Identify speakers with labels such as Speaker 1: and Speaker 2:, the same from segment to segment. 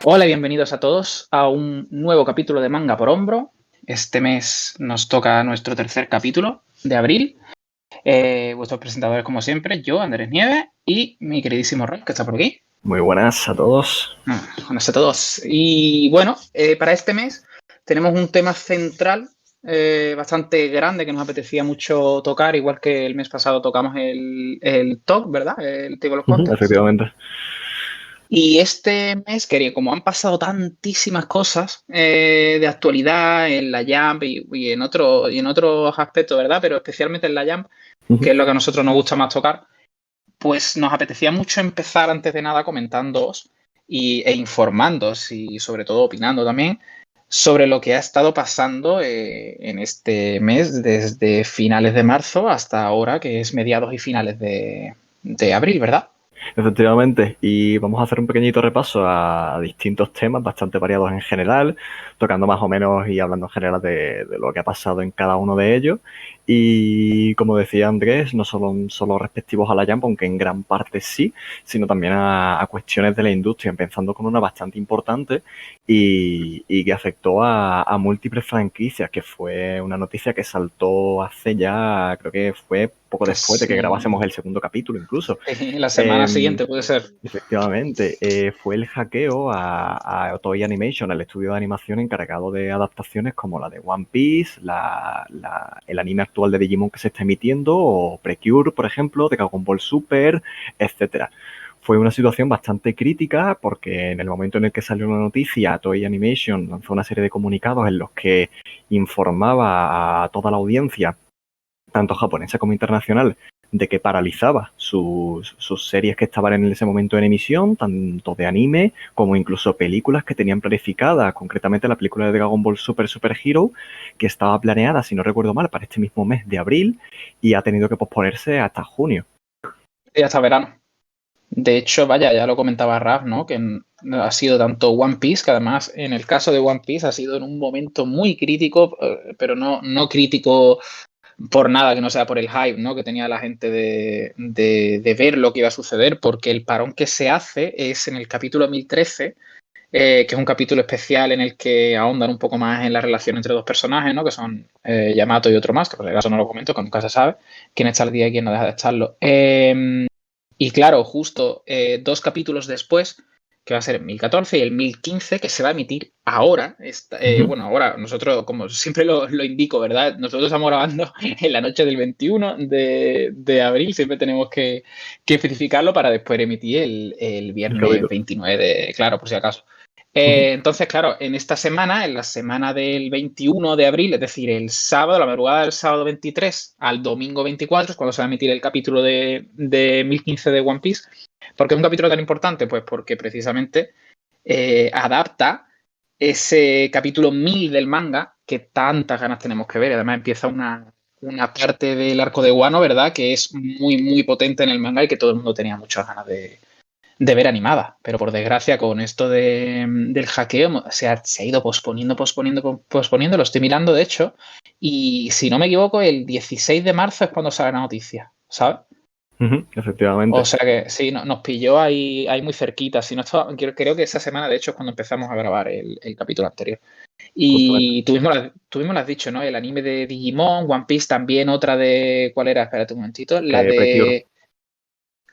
Speaker 1: Hola y bienvenidos a todos a un nuevo capítulo de Manga por Hombro. Este mes nos toca nuestro tercer capítulo de abril. Vuestros presentadores, como siempre, yo, Andrés Nieves, y mi queridísimo Rob, que está por aquí.
Speaker 2: Muy buenas a todos.
Speaker 1: Buenas a todos. Y bueno, para este mes tenemos un tema central bastante grande que nos apetecía mucho tocar, igual que el mes pasado tocamos el talk, ¿verdad? El Table of Contents.
Speaker 2: Efectivamente.
Speaker 1: Y este mes, que como han pasado tantísimas cosas de actualidad en la Jump y en otros aspectos, ¿verdad? Pero especialmente en la Jump, que es lo que a nosotros nos gusta más tocar, pues nos apetecía mucho empezar antes de nada comentándoos e informándoos y sobre todo opinando también sobre lo que ha estado pasando en este mes desde finales de marzo hasta ahora, que es mediados y finales de abril, ¿verdad?
Speaker 2: Efectivamente, y vamos a hacer un pequeñito repaso a distintos temas bastante variados en general, tocando más o menos y hablando en general de lo que ha pasado en cada uno de ellos. Y como decía Andrés, no solo respectivos a la Jump, aunque en gran parte sí, sino también a cuestiones de la industria, empezando con una bastante importante y que afectó a múltiples franquicias, que fue una noticia que saltó hace ya, creo que fue poco después de que
Speaker 1: Casi
Speaker 2: grabásemos el segundo capítulo incluso.
Speaker 1: la semana siguiente puede ser.
Speaker 2: Efectivamente, fue el hackeo a Toei Animation, el estudio de animación encargado de adaptaciones como la de One Piece, el anime actual de Digimon que se está emitiendo, o Precure, por ejemplo, de Dragon Ball Super, etcétera. Fue una situación bastante crítica porque en el momento en el que salió la noticia, Toei Animation lanzó una serie de comunicados en los que informaba a toda la audiencia, tanto japonesa como internacional, de que paralizaba sus series que estaban en ese momento en emisión, tanto de anime como incluso películas que tenían planificadas, concretamente la película de Dragon Ball Super Super Hero, que estaba planeada, si no recuerdo mal, para este mismo mes de abril y ha tenido que posponerse hasta junio.
Speaker 1: Y hasta verano. De hecho, vaya, ya lo comentaba Raf, ¿no? Que ha sido tanto One Piece, que además en el caso de One Piece ha sido en un momento muy crítico, pero no crítico por nada que no sea por el hype, ¿no? Que tenía la gente de ver lo que iba a suceder, porque el parón que se hace es en el capítulo 1013, que es un capítulo especial en el que ahondan un poco más en la relación entre dos personajes, ¿no? Que son Yamato y otro más, que por el caso no lo comento, que nunca se sabe quién está al día y quién no deja de estarlo. Y claro, justo 2 capítulos después, que va a ser el 1014 y el 1015, que se va a emitir ahora. Bueno, ahora nosotros, como siempre lo indico, ¿verdad? Nosotros estamos grabando en la noche del 21 de abril, siempre tenemos que especificarlo para después emitir el viernes 29, claro, por si acaso. Entonces, claro, en esta semana, en la semana del 21 de abril, es decir, el sábado, la madrugada del sábado 23 al domingo 24, es cuando se va a emitir el capítulo de 1015 de One Piece. ¿Por qué es un capítulo tan importante? Pues porque precisamente adapta ese capítulo 1000 del manga que tantas ganas tenemos que ver. Además, empieza una parte del arco de Wano, ¿verdad? Que es muy, muy potente en el manga y que todo el mundo tenía muchas ganas de ver animada, pero por desgracia con esto del hackeo se ha ido posponiendo, lo estoy mirando de hecho, y si no me equivoco el 16 de marzo es cuando sale la noticia, ¿sabes?
Speaker 2: Efectivamente.
Speaker 1: O sea que sí, nos pilló ahí muy cerquita, si no estaba, creo que esa semana de hecho es cuando empezamos a grabar el capítulo anterior.
Speaker 2: Justamente.
Speaker 1: Y tuvimos, lo has dicho, ¿no? El anime de Digimon, One Piece también, otra de, ¿cuál era? Espérate un momentito, la
Speaker 2: Precure.
Speaker 1: de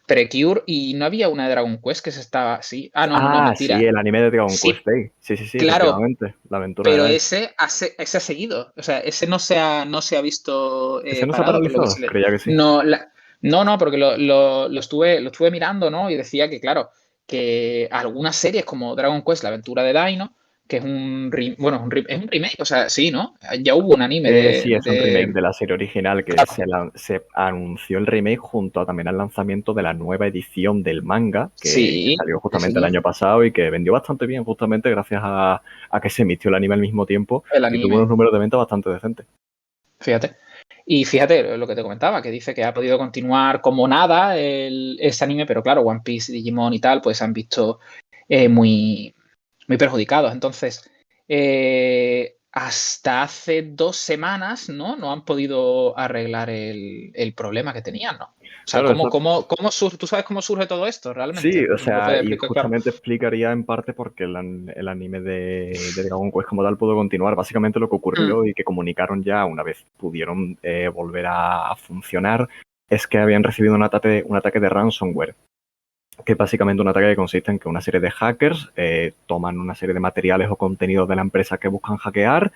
Speaker 1: Precure, y no había una de Dragon Quest que se estaba. Sí. Ah, no,
Speaker 2: Sí,
Speaker 1: mentira.
Speaker 2: el anime de Dragon Quest
Speaker 1: Sí,
Speaker 2: Day. Sí,
Speaker 1: claro,
Speaker 2: efectivamente. La aventura de
Speaker 1: pero
Speaker 2: Dai.
Speaker 1: ese ha seguido. O sea, ese no se ha visto
Speaker 2: ¿Ese no se ha
Speaker 1: parado, por lo que
Speaker 2: paralizado?
Speaker 1: se le.
Speaker 2: Creía que sí.
Speaker 1: No, no, porque lo estuve mirando, ¿no? Y decía que, claro, que algunas series como Dragon Quest, la aventura de Dino, que es bueno, es un remake, o sea, sí, ¿no? Ya hubo un anime
Speaker 2: Sí, es un remake de la serie original que
Speaker 1: claro,
Speaker 2: se anunció el remake junto también al lanzamiento de la nueva edición del manga que
Speaker 1: sí,
Speaker 2: salió
Speaker 1: sí,
Speaker 2: justamente el
Speaker 1: sí,
Speaker 2: año pasado y que vendió bastante bien justamente gracias a que se emitió el anime al mismo tiempo
Speaker 1: el
Speaker 2: y tuvo unos
Speaker 1: anime,
Speaker 2: números de venta bastante decentes.
Speaker 1: fíjate. Y fíjate lo que te comentaba, que dice que ha podido continuar como nada ese anime, pero claro, One Piece, Digimon y tal, pues se han visto muy, muy perjudicados. Entonces, hasta hace 2 semanas, ¿no? No han podido arreglar el problema que tenían, ¿no? O sea,
Speaker 2: Claro, eso
Speaker 1: ¿tú sabes cómo surge todo esto
Speaker 2: sí,
Speaker 1: realmente?
Speaker 2: o
Speaker 1: ¿Me lo
Speaker 2: sea,
Speaker 1: puedes
Speaker 2: y
Speaker 1: explicar? Claro.
Speaker 2: justamente explicaría en parte por qué el anime de Dragon Quest como tal pudo continuar. Básicamente lo que
Speaker 1: Mm,
Speaker 2: ocurrió y que comunicaron ya una vez pudieron volver a funcionar es que habían recibido un ataque de ransomware, que es básicamente un ataque que consiste en que una serie de hackers toman una serie de materiales o contenidos de la empresa que buscan hackear,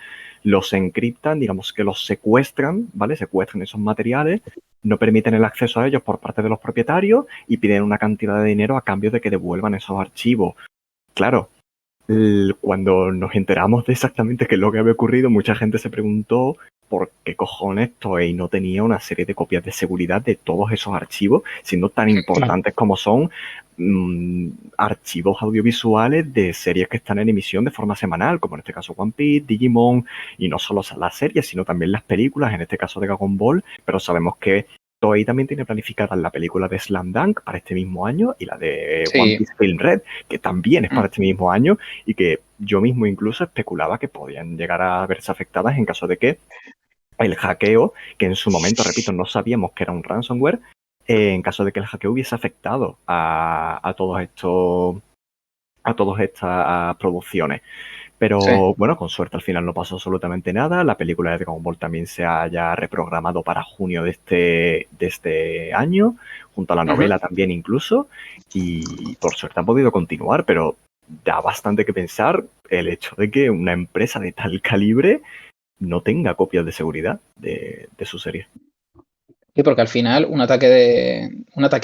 Speaker 2: los encriptan, digamos que los secuestran, ¿vale? Secuestran esos materiales, no permiten el acceso a ellos por parte de los propietarios y piden una cantidad de dinero a cambio de que devuelvan esos archivos. Claro, cuando nos enteramos de exactamente qué es lo que había ocurrido, mucha gente se preguntó por qué cojones Toei no tenía una serie de copias de seguridad de todos esos archivos, siendo tan
Speaker 1: claro.
Speaker 2: importantes como son archivos audiovisuales de series que están en emisión de forma semanal, como en este caso One Piece, Digimon, y no solo las series, sino también las películas, en este caso de Dragon Ball, pero sabemos que Toei también tiene planificada la película de Slam Dunk para este mismo año y la de One
Speaker 1: Sí.
Speaker 2: Piece Film Red, que también es
Speaker 1: Mm.
Speaker 2: para este mismo año y que yo mismo incluso especulaba que podían llegar a verse afectadas en caso de que el hackeo, que en su momento, repito, no sabíamos que era un ransomware, en caso de que el hackeo hubiese afectado a todas estas producciones.
Speaker 1: Sí.
Speaker 2: Pero bueno, con suerte al final no pasó absolutamente nada. La película de Dragon Ball también se haya reprogramado para junio de este año, junto a la
Speaker 1: Ujú.
Speaker 2: novela también incluso. Y por suerte han podido continuar, pero da bastante que pensar el hecho de que una empresa de tal calibre no tenga copias de seguridad de su serie.
Speaker 1: Sí, porque al final un ataque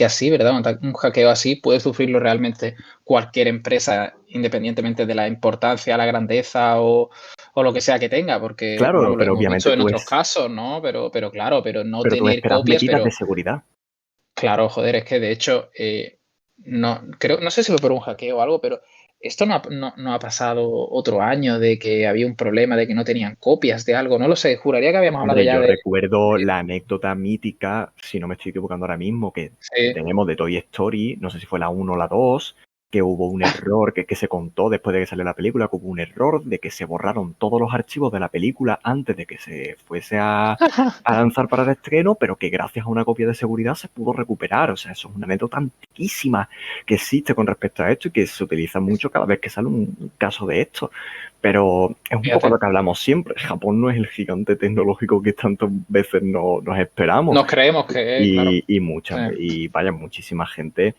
Speaker 1: así, ¿verdad? Un hackeo así puede sufrirlo realmente cualquier empresa, independientemente de la importancia, la grandeza o lo que sea que tenga, porque, bueno,
Speaker 2: Claro,
Speaker 1: lo
Speaker 2: pero
Speaker 1: hemos visto
Speaker 2: obviamente
Speaker 1: en otros casos, ¿no? Pero claro, pero no
Speaker 2: tú
Speaker 1: tener
Speaker 2: esperas
Speaker 1: copias,
Speaker 2: medidas de
Speaker 1: pero
Speaker 2: seguridad.
Speaker 1: claro, joder, es que de hecho, no sé si fue por un hackeo o algo, pero esto no ha pasado otro año de que había un problema de que no tenían copias de algo, no lo sé, juraría que habíamos hablado
Speaker 2: Hombre,
Speaker 1: ya
Speaker 2: yo
Speaker 1: de...
Speaker 2: recuerdo la anécdota mítica, si no me estoy equivocando ahora mismo, que
Speaker 1: Sí.
Speaker 2: tenemos de Toy Story, no sé si fue la uno o la 2, que hubo un error que se contó después de que salió la película, que hubo un error de que se borraron todos los archivos de la película antes de que se fuese a lanzar para el estreno, pero que gracias a una copia de seguridad se pudo recuperar. O sea, eso es una anécdota antiquísima que existe con respecto a esto y que se utiliza mucho cada vez que sale un caso de esto. Pero es un poco lo
Speaker 1: Fíjate.
Speaker 2: que hablamos siempre. Japón no es el gigante tecnológico que tantas veces nos esperamos.
Speaker 1: Nos creemos que, claro. Sí.
Speaker 2: Y vaya, muchísima gente.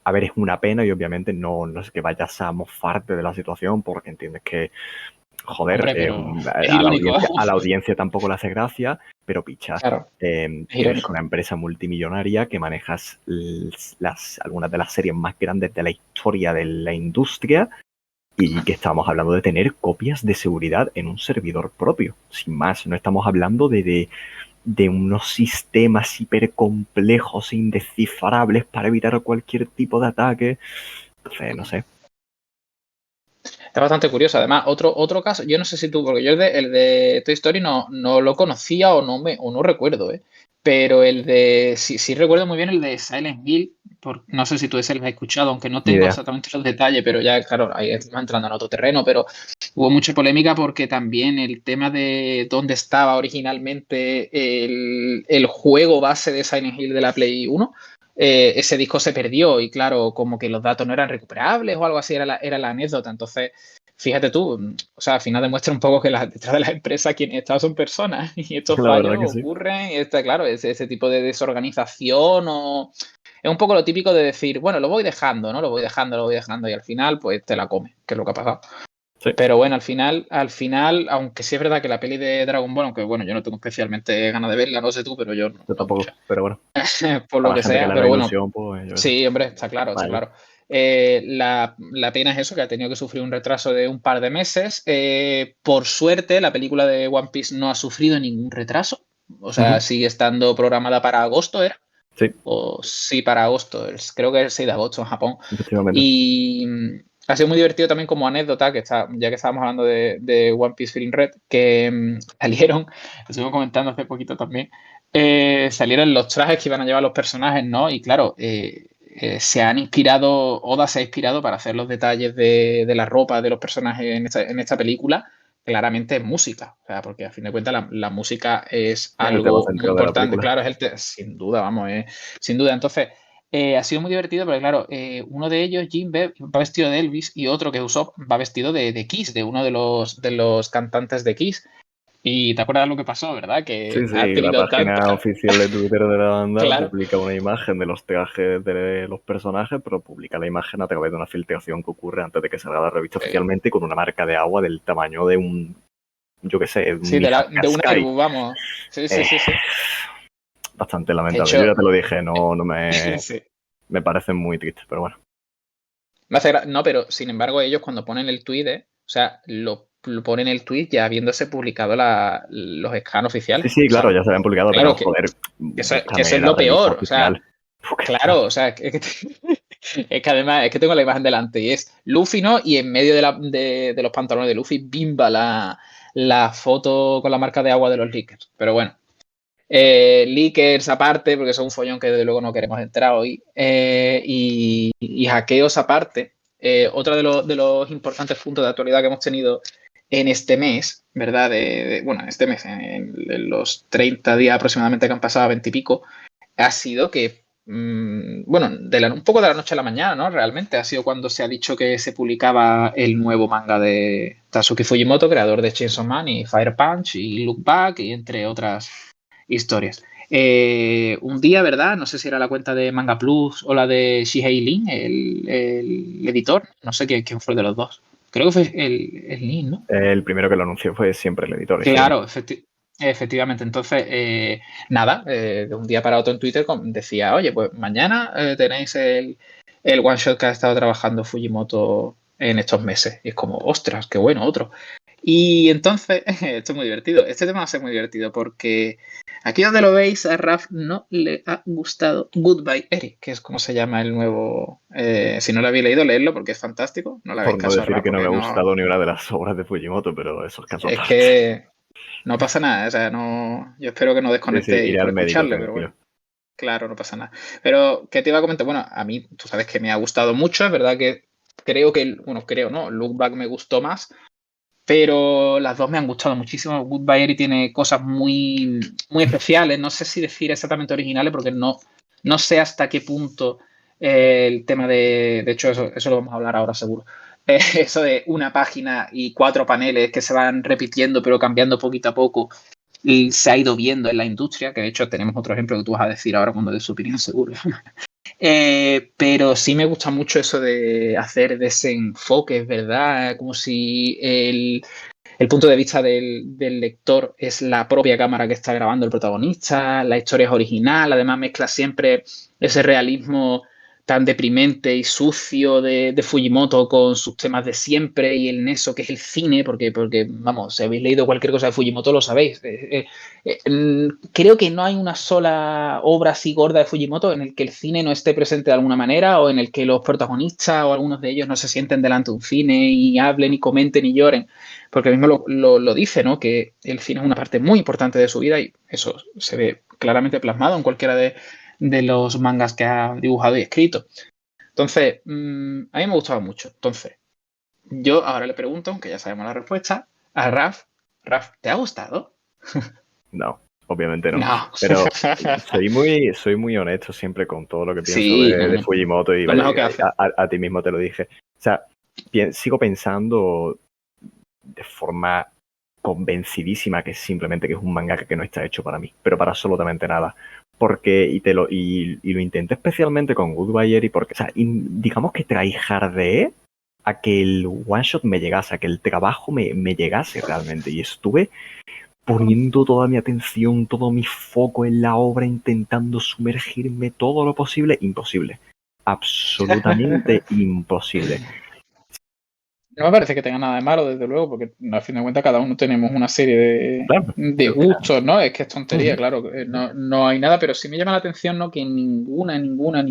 Speaker 2: A ver, es una pena y obviamente no es que vayas a mofarte de la situación porque entiendes que, joder,
Speaker 1: Hombre, pero es irónico,
Speaker 2: a la audiencia tampoco le hace gracia, pero picha,
Speaker 1: claro, es
Speaker 2: eres
Speaker 1: irónico.
Speaker 2: una empresa multimillonaria que manejas algunas de las series más grandes de la historia de la industria y que estamos hablando de tener copias de seguridad en un servidor propio, sin más. No estamos hablando de unos sistemas hipercomplejos e indescifrables para evitar cualquier tipo de ataque. Entonces, no sé.
Speaker 1: Es bastante curioso. Además, otro caso, yo no sé si tú, porque yo el de Toy Story no lo conocía o no recuerdo, ¿eh? Pero sí recuerdo muy bien el de Silent Hill, no sé si tú ese lo has escuchado, aunque no
Speaker 2: Ni
Speaker 1: tengo
Speaker 2: idea.
Speaker 1: exactamente los detalles, pero ya, claro, ahí estamos entrando en otro terreno, pero hubo mucha polémica porque también el tema de dónde estaba originalmente el juego base de Silent Hill de la Play 1, ese disco se perdió y claro, como que los datos no eran recuperables o algo así era la anécdota. Entonces, fíjate tú, o sea, al final demuestra un poco que detrás de las empresas quienes están son personas y estos
Speaker 2: La
Speaker 1: fallos
Speaker 2: verdad que sí.
Speaker 1: ocurren y está claro, ese tipo de desorganización o... Es un poco lo típico de decir, bueno, lo voy dejando, ¿no? Lo voy dejando y al final pues te la come, que es lo que ha pasado.
Speaker 2: Sí,
Speaker 1: Pero bueno, al final, aunque sí es verdad que la peli de Dragon Ball, aunque bueno, yo no tengo especialmente ganas de verla, no sé tú, pero yo
Speaker 2: yo
Speaker 1: no
Speaker 2: tampoco.
Speaker 1: mucho.
Speaker 2: Pero bueno,
Speaker 1: Por lo
Speaker 2: para la
Speaker 1: que
Speaker 2: gente que
Speaker 1: sea,
Speaker 2: le da
Speaker 1: pero bueno,
Speaker 2: ilusión, pues yo qué sé.
Speaker 1: sí, hombre, está claro, está
Speaker 2: Vale.
Speaker 1: claro. La pena es eso, que ha tenido que sufrir un retraso de un par de meses. Por suerte, la película de One Piece no ha sufrido ningún retraso. O sea,
Speaker 2: Ujú.
Speaker 1: sigue estando programada para agosto, ¿era?
Speaker 2: Sí,
Speaker 1: O sí, para agosto. Creo que es el 6 de agosto en Japón.
Speaker 2: efectivamente.
Speaker 1: Y ha sido muy divertido también como anécdota, ya que estábamos hablando de One Piece Feeling Red, que salieron, lo estuvimos comentando hace poquito también, salieron los trajes que iban a llevar los personajes, ¿no? Y claro, Oda se ha inspirado para hacer los detalles de la ropa de los personajes en esta película claramente es música, o sea, porque a fin de cuentas la música es
Speaker 2: Es el tema
Speaker 1: algo muy
Speaker 2: central de la
Speaker 1: importante,
Speaker 2: película.
Speaker 1: claro, sin duda, vamos, sin duda. Entonces, ha sido muy divertido porque, claro, uno de ellos, Jim, va vestido de Elvis y otro que Usopp va vestido de Kiss, de uno de los cantantes de Kiss. Y te acuerdas lo que pasó, ¿verdad? Que
Speaker 2: Sí,
Speaker 1: ha
Speaker 2: sí, la
Speaker 1: tenido tanto,
Speaker 2: página oficial de Twitter de la banda
Speaker 1: claro,
Speaker 2: publica una imagen de los trajes de los personajes, pero publica la imagen a través de una filtración que ocurre antes de que salga la revista
Speaker 1: eh,
Speaker 2: oficialmente y con una marca de agua del tamaño de un, yo qué sé, un
Speaker 1: sí,
Speaker 2: Nissan
Speaker 1: de un
Speaker 2: Qashqai.
Speaker 1: Airbus, vamos. Sí, sí,
Speaker 2: Eh,
Speaker 1: sí, sí.
Speaker 2: bastante
Speaker 1: De
Speaker 2: lamentable. Yo
Speaker 1: hecho,
Speaker 2: ya te lo dije, no
Speaker 1: sí.
Speaker 2: me parecen muy tristes, pero bueno.
Speaker 1: No, pero sin embargo, ellos cuando ponen el tweet, o sea, lo ponen el tweet ya habiéndose publicado los scans
Speaker 2: Sí,
Speaker 1: oficiales.
Speaker 2: sí,
Speaker 1: O
Speaker 2: claro,
Speaker 1: sea,
Speaker 2: ya se habían publicado, pero
Speaker 1: claro
Speaker 2: joder,
Speaker 1: que eso
Speaker 2: búscame
Speaker 1: es
Speaker 2: la
Speaker 1: lo
Speaker 2: revista
Speaker 1: peor. O sea,
Speaker 2: oficial. Búscala.
Speaker 1: claro, o sea, es que además es que tengo la imagen delante y es Luffy, ¿no? Y en medio de los pantalones de Luffy bimba la foto con la marca de agua de los Lakers. Pero bueno. Leakers aparte, porque eso es un follón que desde luego no queremos entrar hoy, y hackeos aparte, otro de los importantes puntos de actualidad que hemos tenido en este mes, ¿verdad? Bueno, este mes, en los 30 días aproximadamente que han pasado, 20 y pico, ha sido que, bueno, un poco de la noche a la mañana, ¿no? Realmente ha sido cuando se ha dicho que se publicaba el nuevo manga de Tatsuki Fujimoto, creador de Chainsaw Man y Fire Punch y Look Back, y entre otras historias. Un día, ¿verdad? No sé si era la cuenta de Manga Plus o la de Shihei Lin, el editor. No sé quién fue de los dos. Creo que fue el Lin, ¿no?
Speaker 2: El primero que lo anunció fue siempre el editor, hicieron.
Speaker 1: Claro, efectivamente. Entonces, nada, de un día para otro en Twitter decía, oye, pues mañana tenéis el one shot que ha estado trabajando Fujimoto en estos meses. Y es como, ostras, qué bueno, otro. Y entonces, esto es muy divertido. Este tema va a ser muy divertido porque aquí donde lo veis, a Raf no le ha gustado Goodbye Eric, que es como se llama el nuevo. Si no lo habéis leído, leedlo porque es fantástico. No le hagáis
Speaker 2: Por no
Speaker 1: caso a
Speaker 2: decir
Speaker 1: Raf
Speaker 2: que no me
Speaker 1: porque
Speaker 2: ha
Speaker 1: no.
Speaker 2: gustado ni una de las obras de Fujimoto, pero eso es caso
Speaker 1: Es
Speaker 2: aparte.
Speaker 1: que no pasa nada. O sea, no. Yo espero que no
Speaker 2: Sí, sí,
Speaker 1: desconectéis
Speaker 2: iré
Speaker 1: por
Speaker 2: al médico,
Speaker 1: escucharle, pero
Speaker 2: tranquilo.
Speaker 1: bueno. Claro, no pasa nada. Pero, ¿qué te iba a comentar? Bueno, a mí, tú sabes que me ha gustado mucho. Es verdad que creo que, bueno, creo, ¿no? Look Back me gustó más. Pero las dos me han gustado muchísimo. Goodbye Eri tiene cosas muy, muy especiales. No sé si decir exactamente originales, porque no sé hasta qué punto el tema de hecho, eso lo vamos a hablar ahora seguro. Eso de una página y 4 paneles que se van repitiendo, pero cambiando poquito a poco, y se ha ido viendo en la industria, que de hecho tenemos otro ejemplo que tú vas a decir ahora cuando des su opinión, seguro. Pero sí me gusta mucho eso de hacer desenfoques, ¿verdad? Como si el punto de vista del lector es la propia cámara que está grabando el protagonista, la historia es original, además mezcla siempre ese realismo tan deprimente y sucio de Fujimoto con sus temas de siempre y el neso que es el cine, porque vamos, si habéis leído cualquier cosa de Fujimoto lo sabéis. Creo que no hay una sola obra así gorda de Fujimoto en el que el cine no esté presente de alguna manera o en el que los protagonistas o algunos de ellos no se sienten delante de un cine y hablen y comenten y lloren, porque mismo lo dice, ¿no? Que el cine es una parte muy importante de su vida y eso se ve claramente plasmado en cualquiera de los mangas que ha dibujado y escrito. Entonces, a mí me ha gustado mucho. Entonces, yo ahora le pregunto, aunque ya sabemos la respuesta, a Raf. Raf, ¿te ha gustado?
Speaker 2: No, obviamente no.
Speaker 1: No.
Speaker 2: Pero soy muy honesto siempre con todo lo que pienso
Speaker 1: Sí,
Speaker 2: de Fujimoto y
Speaker 1: lo
Speaker 2: vaya,
Speaker 1: mejor que hace.
Speaker 2: a ti mismo te lo dije. O sea, sigo pensando de forma convencidísima que simplemente que es un mangaka que no está hecho para mí, pero para absolutamente nada. Porque, y lo intenté especialmente con Goodbye Eri, porque, o sea, digamos que tryhardeé a que el one shot me llegase, a que el trabajo me llegase realmente. Y estuve poniendo toda mi atención, todo mi foco en la obra, intentando sumergirme todo lo posible. Imposible. Absolutamente imposible.
Speaker 1: No me parece que tenga nada de malo, desde luego, porque al fin de cuentas cada uno tenemos una serie
Speaker 2: Claro.
Speaker 1: de gustos, ¿no? Es que es tontería,
Speaker 2: Ujú.
Speaker 1: claro. No hay nada, pero sí me llama la atención, ¿no? Que ninguna
Speaker 2: Ninguna,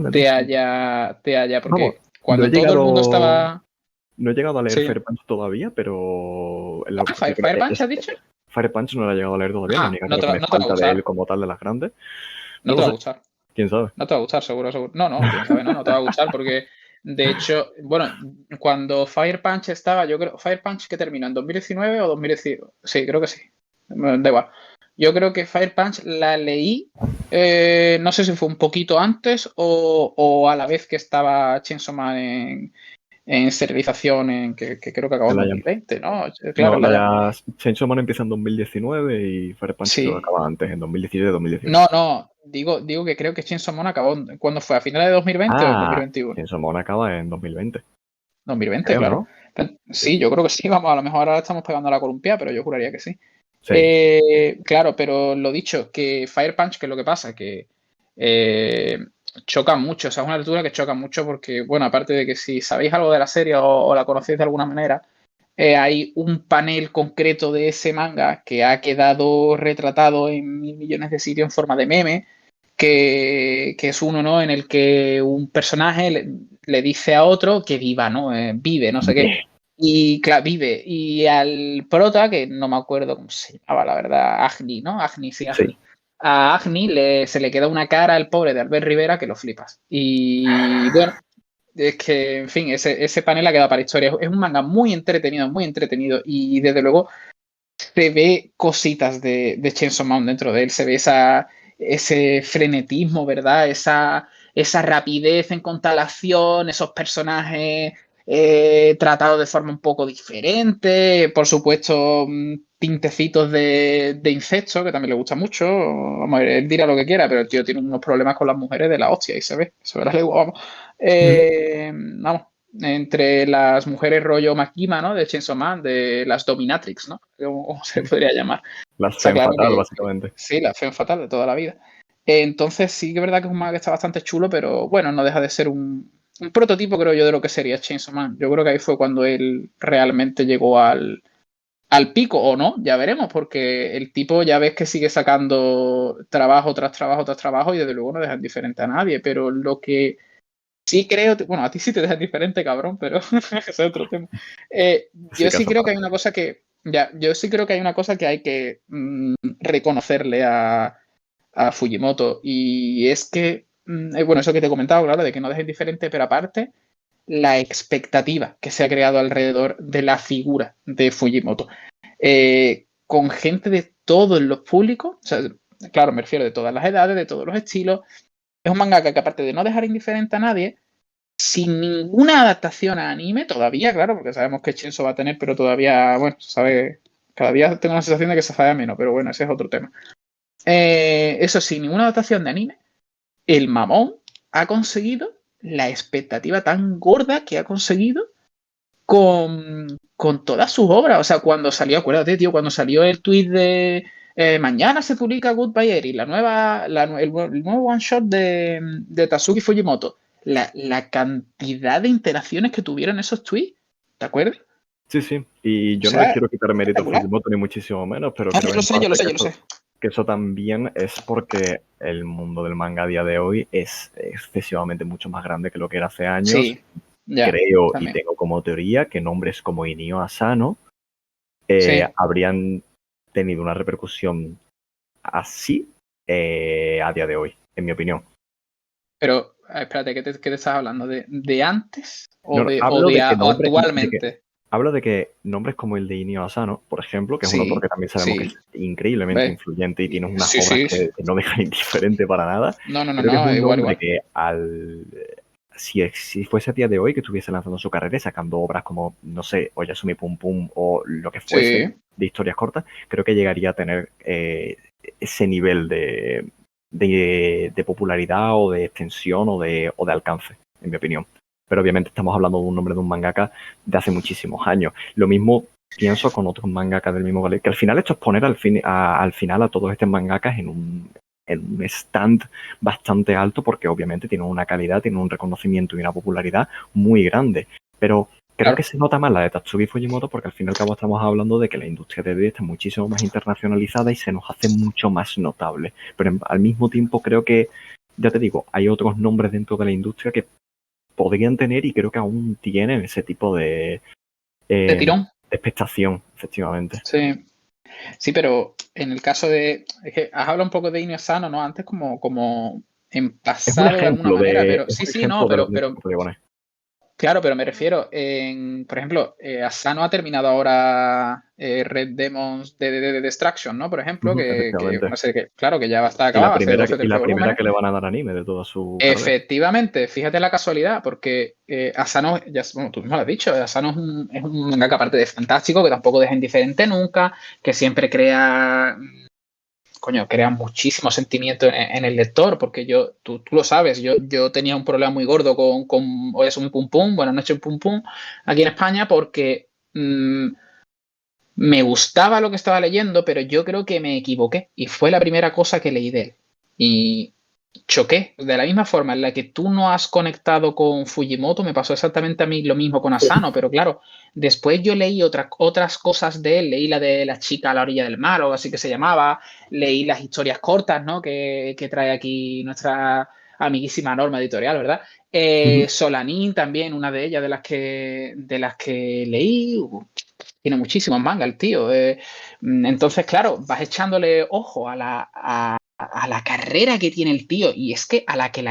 Speaker 1: te
Speaker 2: sí.
Speaker 1: haya,
Speaker 2: Vamos,
Speaker 1: porque
Speaker 2: no he
Speaker 1: cuando todo el mundo
Speaker 2: llegado,
Speaker 1: estaba.
Speaker 2: no he llegado a leer
Speaker 1: Sí.
Speaker 2: Fire Punch todavía, pero
Speaker 1: Fire Punch has dicho?
Speaker 2: Fire Punch no lo he llegado a leer todavía, la
Speaker 1: Ah,
Speaker 2: única
Speaker 1: no
Speaker 2: creo
Speaker 1: te
Speaker 2: que
Speaker 1: va,
Speaker 2: me
Speaker 1: no te va a
Speaker 2: falta de él
Speaker 1: gustar.
Speaker 2: como tal de las grandes. No
Speaker 1: No
Speaker 2: lo
Speaker 1: te va a
Speaker 2: sé,
Speaker 1: gustar.
Speaker 2: quién sabe.
Speaker 1: No te va a gustar, seguro. No, quién sabe, no te va a gustar porque De hecho, bueno, cuando Fire Punch estaba, yo creo, Fire Punch que terminó en 2019 o 2018. Sí, creo que sí. Da igual. Yo creo que Fire Punch la leí, no sé si fue un poquito antes o a la vez que estaba Chainsaw Man en serialización, que creo que acabó en
Speaker 2: La ya-
Speaker 1: 2020, ¿no? Claro,
Speaker 2: no,
Speaker 1: la ya.
Speaker 2: Chainsaw Man empieza en 2019 y Fire Punch creo que
Speaker 1: Sí.
Speaker 2: acaba antes, en 2017-2018.
Speaker 1: No, digo que creo que Chainsaw Man acabó, ¿cuándo fue? ¿A finales de 2020 o en
Speaker 2: Ah,
Speaker 1: 2021?
Speaker 2: Chainsaw Man acaba en 2020,
Speaker 1: 2020,
Speaker 2: creo,
Speaker 1: claro.
Speaker 2: ¿no? Sí,
Speaker 1: Sí, yo creo que sí, vamos, a lo mejor ahora estamos pegando la columpia, pero yo juraría que sí.
Speaker 2: sí.
Speaker 1: Claro, pero lo dicho, que Fire Punch, que es lo que pasa, que eh, choca mucho, o sea, es una lectura que choca mucho porque, bueno, aparte de que si sabéis algo de la serie o la conocéis de alguna manera, hay un panel concreto de ese manga que ha quedado retratado en mil millones de sitios en forma de meme, que es uno, ¿no? En el que un personaje le dice a otro que viva, ¿no? Vive, no sé qué. Y claro, vive. Y al prota, que no me acuerdo cómo se llamaba, la verdad, Agni, ¿no? Agni, sí,
Speaker 2: Sí.
Speaker 1: Agni. A Agni se le queda una cara al pobre de Albert Rivera que lo flipas. Y bueno, es que, en fin, ese panel ha quedado para la historia. Es un manga muy entretenido, muy entretenido. Y desde luego se ve cositas de Chainsaw Man dentro de él. Se ve ese frenetismo, ¿verdad? Esa rapidez en contar la acción, esos personajes tratados de forma un poco diferente. Por supuesto, tintecitos de incesto, que también le gusta mucho. Vamos a ver, él dirá lo que quiera, pero el tío tiene unos problemas con las mujeres de la hostia y se ve la legua, vamos. Vamos, entre las mujeres rollo Makima, ¿no? De Chainsaw Man, de las dominatrix, ¿no? Como se podría llamar.
Speaker 2: La
Speaker 1: Está
Speaker 2: Zen
Speaker 1: claro
Speaker 2: Fatal,
Speaker 1: que
Speaker 2: básicamente.
Speaker 1: sí, la fe fatal de toda la vida. Entonces sí que es verdad que es un manga que está bastante chulo, pero bueno, no deja de ser un prototipo, creo yo, de lo que sería Chainsaw Man. Yo creo que ahí fue cuando él realmente llegó al pico, o no, ya veremos, porque el tipo ya ves que sigue sacando trabajo tras trabajo tras trabajo y desde luego no deja indiferente a nadie, pero lo que sí creo, bueno, a ti sí te deja diferente, cabrón, pero ese es otro tema.
Speaker 2: Sí,
Speaker 1: Yo sí
Speaker 2: caso
Speaker 1: creo que hay
Speaker 2: aparte.
Speaker 1: una cosa yo sí creo que hay una cosa que hay que reconocerle a Fujimoto y es que, bueno, eso que te he comentado, claro, de que no deja indiferente, pero aparte, la expectativa que se ha creado alrededor de la figura de Fujimoto. Con gente de todos los públicos, o sea, claro, me refiero de todas las edades, de todos los estilos. Es un mangaka que aparte de no dejar indiferente a nadie, sin ninguna adaptación a anime todavía, claro, porque sabemos que Chainsaw va a tener, pero todavía, bueno, sabe, cada día tengo la sensación de que se sabe menos, pero bueno, ese es otro tema. Eso sí, ninguna adaptación de anime, el mamón ha conseguido la expectativa tan gorda que ha conseguido con todas sus obras. O sea, cuando salió, acuérdate, tío, cuando salió el tweet de mañana se publica Goodbye Eri, el nuevo one shot de Tatsuki Fujimoto. La cantidad de interacciones que tuvieron esos tweets, ¿te acuerdas?
Speaker 2: Sí, sí. Y
Speaker 1: O
Speaker 2: yo no le
Speaker 1: sea,
Speaker 2: quiero quitar mérito a
Speaker 1: espectacular.
Speaker 2: Fujimoto ni muchísimo menos, pero
Speaker 1: Ah,
Speaker 2: creo
Speaker 1: yo lo
Speaker 2: en
Speaker 1: sé, yo lo
Speaker 2: parte
Speaker 1: sé, yo lo sé.
Speaker 2: que eso también es porque el mundo del manga a día de hoy es excesivamente mucho más grande que lo que era hace años.
Speaker 1: Sí, ya,
Speaker 2: Creo y
Speaker 1: también.
Speaker 2: tengo como teoría que nombres como Inio Asano
Speaker 1: Sí,
Speaker 2: habrían tenido una repercusión así a día de hoy, en mi opinión.
Speaker 1: pero espérate, ¿qué te estás hablando? ¿De antes
Speaker 2: No,
Speaker 1: o
Speaker 2: no,
Speaker 1: de, o
Speaker 2: hablo
Speaker 1: de
Speaker 2: de que
Speaker 1: o
Speaker 2: nombres,
Speaker 1: actualmente?
Speaker 2: hablo de que nombres como el de Inio Asano, por ejemplo, que es un autor
Speaker 1: Sí,
Speaker 2: que también sabemos que es
Speaker 1: sí.
Speaker 2: increíblemente
Speaker 1: ¿Ves?
Speaker 2: influyente y tiene unas
Speaker 1: Sí,
Speaker 2: obras
Speaker 1: sí.
Speaker 2: que no dejan indiferente para nada,
Speaker 1: No, no, no,
Speaker 2: creo que es
Speaker 1: no,
Speaker 2: un
Speaker 1: igual,
Speaker 2: nombre
Speaker 1: igual.
Speaker 2: que si fuese a día de hoy que estuviese lanzando su carrera y sacando obras como, no sé, Oyasumi Pum Pum o lo que fuese
Speaker 1: Sí,
Speaker 2: de historias cortas, creo que llegaría a tener ese nivel de popularidad o de extensión o de alcance, en mi opinión. Pero obviamente estamos hablando de un nombre de un mangaka de hace muchísimos años. Lo mismo pienso con otros mangakas del mismo galé, que al final esto es poner al final a todos estos mangakas en un stand bastante alto porque obviamente tienen una calidad, tienen un reconocimiento y una popularidad muy grande. Pero creo que
Speaker 1: claro.
Speaker 2: se nota más la de Tatsuki Fujimoto porque al fin y al cabo estamos hablando de que la industria de está muchísimo más internacionalizada y se nos hace mucho más notable. Pero al mismo tiempo creo que, ya te digo, hay otros nombres dentro de la industria que podrían tener y creo que aún tienen ese tipo
Speaker 1: De
Speaker 2: de
Speaker 1: tirón.
Speaker 2: expectación, efectivamente.
Speaker 1: Sí. Sí, pero en el caso de. Es que has hablado un poco de Inio Sano, ¿no? Antes como en pasado de alguna manera, pero
Speaker 2: Es
Speaker 1: sí,
Speaker 2: un
Speaker 1: sí, no,
Speaker 2: ejemplo de lo
Speaker 1: pero,
Speaker 2: que
Speaker 1: pero
Speaker 2: podría poner.
Speaker 1: Claro, pero me refiero, por ejemplo, Asano ha terminado ahora Red Demons de Destruction, ¿no? Por ejemplo,
Speaker 2: Ujú,
Speaker 1: que es
Speaker 2: efectivamente.
Speaker 1: una serie que, claro, que ya va a estar
Speaker 2: Y la
Speaker 1: acabada, hace
Speaker 2: primera,
Speaker 1: 12 o
Speaker 2: y
Speaker 1: 13
Speaker 2: la primera
Speaker 1: volúmenes.
Speaker 2: que le van a dar anime de toda su carrera.
Speaker 1: Efectivamente, fíjate la casualidad, porque Asano, ya, bueno, tú mismo lo has dicho, Asano es un mangaka aparte de fantástico, que tampoco deja indiferente nunca, que siempre crea muchísimo sentimiento en el lector, porque tú lo sabes, yo tenía un problema muy gordo con Oyasumi Pum Pum, Buenas noches Pum Pum, aquí en España, porque me gustaba lo que estaba leyendo, pero yo creo que me equivoqué, y fue la primera cosa que leí de él. Y choqué. De la misma forma en la que tú no has conectado con Fujimoto, me pasó exactamente a mí lo mismo con Asano, pero claro, después yo leí otras cosas de él, leí la de la chica a la orilla del mar, o así que se llamaba, leí las historias cortas, ¿no? Que trae aquí nuestra amiguísima Norma Editorial, ¿verdad?
Speaker 2: Ujú.
Speaker 1: Solanín también, una de ellas de las que leí. Tiene muchísimos mangas el tío. Entonces, claro, vas echándole ojo a la carrera que tiene el tío, y es que a la que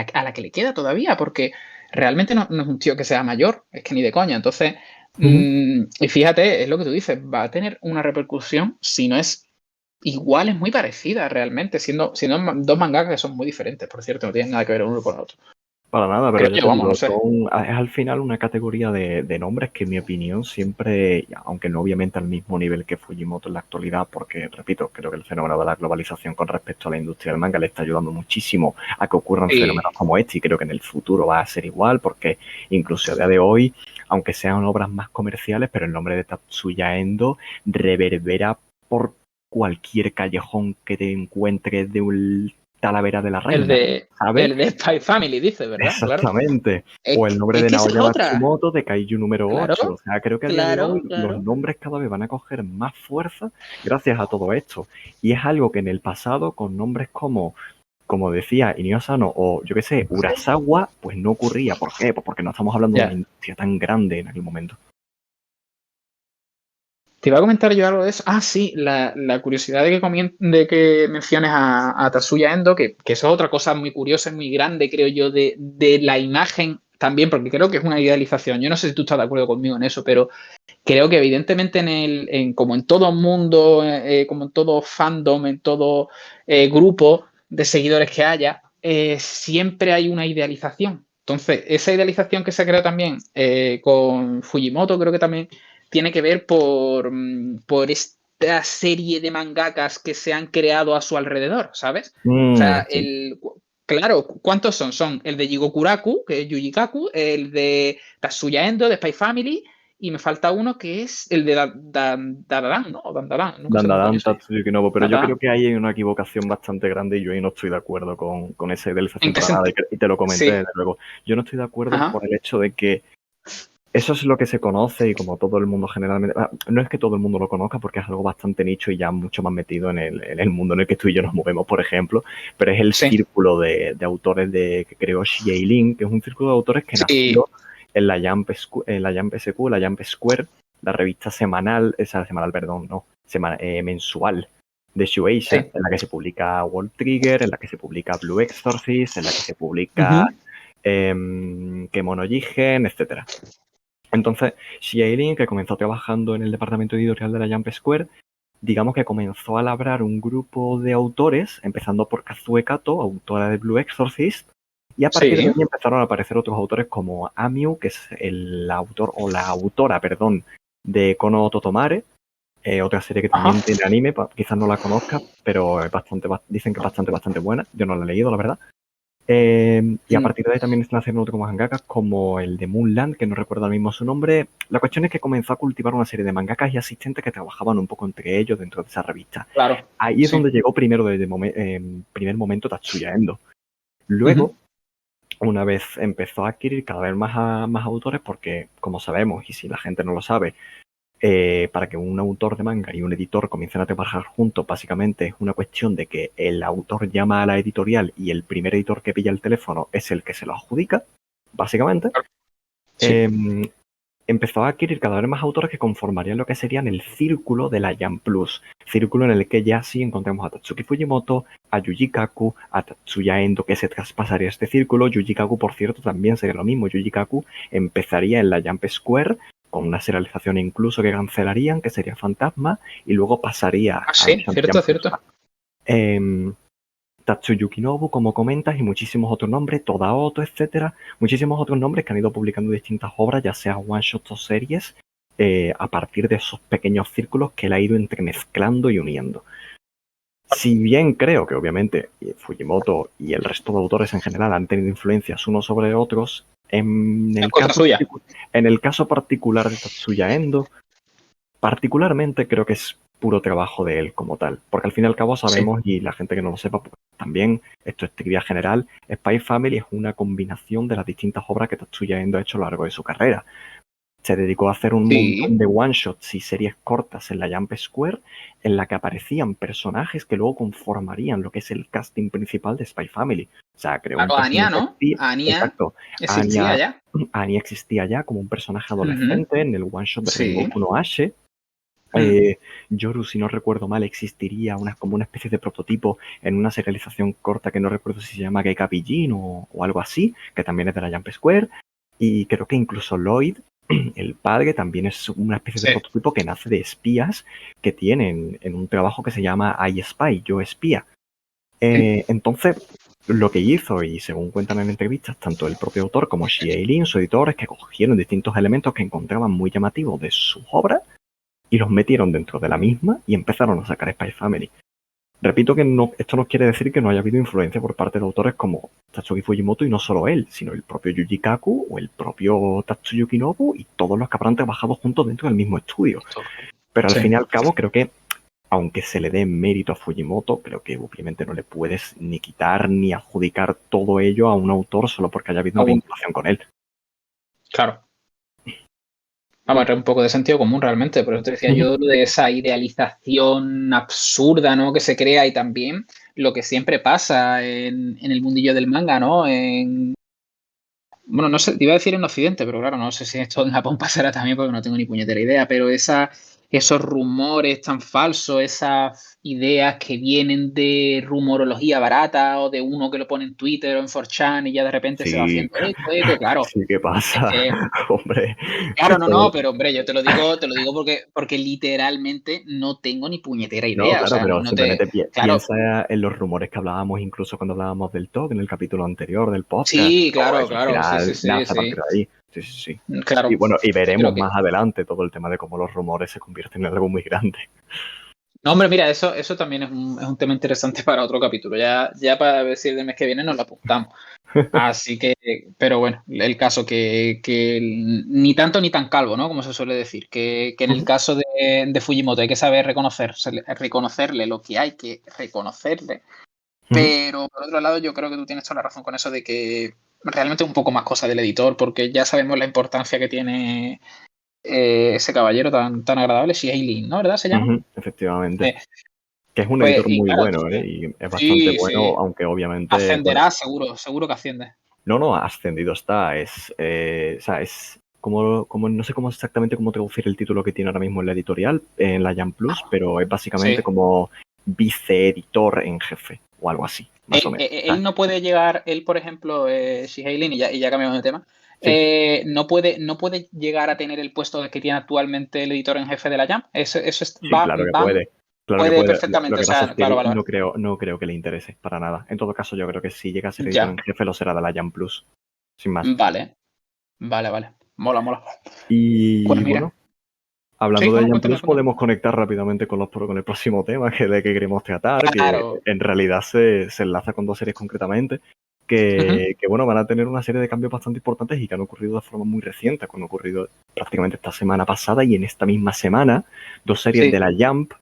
Speaker 1: le queda todavía, porque realmente no es un tío que sea mayor, es que ni de coña. Entonces,
Speaker 2: Ujú.
Speaker 1: y fíjate, es lo que tú dices, va a tener una repercusión, si no es igual, es muy parecida realmente, siendo dos mangakas que son muy diferentes, por cierto, no tienen nada que ver uno con el otro.
Speaker 2: Para nada, pero
Speaker 1: Creo
Speaker 2: ya
Speaker 1: yo,
Speaker 2: te
Speaker 1: vamos, no
Speaker 2: digo,
Speaker 1: sé.
Speaker 2: es al final una categoría de nombres que en mi opinión siempre, aunque no obviamente al mismo nivel que Fujimoto en la actualidad, porque repito, creo que el fenómeno de la globalización con respecto a la industria del manga le está ayudando muchísimo a que ocurran
Speaker 1: Sí,
Speaker 2: fenómenos como este, y creo que en el futuro va a ser igual, porque incluso a día de hoy, aunque sean obras más comerciales, pero el nombre de Tatsuya Endo reverbera por cualquier callejón que te encuentres de un Talavera de la
Speaker 1: el
Speaker 2: Reina,
Speaker 1: de,
Speaker 2: ¿sabes?
Speaker 1: el de Spy Family, dice, ¿verdad? Claro.
Speaker 2: Exactamente.
Speaker 1: Es,
Speaker 2: O el nombre
Speaker 1: es
Speaker 2: de
Speaker 1: que esa es
Speaker 2: Naoya
Speaker 1: otra.
Speaker 2: Matsumoto de Kaiju número
Speaker 1: Claro,
Speaker 2: 8. O sea, creo que a día de hoy
Speaker 1: claro,
Speaker 2: los
Speaker 1: claro.
Speaker 2: nombres cada vez van a coger más fuerza gracias a todo esto. Y es algo que en el pasado, con nombres como decía Inio Asano o yo qué sé, Urasawa, pues no ocurría. ¿Por qué? Pues porque no estamos hablando de una
Speaker 1: Ya.
Speaker 2: industria tan grande en aquel momento.
Speaker 1: Te iba a comentar yo algo de eso. Ah, sí, la curiosidad de que menciones a Tatsuya Endo, que eso es otra cosa muy curiosa y muy grande, creo yo, de la imagen también, porque creo que es una idealización. Yo no sé si tú estás de acuerdo conmigo en eso, pero creo que evidentemente como en todo mundo, como en todo fandom, en todo grupo de seguidores que haya, siempre hay una idealización. Entonces, esa idealización que se crea también con Fujimoto, creo que también tiene que ver por esta serie de mangakas que se han creado a su alrededor, ¿sabes? O sea,
Speaker 2: Sí.
Speaker 1: claro, ¿cuántos son? Son el de Jigokuraku, que es Yuji Kaku, el de Tatsuya Endo, de Spy Family, y me falta uno que es el de Dandadan, ¿no? O Dandadan, nunca sé cómo coño
Speaker 2: Dandadan
Speaker 1: se dice.
Speaker 2: Tatsuyuki Nobu, pero yo creo
Speaker 1: Dandadan.
Speaker 2: que ahí hay una equivocación bastante grande y yo ahí no estoy de acuerdo con esa
Speaker 1: ¿En
Speaker 2: idealización
Speaker 1: qué
Speaker 2: para nada, y
Speaker 1: sentido?
Speaker 2: te lo comenté
Speaker 1: Sí.
Speaker 2: desde luego. Yo no estoy de acuerdo
Speaker 1: Ajá.
Speaker 2: por el hecho de que eso es lo que se conoce y como todo el mundo generalmente, no es que todo el mundo lo conozca porque es algo bastante nicho y ya mucho más metido en el mundo en el que tú y yo nos movemos, por ejemplo, pero es el
Speaker 1: Sí.
Speaker 2: círculo de autores que creó Xie Lin, que es un círculo de autores que
Speaker 1: Sí.
Speaker 2: nació en la Jump SQ, la Jump Square, la revista semanal, perdón, no, mensual de Shueisha,
Speaker 1: Sí.
Speaker 2: en la que se publica World Trigger, en la que se publica Blue Exorcist, en la que se publica
Speaker 1: Ujú.
Speaker 2: Kemono Jigen, etcétera. Entonces, Shielin, que comenzó trabajando en el departamento editorial de la Jump Square, digamos que comenzó a labrar un grupo de autores, empezando por Kazue Kato, autora de Blue Exorcist, y a partir de
Speaker 1: Sí.
Speaker 2: ahí empezaron a aparecer otros autores como Amiu, que es el autor o la autora, perdón, de Kono Totomare, otra serie que
Speaker 1: Ajá.
Speaker 2: también tiene anime, quizás no la conozca, pero es dicen que es bastante buena. Yo no la he leído, la verdad. Y a
Speaker 1: Mm.
Speaker 2: partir de ahí también están haciendo otros mangakas como el de Moonland, que no recuerdo ahora mismo su nombre. La cuestión es que comenzó a cultivar una serie de mangakas y asistentes que trabajaban un poco entre ellos dentro de esa revista.
Speaker 1: Claro.
Speaker 2: Ahí es
Speaker 1: Sí.
Speaker 2: donde llegó primero desde primer momento Tatsuya Endo.
Speaker 1: Ujú.
Speaker 2: Luego, una vez empezó a adquirir cada vez más autores, porque como sabemos, y si la gente no lo sabe, para que un autor de manga y un editor comiencen a trabajar juntos, básicamente es una cuestión de que el autor llama a la editorial y el primer editor que pilla el teléfono es el que se lo adjudica, básicamente.
Speaker 1: Claro. Sí.
Speaker 2: Eh, empezó a adquirir cada vez más autores que conformarían lo que serían el círculo de la Jump Plus. Círculo en el que ya sí encontramos a Tatsuki Fujimoto, a Yuji Kaku, a Tatsuya Endo, que se traspasaría este círculo. Yuji Kaku, por cierto, también sería lo mismo. Yuji Kaku empezaría en la Jump Square, con una serialización incluso que cancelarían, que sería Fantasma, y luego pasaría
Speaker 1: Ah, sí,
Speaker 2: a
Speaker 1: cierto, cierto.
Speaker 2: Tatsuyuki Nobu, como comentas, y muchísimos otros nombres, Todaoto, etcétera, muchísimos otros nombres que han ido publicando distintas obras, ya sea one-shots o series, a partir de esos pequeños círculos que él ha ido entremezclando y uniendo. Si bien creo que obviamente Fujimoto y el resto de autores en general han tenido influencias unos sobre otros, en el caso particular de Tatsuya Endo, particularmente creo que es puro trabajo de él como tal, porque al fin y al cabo sabemos, y la gente que no lo sepa, pues, también, esto es trivia general, Spy Family es una combinación de las distintas obras que Tatsuya Endo ha hecho a lo largo de su carrera. Se dedicó a hacer un montón de one-shots y series cortas en la Jump Square, en la que aparecían personajes que luego conformarían lo que es el casting principal de Spy Family. O sea, creó un personaje.
Speaker 1: Anya, ¿no? Anya existía ya.
Speaker 2: Anya existía ya como un personaje adolescente en el one-shot de Rengoku no Ashe. Yoru, si no recuerdo mal, existiría como una especie de prototipo en una serialización corta que no recuerdo si se llama Geika Pijin o algo así, que también es de la Jump Square. Y creo que incluso Lloyd, el padre, también es una especie de prototipo que nace de espías que tienen en un trabajo que se llama I Spy, Yo Espía. Entonces, lo que hizo, y según cuentan en entrevistas, tanto el propio autor como Shiei Lin, su editor, es que cogieron distintos elementos que encontraban muy llamativos de sus obras y los metieron dentro de la misma y empezaron a sacar Spy Family. Repito que esto no quiere decir que no haya habido influencia por parte de autores como Tatsuki Fujimoto, y no solo él, sino el propio Yuji Kaku o el propio Tatsuyuki Nobu y todos los que habrán trabajado juntos dentro del mismo estudio. Pero al fin y al cabo creo que, aunque se le dé mérito a Fujimoto, creo que obviamente no le puedes ni quitar ni adjudicar todo ello a un autor solo porque haya habido una vinculación con él.
Speaker 1: Claro. Vamos, era un poco de sentido común realmente, pero te decía yo de esa idealización absurda, ¿no? Que se crea, y también lo que siempre pasa en el mundillo del manga, ¿no? Bueno, no sé, te iba a decir en Occidente, pero claro, no sé si esto en Japón pasará también porque no tengo ni puñetera idea, pero esos rumores tan falsos, esas ideas que vienen de rumorología barata o de uno que lo pone en Twitter o en 4chan y ya de repente se va haciendo eco, claro.
Speaker 2: Sí, ¿qué pasa? Hombre.
Speaker 1: Claro, no, pero hombre, yo te lo digo porque literalmente no tengo ni puñetera idea.
Speaker 2: No, claro, pero simplemente
Speaker 1: claro.
Speaker 2: piensa en los rumores que hablábamos incluso cuando hablábamos del TOC en el capítulo anterior del podcast.
Speaker 1: Sí, claro,
Speaker 2: Al final,
Speaker 1: sí.
Speaker 2: nace a partir de ahí. Sí.
Speaker 1: Claro.
Speaker 2: Y bueno, y veremos más adelante todo el tema de cómo los rumores se convierten en algo muy grande.
Speaker 1: No, hombre, mira, eso también es un tema interesante para otro capítulo. Ya para decir del mes que viene nos lo apuntamos. Así que, pero bueno, el caso que ni tanto ni tan calvo, ¿no? Como se suele decir. Que en el caso de Fujimoto hay que saber reconocerle lo que hay que reconocerle. Pero por otro lado, yo creo que tú tienes toda la razón con eso de que realmente es un poco más cosa del editor, porque ya sabemos la importancia que tiene ese caballero tan agradable, Shiei Lin, ¿no? ¿Verdad se llama?
Speaker 2: Efectivamente. Que es un editor muy bueno, y es bastante bueno, aunque obviamente...
Speaker 1: Ascenderá, seguro que asciende.
Speaker 2: No, ascendido está. Es como no sé exactamente cómo traducir el título que tiene ahora mismo en la editorial, en la Jump Plus, pero es básicamente como viceeditor en jefe o algo así, más o menos.
Speaker 1: Él no puede llegar, por ejemplo, Shiei Lin, y ya cambiamos de tema, no puede llegar a tener el puesto que tiene actualmente el editor en jefe de la Jump.
Speaker 2: Claro que puede. Claro que puede
Speaker 1: perfectamente.
Speaker 2: Lo que pasa es que no creo que le interese para nada. En todo caso, yo creo que si llega a ser editor en jefe, lo será de la Jump Plus. Sin más.
Speaker 1: Vale. Mola.
Speaker 2: Y pues bueno, hablando de Jump Plus, podemos conectar rápidamente con el próximo tema que queremos tratar,
Speaker 1: claro.
Speaker 2: Que en realidad se enlaza con dos series concretamente, que bueno, van a tener una serie de cambios bastante importantes y que han ocurrido de forma muy reciente, que han ocurrido prácticamente esta semana pasada y en esta misma semana, dos series de la Jump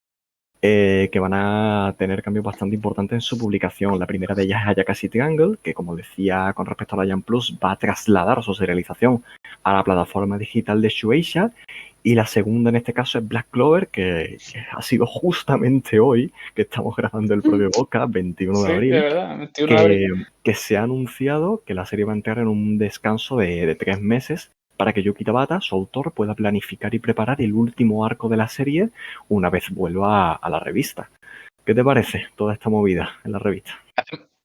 Speaker 2: que van a tener cambios bastante importantes en su publicación. La primera de ellas es Ayakashi Triangle, que como decía con respecto a la Jump Plus, va a trasladar su serialización a la plataforma digital de Shueisha. Y la segunda en este caso es Black Clover, que ha sido justamente hoy que estamos grabando el propio podcast, 21 de abril.
Speaker 1: De verdad, 21 de abril.
Speaker 2: Que se ha anunciado que la serie va a entrar en un descanso de 3 meses para que Yuki Tabata, su autor, pueda planificar y preparar el último arco de la serie una vez vuelva a la revista. ¿Qué te parece toda esta movida en la revista?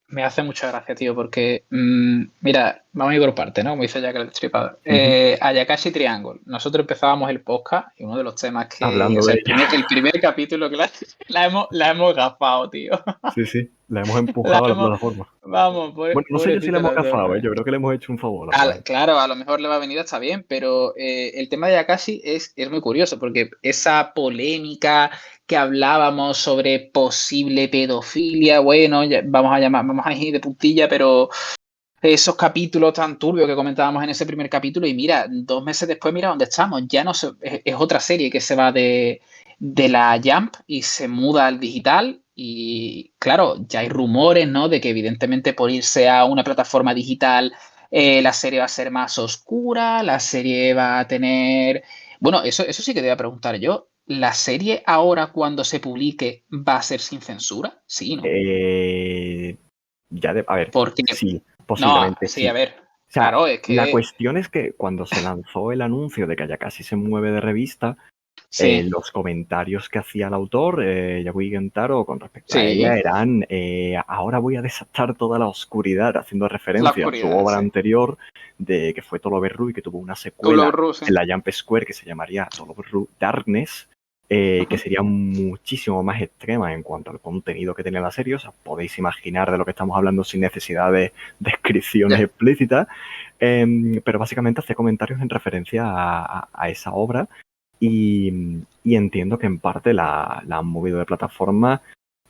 Speaker 1: Me hace mucha gracia, tío, porque, mira, vamos a ir por parte, ¿no? Como dice Jack el Destripador. Ayakashi Triangle. Nosotros empezábamos el podcast y uno de los temas que, o
Speaker 2: Hablando
Speaker 1: sea,
Speaker 2: de
Speaker 1: el primer capítulo, claro, la hemos gafado, tío.
Speaker 2: Sí, la hemos
Speaker 1: La
Speaker 2: empujado a la
Speaker 1: hemos,
Speaker 2: plataforma.
Speaker 1: vamos,
Speaker 2: Bueno, no sé yo si le
Speaker 1: pobrecito el
Speaker 2: hemos
Speaker 1: autor,
Speaker 2: cazado,
Speaker 1: ¿no?
Speaker 2: ¿eh? Yo creo que le hemos hecho un favor, la verdad.
Speaker 1: Claro, a lo mejor le va a venir hasta bien, pero el tema de Akashi es muy curioso porque esa polémica que hablábamos sobre posible pedofilia, bueno, vamos a ir de puntilla, pero esos capítulos tan turbios que comentábamos en ese primer capítulo y mira, 2 meses después, mira dónde estamos, ya no es otra serie que se va de la Jump y se muda al digital y claro, ya hay rumores, ¿no? De que evidentemente por irse a una plataforma digital la serie va a ser más oscura, la serie va a tener... Bueno, eso sí que te voy a preguntar yo. ¿La serie ahora cuando se publique va a ser sin censura? Sí, ¿no?
Speaker 2: Eh, a ver,
Speaker 1: Porque...
Speaker 2: sí,
Speaker 1: No,
Speaker 2: posiblemente
Speaker 1: sí, a
Speaker 2: sí.
Speaker 1: ver.
Speaker 2: O sea,
Speaker 1: Claro, es
Speaker 2: la
Speaker 1: que...
Speaker 2: cuestión es que cuando se lanzó el anuncio de que ya casi se mueve de revista,
Speaker 1: Sí,
Speaker 2: los comentarios que hacía el autor, Yagui Gentaro, con respecto a ella
Speaker 1: sí,
Speaker 2: eran, ahora voy a desatar toda la oscuridad, haciendo
Speaker 1: la
Speaker 2: referencia a su
Speaker 1: oscuridad,
Speaker 2: obra
Speaker 1: sí.
Speaker 2: anterior, de que fue Toloverru y que tuvo una
Speaker 1: Todo
Speaker 2: secuela
Speaker 1: ruso,
Speaker 2: en
Speaker 1: sí.
Speaker 2: la Jump Square que se llamaría Toloverru Darkness, que
Speaker 1: Ajá.
Speaker 2: sería muchísimo más extrema en cuanto al contenido que tenía la serie. O sea, podéis imaginar de lo que estamos hablando sin necesidad de descripciones
Speaker 1: Ya.
Speaker 2: explícitas, pero básicamente hace comentarios en referencia a esa obra y entiendo que en parte la han movido de plataforma,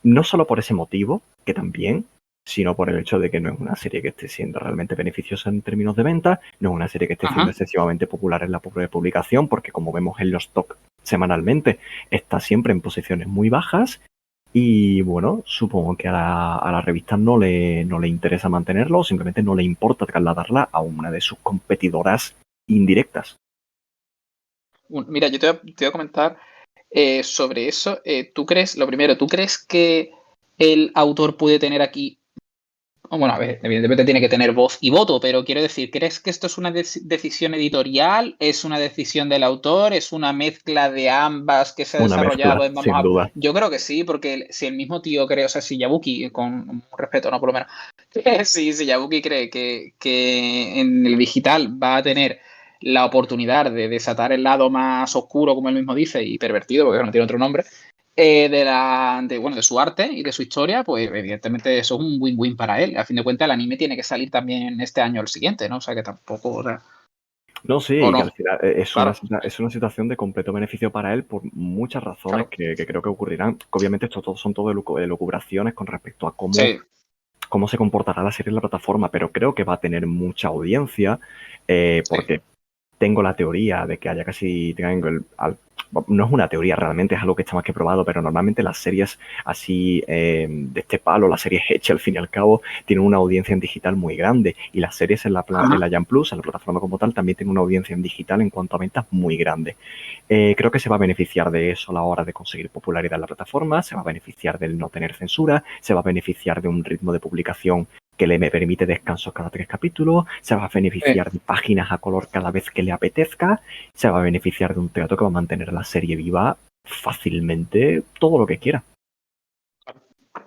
Speaker 2: no solo por ese motivo, que también, sino por el hecho de que no es una serie que esté siendo realmente beneficiosa en términos de venta, no es una serie que esté siendo
Speaker 1: Ajá.
Speaker 2: excesivamente popular en la publicación, porque como vemos en los top semanalmente, está siempre en posiciones muy bajas. Y bueno, supongo que a la revista no le interesa mantenerlo, o simplemente no le importa trasladarla a una de sus competidoras indirectas.
Speaker 1: Mira, te voy a comentar sobre eso. ¿Tú crees, lo primero, tú crees que el autor puede tener aquí, bueno, a ver, evidentemente tiene que tener voz y voto, pero quiero decir, ¿crees que esto es una decisión editorial? ¿Es una decisión del autor? ¿Es una mezcla de ambas que se ha
Speaker 2: Una
Speaker 1: desarrollado
Speaker 2: mezcla,
Speaker 1: en
Speaker 2: sin duda.
Speaker 1: Yo creo que sí, porque si el mismo tío cree, o sea, si Yabuki, con respeto, no por lo menos, si Yabuki cree que en el digital va a tener la oportunidad de desatar el lado más oscuro, como él mismo dice, y pervertido, porque no tiene otro nombre, bueno, de su arte y de su historia, pues evidentemente eso es un win-win para él. A fin de cuentas, el anime tiene que salir también este año o el siguiente, ¿no? O sea que tampoco, o sea,
Speaker 2: No,
Speaker 1: o
Speaker 2: sí, que al
Speaker 1: no,
Speaker 2: final
Speaker 1: claro,
Speaker 2: es una situación de completo beneficio para él por muchas razones
Speaker 1: claro.
Speaker 2: que creo que ocurrirán. Que obviamente esto son todo elucubraciones con respecto a
Speaker 1: Sí,
Speaker 2: cómo se comportará la serie en la plataforma, pero creo que va a tener mucha audiencia,
Speaker 1: sí.
Speaker 2: porque tengo la teoría de que haya casi Triangle. No es una teoría realmente, es algo que está más que probado, pero normalmente las series así de este palo, las series hechas al fin y al cabo, tienen una audiencia en digital muy grande. Y las series en
Speaker 1: Ajá.
Speaker 2: la Jam Plus, en la plataforma como tal, también tienen una audiencia en digital en cuanto a ventas muy grande. Creo que se va a beneficiar de eso a la hora de conseguir popularidad en la plataforma, se va a beneficiar del no tener censura, se va a beneficiar de un ritmo de publicación que le permite descansos cada 3 capítulos, se va a beneficiar de páginas a color cada vez que le apetezca, se va a beneficiar de un trato que va a mantener la serie viva fácilmente todo lo que quiera.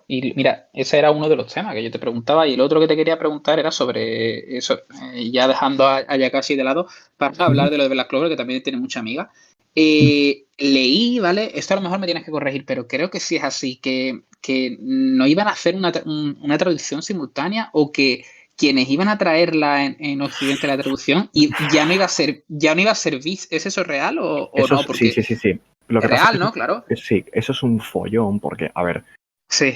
Speaker 1: Y mira, ese era uno de los temas que yo te preguntaba y el otro que te quería preguntar era sobre eso, ya dejando a Yakashi de lado, para hablar de lo de Black Clover, que también tiene mucha amiga. Leí, ¿vale? Esto a lo mejor me tienes que corregir, pero creo que sí es así, que no iban a hacer una traducción simultánea o que quienes iban a traerla en Occidente la traducción y ya no iba a ser Viz. ¿Es eso real o
Speaker 2: Eso
Speaker 1: no?
Speaker 2: es, sí,
Speaker 1: Porque
Speaker 2: sí, sí, sí. Lo
Speaker 1: es
Speaker 2: que pasa
Speaker 1: real,
Speaker 2: es que
Speaker 1: ¿no? Claro.
Speaker 2: sí, eso es un follón, porque, a ver,
Speaker 1: Sí.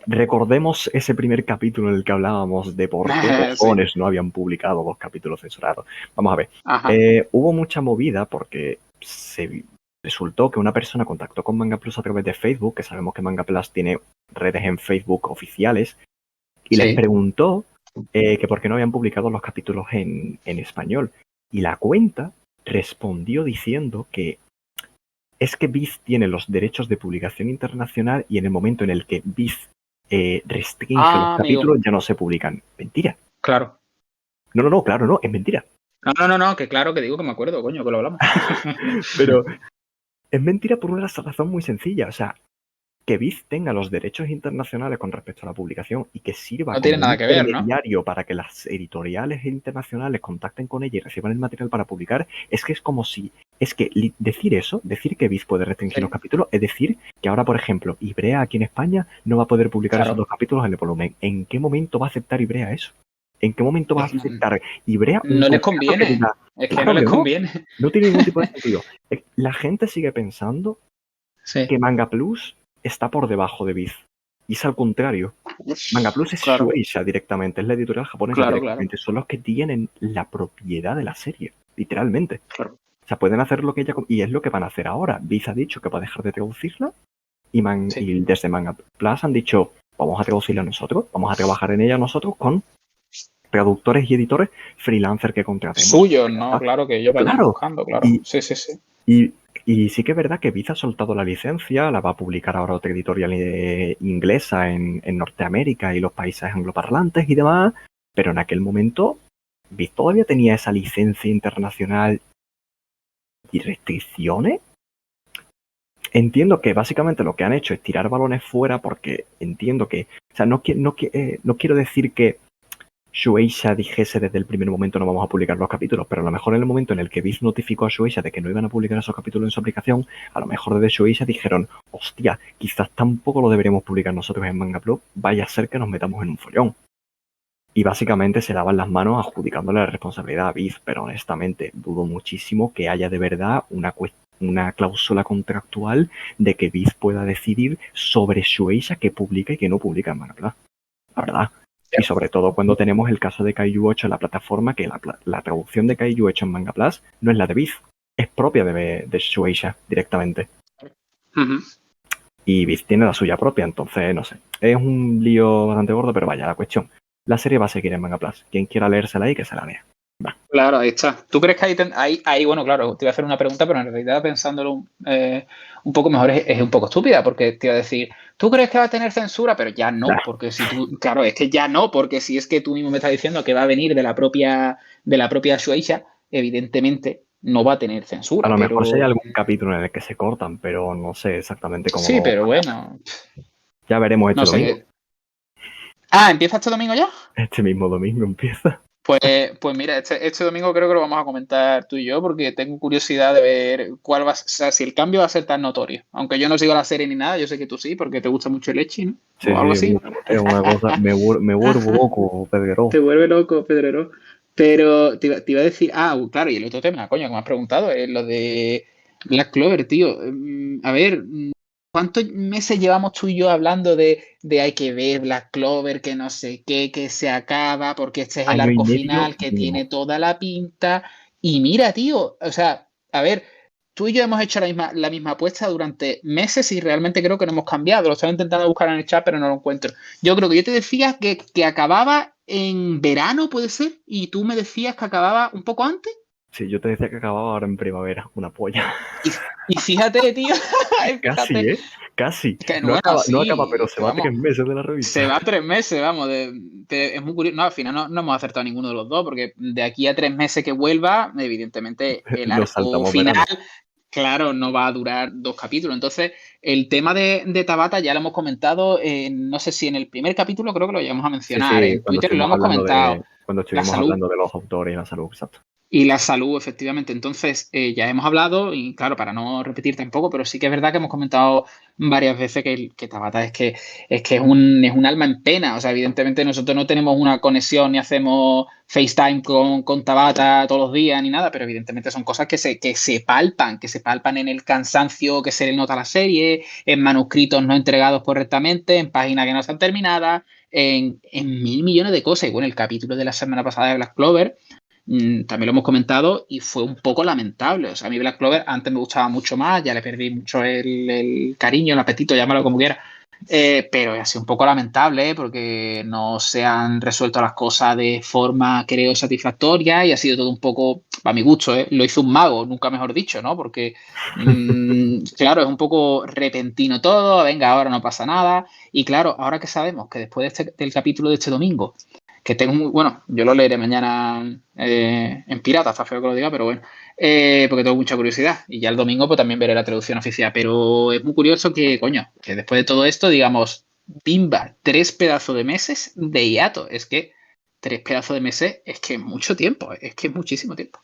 Speaker 2: recordemos ese primer capítulo en el que hablábamos de por qué
Speaker 1: Sí.
Speaker 2: cojones no habían publicado los capítulos censurados. Vamos a ver.
Speaker 1: Ajá.
Speaker 2: Hubo mucha movida porque resultó que una persona contactó con Manga Plus a través de Facebook, que sabemos que Manga Plus tiene redes en Facebook oficiales, y les
Speaker 1: Sí.
Speaker 2: preguntó que por qué no habían publicado los capítulos en español. Y la cuenta respondió diciendo que es que Viz tiene los derechos de publicación internacional y en el momento en el que Viz restringe los
Speaker 1: Ah, amigo.
Speaker 2: capítulos ya no se publican. Mentira.
Speaker 1: Claro.
Speaker 2: No, claro, no, es mentira.
Speaker 1: No, que claro que digo que me acuerdo, coño, que lo hablamos.
Speaker 2: Pero es mentira por una razón muy sencilla. O sea, que Viz tenga los derechos internacionales con respecto a la publicación y que sirva
Speaker 1: No
Speaker 2: como
Speaker 1: tiene
Speaker 2: un
Speaker 1: nada que ver, ¿no?
Speaker 2: intermediario para que las editoriales internacionales contacten con ella y reciban el material para publicar, es que es como si... Es que decir eso, decir que Viz puede restringir
Speaker 1: Sí,
Speaker 2: los capítulos, es decir que ahora, por ejemplo, Ibrea aquí en España no va a poder publicar esos
Speaker 1: claro.
Speaker 2: 2 capítulos en el volumen. ¿En qué momento va a aceptar Ibrea eso? ¿En qué momento va a
Speaker 1: Es que
Speaker 2: aceptar Ibrea un
Speaker 1: no les
Speaker 2: contrato que
Speaker 1: conviene.
Speaker 2: diga,
Speaker 1: Es que no
Speaker 2: claro
Speaker 1: les
Speaker 2: que no,
Speaker 1: conviene.
Speaker 2: no tiene ningún tipo de sentido? La gente sigue pensando
Speaker 1: Sí,
Speaker 2: que Manga Plus está por debajo de Viz. Y es al contrario. Manga Plus es
Speaker 1: claro,
Speaker 2: Shueisha directamente, es la editorial japonesa
Speaker 1: claro.
Speaker 2: directamente. Son los que tienen la propiedad de la serie, literalmente.
Speaker 1: Claro.
Speaker 2: O sea, pueden hacer lo que ella... Y es lo que van a hacer ahora. Viz ha dicho que va a dejar de traducirla
Speaker 1: Sí.
Speaker 2: y desde Manga Plus han dicho, vamos a traducirla nosotros, vamos a trabajar en ella nosotros con traductores y editores freelancer que contratemos.
Speaker 1: Suyos, ¿no? Claro, que ellos vayan
Speaker 2: Claro.
Speaker 1: buscando, claro.
Speaker 2: Y,
Speaker 1: Sí, sí, sí.
Speaker 2: y, y sí que es verdad que Viz ha soltado la licencia, la va a publicar ahora otra editorial inglesa en Norteamérica y los países angloparlantes y demás, pero en aquel momento Viz todavía tenía esa licencia internacional y restricciones. Entiendo que básicamente lo que han hecho es tirar balones fuera porque entiendo que, o sea, no quiero decir que Shueisha dijese desde el primer momento no vamos a publicar los capítulos, pero a lo mejor en el momento en el que Viz notificó a Shueisha de que no iban a publicar esos capítulos en su aplicación, a lo mejor desde Shueisha dijeron, hostia, quizás tampoco lo deberíamos publicar nosotros en Manga Plus, vaya a ser que nos metamos en un follón. Y básicamente se lavan las manos adjudicándole la responsabilidad a Viz, pero honestamente dudo muchísimo que haya de verdad una cláusula contractual de que Viz pueda decidir sobre Shueisha que publica y que no publica en Manga Plus. La verdad. Y sobre todo cuando tenemos el caso de Kaiju 8 en la plataforma, que la traducción de Kaiju 8 en Manga Plus no es la de Viz, es propia de Shueisha directamente.
Speaker 1: Ujú.
Speaker 2: Y Viz tiene la suya propia, entonces no sé. Es un lío bastante gordo, pero vaya, la cuestión. La serie va a seguir en Manga Plus. Quien quiera leérsela ahí, que se la lea. Va.
Speaker 1: Claro, ahí está. ¿Tú crees que ahí, bueno, claro, te iba a hacer una pregunta, pero en realidad pensándolo un poco mejor es un poco estúpida, porque te iba a decir, ¿tú crees que va a tener censura? Pero ya no,
Speaker 2: Nah,
Speaker 1: porque si tú, claro, es que ya no, porque si es que tú mismo me estás diciendo que va a venir de la propia Shueisha, evidentemente no va a tener
Speaker 2: a
Speaker 1: censura,
Speaker 2: lo mejor si hay
Speaker 1: pero
Speaker 2: algún capítulo en el que se cortan, pero no sé exactamente cómo
Speaker 1: sí,
Speaker 2: lo...
Speaker 1: pero bueno,
Speaker 2: Ya veremos este
Speaker 1: no
Speaker 2: domingo.
Speaker 1: sé. Ah, ¿empieza este domingo ya?
Speaker 2: Este mismo domingo empieza.
Speaker 1: Pues mira, este domingo creo que lo vamos a comentar tú y yo porque tengo curiosidad de ver cuál va a ser, o sea, si el cambio va a ser tan notorio. Aunque yo no sigo la serie ni nada, yo sé que tú sí, porque te gusta mucho el Ecchi, ¿no?
Speaker 2: Sí,
Speaker 1: O algo así.
Speaker 2: es una cosa... Me vuelvo loco, Pedro.
Speaker 1: Te vuelve loco, Pedrero. Pero te iba a decir, claro, y el otro tema, coño, que me has preguntado, es lo de Black Clover, tío. A ver, ¿cuántos meses llevamos tú y yo hablando de hay que ver Black Clover, que no sé qué, que se acaba, porque este es el
Speaker 2: Año y
Speaker 1: arco
Speaker 2: medio
Speaker 1: final, que
Speaker 2: mínimo.
Speaker 1: tiene toda la pinta? Y mira, tío, o sea, a ver, tú y yo hemos hecho la misma apuesta durante meses y realmente creo que no hemos cambiado. Lo estaba intentando buscar en el chat, pero no lo encuentro. Yo creo que yo te decía que acababa en verano, puede ser, y tú me decías que acababa un poco antes.
Speaker 2: Sí, yo te decía que acababa ahora en primavera, una polla.
Speaker 1: Y, y fíjate, tío,
Speaker 2: Casi,
Speaker 1: fíjate,
Speaker 2: ¿eh? Casi.
Speaker 1: que
Speaker 2: No
Speaker 1: bueno,
Speaker 2: acaba, no acaba,
Speaker 1: sí,
Speaker 2: pero
Speaker 1: es
Speaker 2: se
Speaker 1: que
Speaker 2: va
Speaker 1: vamos,
Speaker 2: 3 meses de la
Speaker 1: se
Speaker 2: revista.
Speaker 1: va 3 meses, vamos, es muy curioso. No, al final no hemos acertado ninguno de los dos, porque de aquí a 3 meses que vuelva, evidentemente el
Speaker 2: Nos
Speaker 1: arco
Speaker 2: saltamos
Speaker 1: final,
Speaker 2: verano.
Speaker 1: claro, no va a durar 2 capítulos. Entonces, el tema de Tabata ya lo hemos comentado, no sé si en el primer capítulo creo que lo llegamos a
Speaker 2: Sí,
Speaker 1: mencionar,
Speaker 2: sí,
Speaker 1: en Twitter lo hemos comentado,
Speaker 2: cuando
Speaker 1: la
Speaker 2: estuvimos
Speaker 1: salud.
Speaker 2: hablando de los autores y la salud, exacto.
Speaker 1: Y la salud, efectivamente. Entonces, ya hemos hablado, y claro, para no repetir tampoco, pero sí que es verdad que hemos comentado varias veces que Tabata es un alma en pena. O sea, evidentemente nosotros no tenemos una conexión ni hacemos FaceTime con Tabata todos los días ni nada, pero evidentemente son cosas que se palpan en el cansancio que se le nota a la serie, en manuscritos no entregados correctamente, en páginas que no están terminadas, en mil millones de cosas. Y bueno, el capítulo de la semana pasada de Black Clover también lo hemos comentado y fue un poco lamentable. O sea, a mí Black Clover antes me gustaba mucho más, ya le perdí mucho el cariño, el apetito, llámalo como quiera. Pero ha sido un poco lamentable porque no se han resuelto las cosas de forma, creo, satisfactoria y ha sido todo un poco, a mi gusto, lo hizo un mago, nunca mejor dicho, ¿no? Porque, claro, es un poco repentino todo, venga, ahora no pasa nada. Y claro, ahora que sabemos que después del capítulo de este domingo, que tengo muy, bueno, yo lo leeré mañana en pirata, está feo que lo diga, pero bueno, porque tengo mucha curiosidad. Y ya el domingo pues también veré la traducción oficial, pero es muy curioso que, coño, que después de todo esto, digamos, bimba, 3 pedazos de meses de hiato. Es que 3 pedazos de meses es que es mucho tiempo, es que es muchísimo tiempo.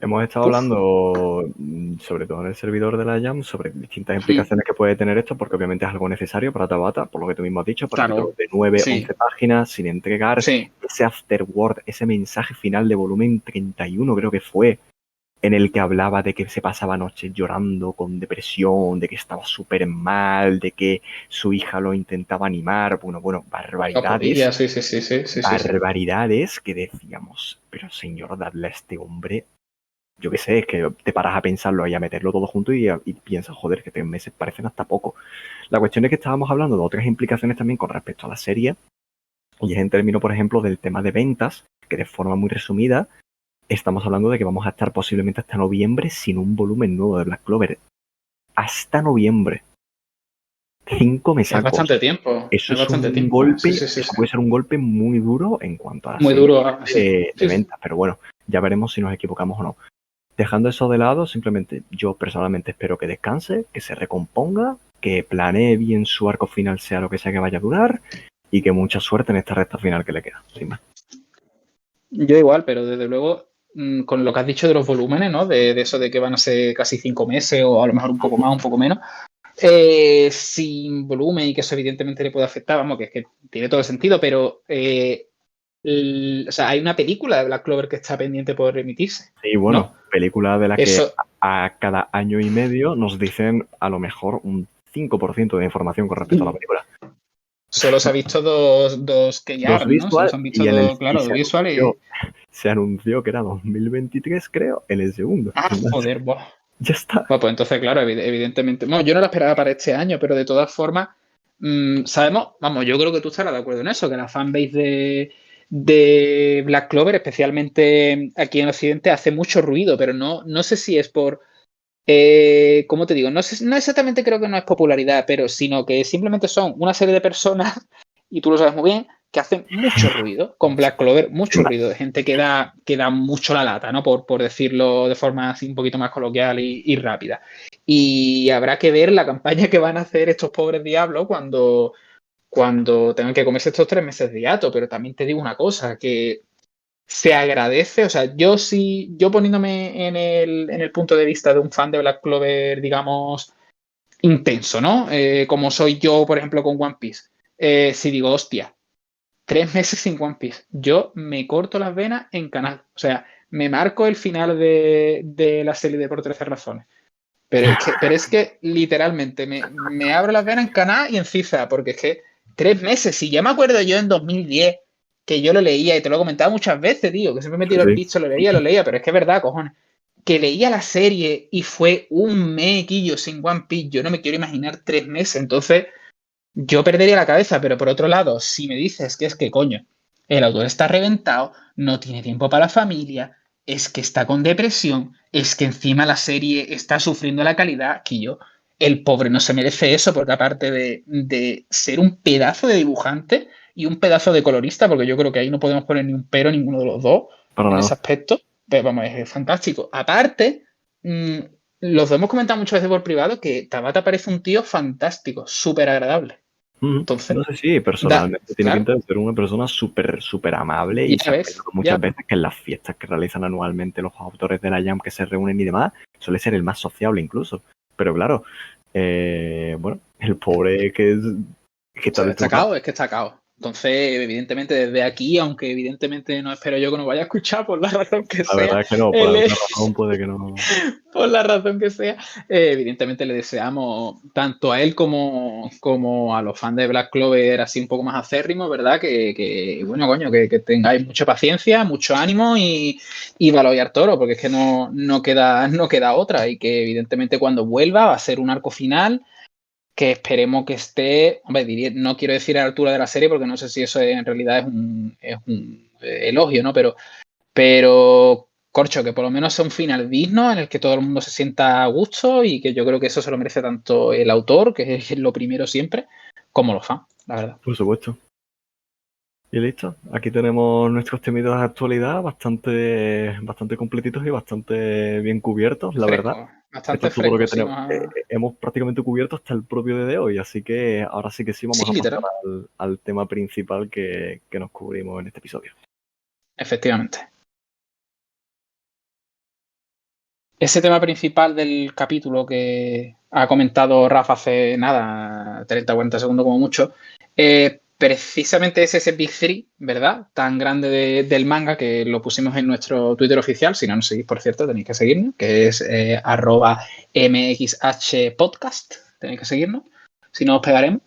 Speaker 2: Hemos estado
Speaker 1: Uf.
Speaker 2: hablando, sobre todo en el servidor de la Jam, sobre distintas
Speaker 1: Mm,
Speaker 2: implicaciones que puede tener esto, porque obviamente es algo necesario para Tabata, por lo que tú mismo has dicho, para títulos
Speaker 1: claro,
Speaker 2: de 9,
Speaker 1: sí,
Speaker 2: 11 páginas, sin entregar
Speaker 1: sí.
Speaker 2: ese afterword, ese mensaje final de volumen 31, creo que fue, en el que hablaba de que se pasaba noches llorando con depresión, de que estaba súper mal, de que su hija lo intentaba animar, bueno,
Speaker 1: No
Speaker 2: barbaridades,
Speaker 1: podía, sí, sí, sí, sí, sí, sí, sí.
Speaker 2: barbaridades que decíamos, pero señor, dadle a este hombre, yo qué sé, es que te paras a pensarlo y a meterlo todo junto y piensas, joder, que 3 meses parecen hasta poco. La cuestión es que estábamos hablando de otras implicaciones también con respecto a la serie, y es en términos, por ejemplo, del tema de ventas, que de forma muy resumida, estamos hablando de que vamos a estar posiblemente hasta noviembre sin un volumen nuevo de Black Clover. Hasta noviembre. 5 mesacos. Eso
Speaker 1: es
Speaker 2: es
Speaker 1: bastante
Speaker 2: un
Speaker 1: tiempo, sí,
Speaker 2: golpe,
Speaker 1: sí, sí,
Speaker 2: eso
Speaker 1: sí.
Speaker 2: puede ser un golpe muy duro en cuanto a la
Speaker 1: Muy
Speaker 2: serie
Speaker 1: duro, sí,
Speaker 2: de
Speaker 1: sí, sí.
Speaker 2: ventas, pero bueno, ya veremos si nos equivocamos o no. Dejando eso de lado, simplemente yo personalmente espero que descanse, que se recomponga, que planee bien su arco final, sea lo que sea que vaya a durar, y que mucha suerte en esta recta final que le queda, sin más.
Speaker 1: Yo igual, pero desde luego, con lo que has dicho de los volúmenes, ¿no? De eso de que van a ser casi 5 meses o a lo mejor un poco más, un poco menos, sin volumen y que eso evidentemente le puede afectar, vamos, que es que tiene todo el sentido, pero o sea, hay una película de Black Clover que está pendiente por emitirse,
Speaker 2: Y bueno,
Speaker 1: ¿no?
Speaker 2: película de la que
Speaker 1: Eso
Speaker 2: a cada año y medio nos dicen a lo mejor un 5% de información con respecto a la película.
Speaker 1: solo se ha visto dos que ya,
Speaker 2: Dos
Speaker 1: ¿no? Solo
Speaker 2: visual
Speaker 1: se han visto
Speaker 2: y, en el,
Speaker 1: dos,
Speaker 2: y
Speaker 1: claro, dos visuales.
Speaker 2: se anunció que era 2023, creo, en el segundo.
Speaker 1: Ah,
Speaker 2: Sin más.
Speaker 1: joder, buah.
Speaker 2: Ya está.
Speaker 1: Bueno, pues entonces, claro, evidentemente. Bueno, yo no la esperaba para este año, pero de todas formas, sabemos, vamos, yo creo que tú estarás de acuerdo en eso, que la fanbase de Black Clover, especialmente aquí en Occidente, hace mucho ruido, pero no sé si es por. ¿Cómo te digo? No sé, no exactamente creo que no es popularidad, pero sino que simplemente son una serie de personas, y tú lo sabes muy bien, que hacen mucho ruido con Black Clover,
Speaker 2: Sin
Speaker 1: mucho
Speaker 2: más.
Speaker 1: ruido, de gente que da mucho la lata, ¿no? Por decirlo de forma así un poquito más coloquial y rápida. Y habrá que ver la campaña que van a hacer estos pobres diablos cuando tengan que comerse estos 3 meses de hiato. Pero también te digo una cosa, que se agradece, o sea, yo sí, yo poniéndome en el punto de vista de un fan de Black Clover, digamos, intenso, ¿no? Como soy yo, por ejemplo, con One Piece. Si digo, hostia, 3 meses sin One Piece, yo me corto las venas en canal. O sea, me marco el final de la serie de Por 13 razones. Pero es que literalmente me abro las venas en Canal y en FIFA, porque es que 3 meses, si ya me acuerdo yo en 2010 que yo lo leía y te lo he comentado muchas veces, tío, que siempre me tiro el
Speaker 2: Sí.
Speaker 1: piso, lo leía, pero es que es verdad, cojones, que leía la serie y fue un mequillo sin One Piece, yo no me quiero imaginar 3 meses, entonces yo perdería la cabeza, pero por otro lado, si me dices que es que, coño, el autor está reventado, no tiene tiempo para la familia, es que está con depresión, es que encima la serie está sufriendo la calidad, que yo, el pobre no se merece eso, porque aparte de ser un pedazo de dibujante y un pedazo de colorista, porque yo creo que ahí no podemos poner ni un pero ninguno de los dos
Speaker 2: Para
Speaker 1: en
Speaker 2: nada.
Speaker 1: ese aspecto, pero vamos, es fantástico. Aparte, mmm, los hemos comentado muchas veces por privado que Tabata parece un tío fantástico, súper agradable. Entonces,
Speaker 2: No sé si personalmente tiene
Speaker 1: claro,
Speaker 2: pinta de ser una persona súper, súper amable y se
Speaker 1: ya
Speaker 2: ha
Speaker 1: ves,
Speaker 2: peleado muchas
Speaker 1: ya.
Speaker 2: veces que en las fiestas que realizan anualmente los autores de la Jam que se reúnen y demás, suele ser el más sociable incluso. Pero claro, bueno, el pobre que está destrozado.
Speaker 1: Es que está caos. Entonces, evidentemente, desde aquí, aunque evidentemente no espero yo que nos vaya a escuchar por la razón que
Speaker 2: La
Speaker 1: sea,
Speaker 2: verdad es que no, por
Speaker 1: él
Speaker 2: alguna
Speaker 1: es-
Speaker 2: razón puede que no.
Speaker 1: por la razón que sea, evidentemente le deseamos tanto a él como a los fans de Black Clover así un poco más acérrimos, ¿verdad? Bueno, coño, que tengáis mucha paciencia, mucho ánimo y valorar toro, porque es que no queda otra y que evidentemente cuando vuelva va a ser un arco final que esperemos que esté, hombre, no quiero decir a la altura de la serie porque no sé si eso en realidad es un elogio, ¿no? Pero, corcho, que por lo menos sea un final digno en el que todo el mundo se sienta a gusto y que yo creo que eso se lo merece tanto el autor, que es lo primero siempre, como los fans, la verdad.
Speaker 2: Por supuesto. Y listo. Aquí tenemos nuestros temidos de actualidad bastante completitos y bastante bien cubiertos, la verdad.
Speaker 1: Fresco,
Speaker 2: Esto
Speaker 1: bastante
Speaker 2: es todo lo
Speaker 1: fresco,
Speaker 2: que
Speaker 1: sí,
Speaker 2: tenemos. Hemos prácticamente cubierto hasta el propio de hoy, así que ahora sí que sí vamos
Speaker 1: sí,
Speaker 2: a pasar
Speaker 1: literal,
Speaker 2: al tema principal que nos cubrimos en este episodio.
Speaker 1: efectivamente. Ese tema principal del capítulo que ha comentado Rafa hace nada, 30 o 40 segundos como mucho, precisamente es ese Big Three, ¿verdad? Tan grande del manga que lo pusimos en nuestro Twitter oficial. Si no nos seguís, por cierto, tenéis que seguirnos, que es @mxhpodcast. Tenéis que seguirnos, si no os pegaremos.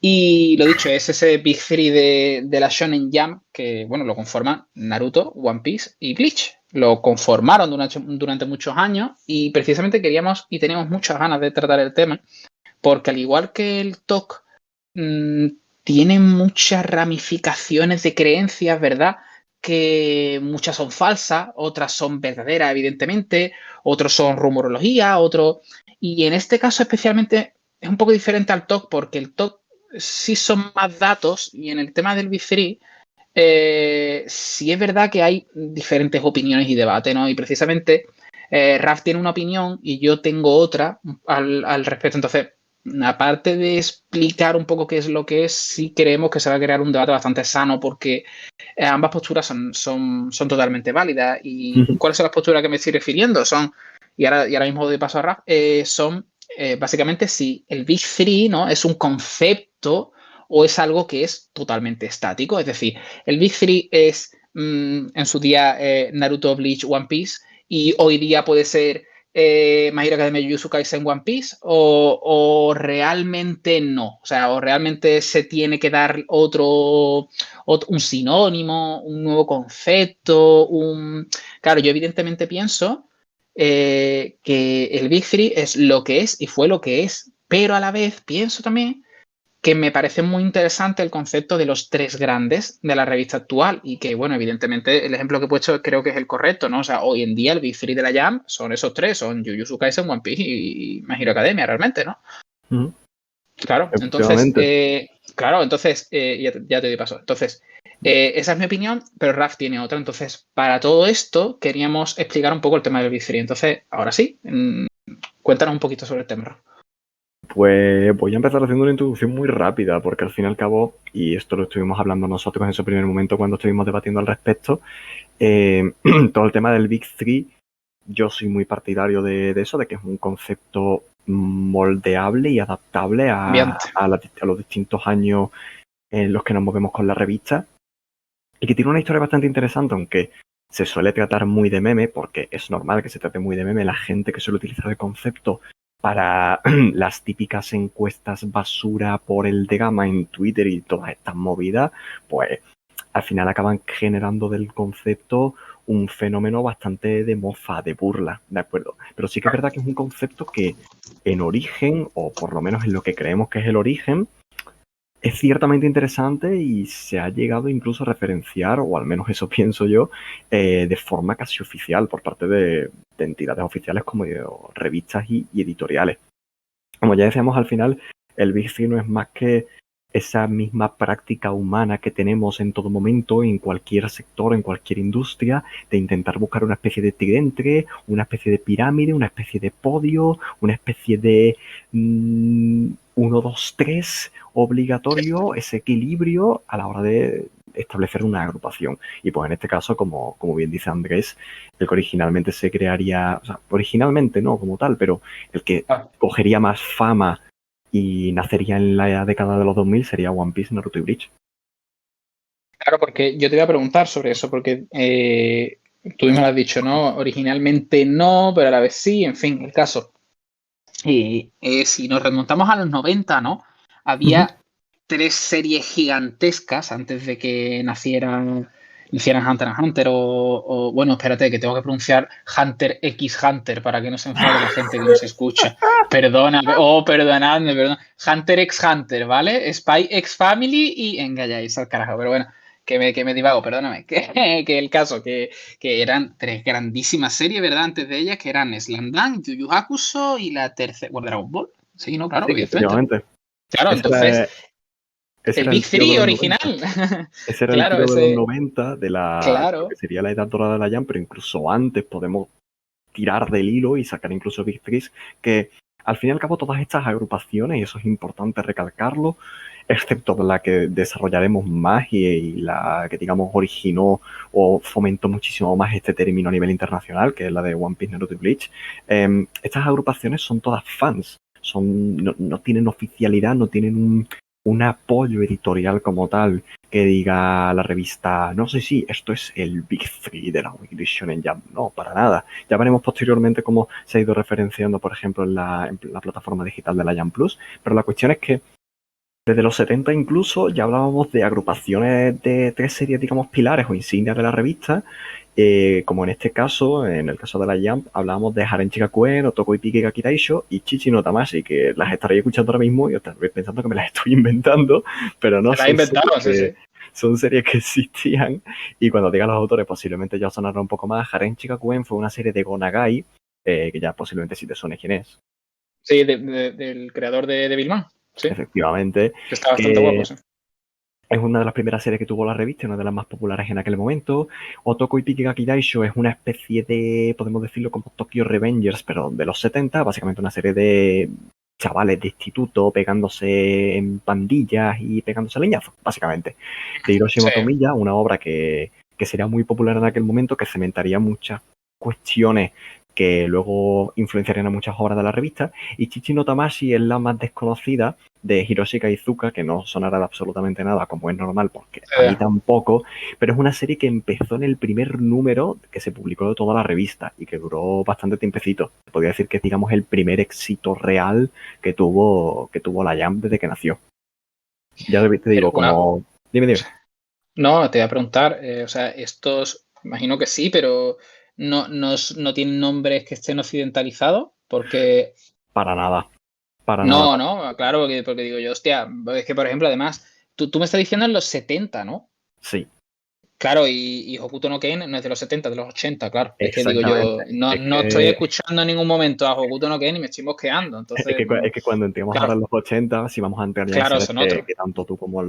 Speaker 1: Y lo dicho, es ese Big Three de la Shonen Jump que, bueno, lo conforman Naruto, One Piece y Bleach. Lo conformaron durante muchos años y precisamente queríamos y teníamos muchas ganas de tratar el tema porque al igual que el TOC tiene muchas ramificaciones de creencias, ¿verdad? Que muchas son falsas, otras son verdaderas, evidentemente, otros son rumorología, otros... Y en este caso especialmente es un poco diferente al TOC porque el TOC sí son más datos y en el tema del Big 3 sí es verdad que hay diferentes opiniones y debate, ¿no? Y precisamente Raf tiene una opinión y yo tengo otra al respecto. Entonces, aparte de explicar un poco qué es lo que es, sí creemos que se va a crear un debate bastante sano porque ambas posturas son totalmente válidas. ¿Y cuáles son las posturas que me estoy refiriendo? Y ahora mismo doy paso a Raf, son básicamente si el Big Three, ¿no? Es un concepto o es algo que es totalmente estático. Es decir, el Big Three es en su día Naruto, Bleach, One Piece y hoy día puede ser My Hero Academia, Jujutsu Kaisen, One Piece o realmente no. O sea, o realmente se tiene que dar un sinónimo, un nuevo concepto, Claro, yo evidentemente pienso que el Big Three es lo que es y fue lo que es, pero a la vez pienso también que me parece muy interesante el concepto de los tres grandes de la revista actual y que, bueno, evidentemente el ejemplo que he puesto creo que es el correcto, ¿no? O sea, hoy en día el Big Three de la Jam son esos tres, son Jujutsu Kaisen, One Piece y My Hero Academia, realmente, ¿no? Claro, entonces,
Speaker 2: Efectivamente.
Speaker 1: ya te doy paso. Entonces, esa es mi opinión, pero Raf tiene otra. Entonces, para todo esto, queríamos explicar un poco el tema del Big Three. Entonces, ahora sí, cuéntanos un poquito sobre el tema, Raf.
Speaker 2: Pues voy a empezar haciendo una introducción muy rápida, porque al fin y al cabo, y esto lo estuvimos hablando nosotros en ese primer momento cuando estuvimos debatiendo al respecto, todo el tema del Big Three, yo soy muy partidario de eso, de que es un concepto moldeable y adaptable a los distintos años en los que nos movemos con la revista, y que tiene una historia bastante interesante, aunque se suele tratar muy de meme, porque es normal que se trate muy de meme, la gente que suele utilizar el concepto para las típicas encuestas basura por el de gama en Twitter y todas estas movidas, pues al final acaban generando del concepto un fenómeno bastante de mofa, de burla, ¿de acuerdo? Pero sí que es verdad que es un concepto que en origen, o por lo menos en lo que creemos que es el origen, es ciertamente interesante y se ha llegado incluso a referenciar, o al menos eso pienso yo, de forma casi oficial por parte de entidades oficiales como revistas y editoriales. Como ya decíamos al final, el Big Three no es más que esa misma práctica humana que tenemos en todo momento, en cualquier sector, en cualquier industria, de intentar buscar una especie de tridente, una especie de pirámide, una especie de podio, una especie de 1, 2, 3 obligatorio, ese equilibrio a la hora de establecer una agrupación. Y pues en este caso, como bien dice Andrés, el que originalmente se crearía, o sea, originalmente no como tal, pero el que cogería más fama y nacería en la década de los 2000 sería One Piece, Naruto y Bleach.
Speaker 1: Claro, porque yo te voy a preguntar sobre eso, porque tú mismo lo has dicho, ¿no? Originalmente no, pero a la vez sí, en fin, el caso. Y si nos remontamos a los 90, ¿no? Había tres series gigantescas antes de que nacieran Hunter x Hunter bueno, espérate, que tengo que pronunciar Hunter x Hunter para que no se enfade la gente que nos escucha. Perdonadme, perdón. Hunter x Hunter, ¿vale? Spy x Family y engañáis al carajo, pero bueno, que me divago, perdóname. Que el caso, que eran tres grandísimas series, ¿verdad? Antes de ellas, que eran Slam Dunk, Yu Yu Hakusho y la tercera, bueno, Dragon Ball. Sí, no, claro,
Speaker 2: Sí,
Speaker 1: evidentemente.
Speaker 2: efectivamente.
Speaker 1: Claro,
Speaker 2: Esa
Speaker 1: entonces,
Speaker 2: era, Ese
Speaker 1: El
Speaker 2: era el
Speaker 1: Big
Speaker 2: trío de
Speaker 1: Three
Speaker 2: los
Speaker 1: original.
Speaker 2: 90. Ese era el
Speaker 1: Claro,
Speaker 2: trío de los
Speaker 1: ese.
Speaker 2: 90 de lo que
Speaker 1: Claro.
Speaker 2: sería la edad dorada de la Jam, pero incluso antes podemos tirar del hilo y sacar incluso Big Threes, que al fin y al cabo todas estas agrupaciones, y eso es importante recalcarlo, excepto la que desarrollaremos más y la que digamos originó o fomentó muchísimo más este término a nivel internacional, que es la de One Piece, Naruto y Bleach, estas agrupaciones son todas fans, no tienen oficialidad, no tienen un apoyo editorial como tal que diga la revista, no sé si esto es el Big Three de la Weekly Shonen Jump. No, para nada. Ya veremos posteriormente cómo se ha ido referenciando, por ejemplo, en la plataforma digital de la Jump Plus, pero la cuestión es que desde los 70 incluso ya hablábamos de agrupaciones de tres series, digamos, pilares o insignias de la revista, como en este caso, en el caso de la Jump, hablábamos de Haren Chikakuen, Otoko Ipiki Gakiraisho y Chichi no Tamashii, que las estaréis escuchando ahora mismo y os estaréis pensando que me las estoy inventando, pero no,
Speaker 1: Se la ha inventado, sí, sí.
Speaker 2: son series que existían y cuando digan los autores posiblemente ya os sonará un poco más. Haren Chikakuen fue una serie de Gonagai, que ya posiblemente sí te suene quién es.
Speaker 1: Sí, del creador de Devilman. Sí,
Speaker 2: Efectivamente,
Speaker 1: que está bastante
Speaker 2: que
Speaker 1: guapo, sí.
Speaker 2: es una de las primeras series que tuvo la revista, una de las más populares en aquel momento. Otoko Ipiki Gakidaisho es una especie de, podemos decirlo como Tokyo Revengers, pero de los 70, básicamente una serie de chavales de instituto pegándose en pandillas y pegándose leñazos, básicamente. De Hiroshi
Speaker 1: Sí.
Speaker 2: Motomiya, una obra que sería muy popular en aquel momento, que cementaría muchas cuestiones que luego influenciarían a muchas obras de la revista. Y Chichi no Tamashii es la más desconocida de Hiroshi Kaizuka, que no sonará de absolutamente nada, como es normal, porque a mí tampoco, pero es una serie que empezó en el primer número que se publicó de toda la revista y que duró bastante tiempecito. Podría decir que es, digamos, el primer éxito real que tuvo la Jump desde que nació. Ya te digo, como... Dime.
Speaker 1: No, te voy a preguntar, o sea, estos, imagino que sí, pero no tienen nombres que estén occidentalizados, porque
Speaker 2: Para nada. Para nada.
Speaker 1: no, claro, porque digo yo, hostia, es que por ejemplo, además, tú me estás diciendo en los 70, ¿no?
Speaker 2: Sí,
Speaker 1: Claro, y Hokuto no Ken no es de los 70, de los 80, claro. Es que digo yo,
Speaker 2: exactamente.
Speaker 1: no,
Speaker 2: Es
Speaker 1: no estoy
Speaker 2: que
Speaker 1: escuchando en ningún momento a Hokuto no Ken y me estoy mosqueando, entonces,
Speaker 2: es que cuando entremos ahora
Speaker 1: claro,
Speaker 2: en los 80, si vamos a entrar ya en
Speaker 1: claro,
Speaker 2: series
Speaker 1: son otros.
Speaker 2: que tanto tú como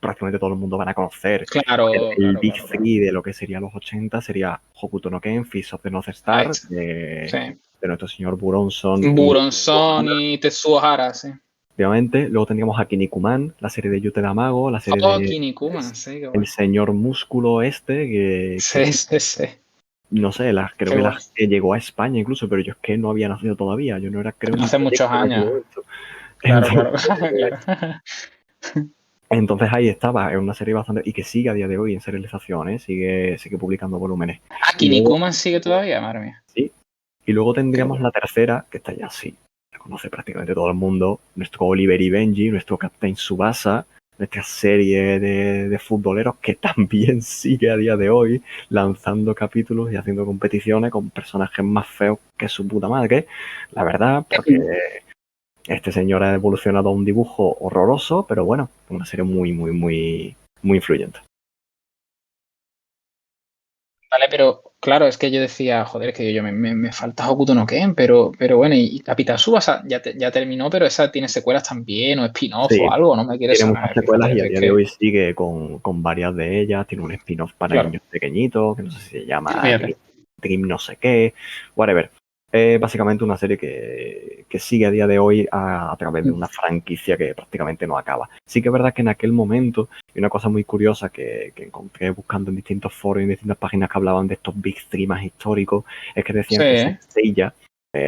Speaker 2: prácticamente todo el mundo van a conocer.
Speaker 1: Claro,
Speaker 2: El
Speaker 1: claro,
Speaker 2: Big
Speaker 1: claro, claro.
Speaker 2: Three de lo que sería los 80 sería Hokuto no Ken, Fist of the North
Speaker 1: Ahí
Speaker 2: Star,
Speaker 1: está. Sí.
Speaker 2: de nuestro señor Buronson y
Speaker 1: Buronson y Tetsuo Hara, sí.
Speaker 2: obviamente. Luego tendríamos a Kinnikuman, la serie de Yute Damago, la serie
Speaker 1: Oh,
Speaker 2: de
Speaker 1: Kinnikuman, sí, qué
Speaker 2: El
Speaker 1: guay.
Speaker 2: señor músculo este,
Speaker 1: Sí, sí, sí.
Speaker 2: no sé, creo
Speaker 1: Qué
Speaker 2: que
Speaker 1: guay.
Speaker 2: llegó a España incluso, pero yo es que no había nacido todavía, yo no era, creo, ni
Speaker 1: Hace muchos
Speaker 2: proyecto en aquel
Speaker 1: años.
Speaker 2: momento.
Speaker 1: Claro, claro,
Speaker 2: Entonces,
Speaker 1: claro.
Speaker 2: entonces ahí estaba, es una serie bastante, y que sigue a día de hoy en serialización, ¿eh? Sigue publicando volúmenes.
Speaker 1: Ah,
Speaker 2: Y luego,
Speaker 1: Kinnikuman sigue todavía, madre mía.
Speaker 2: sí, y luego
Speaker 1: Qué
Speaker 2: tendríamos
Speaker 1: guay.
Speaker 2: la tercera, que está ya sí, la conoce prácticamente todo el mundo, nuestro Oliver y Benji, nuestro Captain Tsubasa, nuestra serie de futboleros que también sigue a día de hoy lanzando capítulos y haciendo competiciones con personajes más feos que su puta madre, la verdad, porque este señor ha evolucionado a un dibujo horroroso, pero bueno, una serie muy influyente.
Speaker 1: Vale, pero claro, es que yo decía, joder, es que yo me falta Hokuto no Ken, pero bueno, y Capitán Tsubasa ya terminó, pero esa tiene secuelas también, o spin-off
Speaker 2: Sí,
Speaker 1: o algo, no me quiere
Speaker 2: tiene muchas
Speaker 1: sonar,
Speaker 2: secuelas
Speaker 1: fíjate,
Speaker 2: y a
Speaker 1: es
Speaker 2: día de
Speaker 1: que,
Speaker 2: hoy sigue con varias de ellas. Tiene un spin-off para
Speaker 1: claro,
Speaker 2: niños pequeñitos, que no sé si se llama
Speaker 1: fíjate.
Speaker 2: Dream no sé qué, whatever. Básicamente una serie que sigue a día de hoy a través de una franquicia que prácticamente no acaba. Sí que es verdad que en aquel momento, y una cosa muy curiosa que encontré buscando en distintos foros y en distintas páginas que hablaban de estos Big Three más históricos, es que decían
Speaker 1: Sí,
Speaker 2: que Seiya,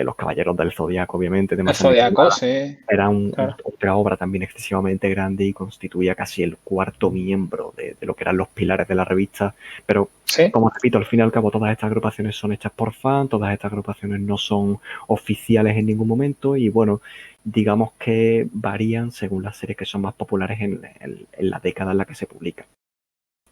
Speaker 2: los Caballeros del Zodiaco, obviamente, de
Speaker 1: el
Speaker 2: Masami
Speaker 1: Zodiaco,
Speaker 2: Kurumada,
Speaker 1: sí,
Speaker 2: era
Speaker 1: claro.
Speaker 2: otra obra también excesivamente grande y constituía casi el cuarto miembro de lo que eran los pilares de la revista. Pero,
Speaker 1: Sí,
Speaker 2: como repito, al fin y al cabo todas estas agrupaciones son hechas por fans, todas estas agrupaciones no son oficiales en ningún momento y bueno, digamos que varían según las series que son más populares en la década en la que se publican.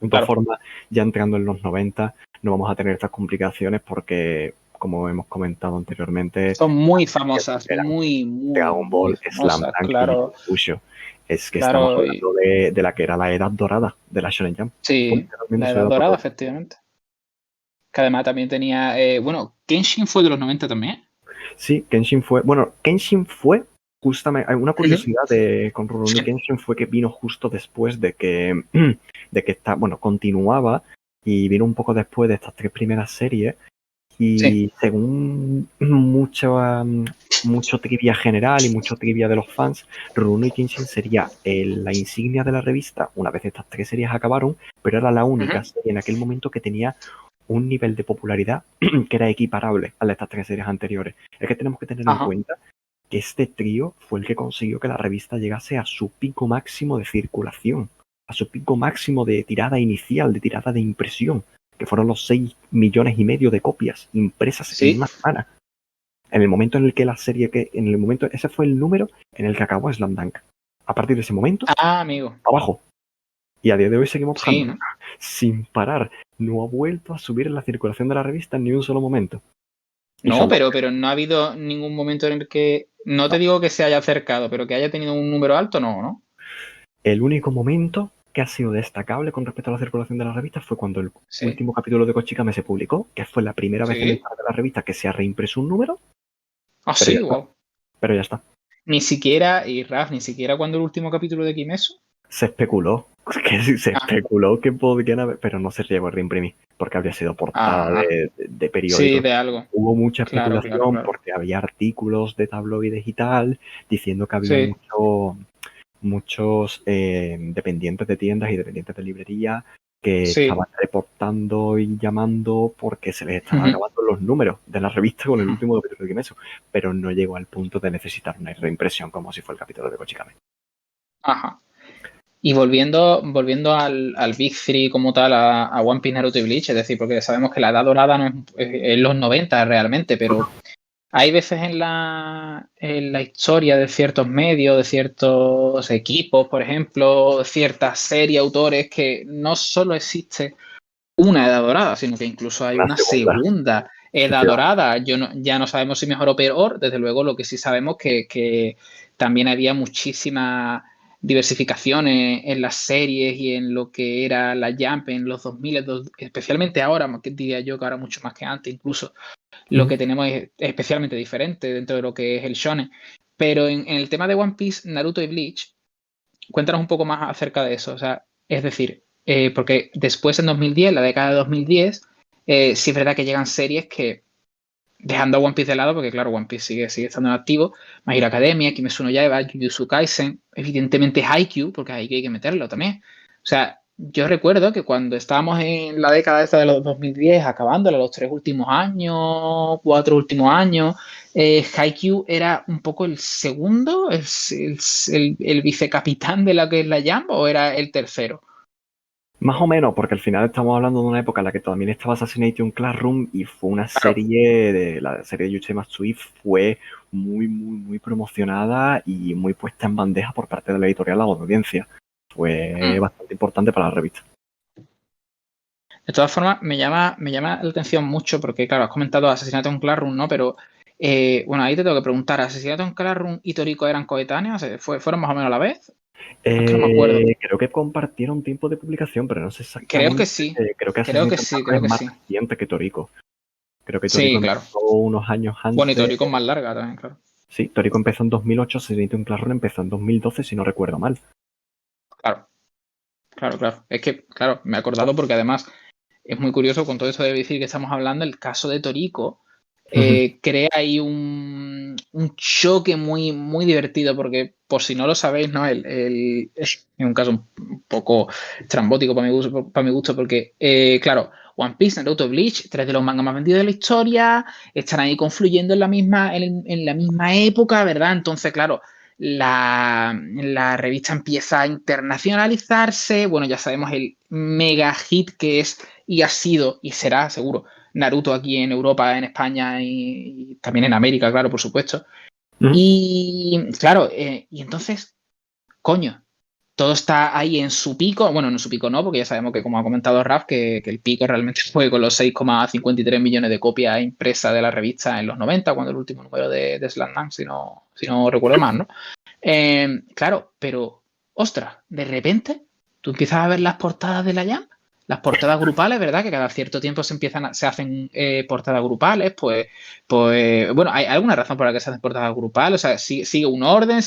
Speaker 2: De todas
Speaker 1: claro.
Speaker 2: formas, ya entrando en los 90 no vamos a tener estas complicaciones porque, como hemos comentado anteriormente,
Speaker 1: Son muy famosas,
Speaker 2: eran
Speaker 1: muy,
Speaker 2: Dragon
Speaker 1: muy
Speaker 2: Ball, Slam
Speaker 1: famosas,
Speaker 2: Dunk y Yu
Speaker 1: claro,
Speaker 2: Yu Hakusho. Es que estamos
Speaker 1: claro,
Speaker 2: hablando de la que era la edad dorada de la Shonen Jump. Fue
Speaker 1: sí,
Speaker 2: literalmente
Speaker 1: la
Speaker 2: su
Speaker 1: Edad
Speaker 2: edad
Speaker 1: Dorada,
Speaker 2: dorada.
Speaker 1: efectivamente. Que además también tenía, bueno, Kenshin fue de los 90 también.
Speaker 2: Sí, Kenshin fue. Bueno, Kenshin fue. Justamente, una curiosidad con Rurouni Kenshin fue que vino justo después de que continuaba y vino un poco después de estas 3 primeras series y según mucho trivia general y mucho trivia de los fans, Rurouni Kenshin sería la insignia de la revista una vez estas 3 series acabaron, pero era la única serie en aquel momento que tenía un nivel de popularidad que era equiparable a estas 3 series anteriores. Es que tenemos que tener en cuenta que este trío fue el que consiguió que la revista llegase a su pico máximo de circulación, a su pico máximo de tirada inicial, de tirada de impresión, que fueron los 6,5 millones de copias impresas en una semana. En el momento en el que ese fue el número en el que acabó Slam Dunk. A partir de ese momento, abajo. Y a día de hoy seguimos bajando, sin parar. No ha vuelto a subir en la circulación de la revista en ni un solo momento.
Speaker 1: No, pero no ha habido ningún momento en el que, no te digo que se haya acercado, pero que haya tenido un número alto, ¿no?
Speaker 2: El único momento que ha sido destacable con respecto a la circulación de la revista fue cuando el último capítulo de Kochikame se publicó, que fue la primera vez en la historia de la revista que se ha reimpreso un número. Pero ya está.
Speaker 1: Ni siquiera cuando el último capítulo de Kimetsu.
Speaker 2: Se especuló. Especuló que podrían haber, pero no se llegó a reimprimir, porque habría sido portada de periódico.
Speaker 1: Sí, de algo.
Speaker 2: Hubo mucha especulación porque había artículos de tabloides y tal, diciendo que había muchos dependientes de tiendas y dependientes de librería que estaban reportando y llamando porque se les estaban acabando los números de la revista con el último capítulo de Kimetsu, pero no llegó al punto de necesitar una reimpresión como si fue el capítulo de Kochikame.
Speaker 1: Y volviendo al Big Three como tal, a One Piece, Naruto y Bleach, es decir, porque sabemos que la edad dorada no es los 90 realmente, pero hay veces en la historia de ciertos medios, de ciertos equipos, por ejemplo, ciertas series, autores, que no solo existe una edad dorada, sino que incluso hay una segunda edad dorada. Ya no sabemos si mejor o peor, desde luego lo que sí sabemos que también había muchísima diversificación en las series y en lo que era la Jump en los 2000, especialmente ahora, que diría yo que ahora mucho más que antes, incluso lo que tenemos es especialmente diferente dentro de lo que es el shonen. Pero en el tema de One Piece, Naruto y Bleach, cuéntanos un poco más acerca de eso. O sea, es decir, porque después en 2010, la década de 2010, sí es verdad que llegan series que, dejando a One Piece de lado, porque claro, One Piece sigue estando en activo, My Hero Academia, Kimetsu no Yaiba, Jujutsu Kaisen, evidentemente Haikyuu, porque Haikyuu hay que meterlo también. O sea, yo recuerdo que cuando estábamos en la década esta de los 2010, acabándola, los 3 últimos años, 4 últimos años, Haikyuu era un poco el segundo, el vicecapitán de la que es la Jump, ¿o era el tercero?
Speaker 2: Más o menos, porque al final estamos hablando de una época en la que también estaba Assassination Classroom y fue una serie, la serie de Yusuke Matsui fue muy, muy, muy promocionada y muy puesta en bandeja por parte de la editorial a la audiencia. Fue bastante importante para la revista.
Speaker 1: De todas formas, me llama la atención mucho porque, claro, has comentado Asesinato en Classroom, ¿no? Pero, bueno, ahí te tengo que preguntar, ¿Asesinato en Classroom y Toriko eran coetáneos? ¿Fueron más o menos a la vez? Es que no me acuerdo.
Speaker 2: Creo que compartieron tiempo de publicación, pero no sé exactamente.
Speaker 1: Creo que sí.
Speaker 2: Creo que
Speaker 1: sí.
Speaker 2: Es más reciente que Toriko. Creo que Toriko empezó unos años antes.
Speaker 1: Bueno, y Toriko es más larga también, claro.
Speaker 2: Sí, Toriko empezó en 2008, Asesinato Classroom empezó en 2012, si no recuerdo mal.
Speaker 1: Claro. Es que, claro, me he acordado porque además es muy curioso con todo eso de decir que estamos hablando, el caso de Toriko crea ahí un choque muy, muy divertido porque, por si no lo sabéis, ¿no? Es un caso un poco estrambótico para mi gusto porque, claro, One Piece, Naruto, Bleach, 3 de los mangas más vendidos de la historia, están ahí confluyendo en la misma época, ¿verdad? Entonces, claro, la revista empieza a internacionalizarse. Bueno, ya sabemos el mega hit que es y ha sido y será, seguro, Naruto aquí en Europa, en España y también en América, claro, por supuesto. Y claro, y entonces, coño, todo está ahí en su pico. Bueno, en su pico no, porque ya sabemos que, como ha comentado Raf, que el pico realmente fue con los 6,53 millones de copias impresas de la revista en los 90, cuando el último número de Slam Dunk, si no recuerdo mal, ¿no? Claro, pero, ostras, de repente, tú empiezas a ver las portadas de la Jump, las portadas grupales, ¿verdad? Que cada cierto tiempo se hacen portadas grupales, pues, bueno, ¿hay alguna razón por la que se hacen portadas grupales? O sea, sigue un orden,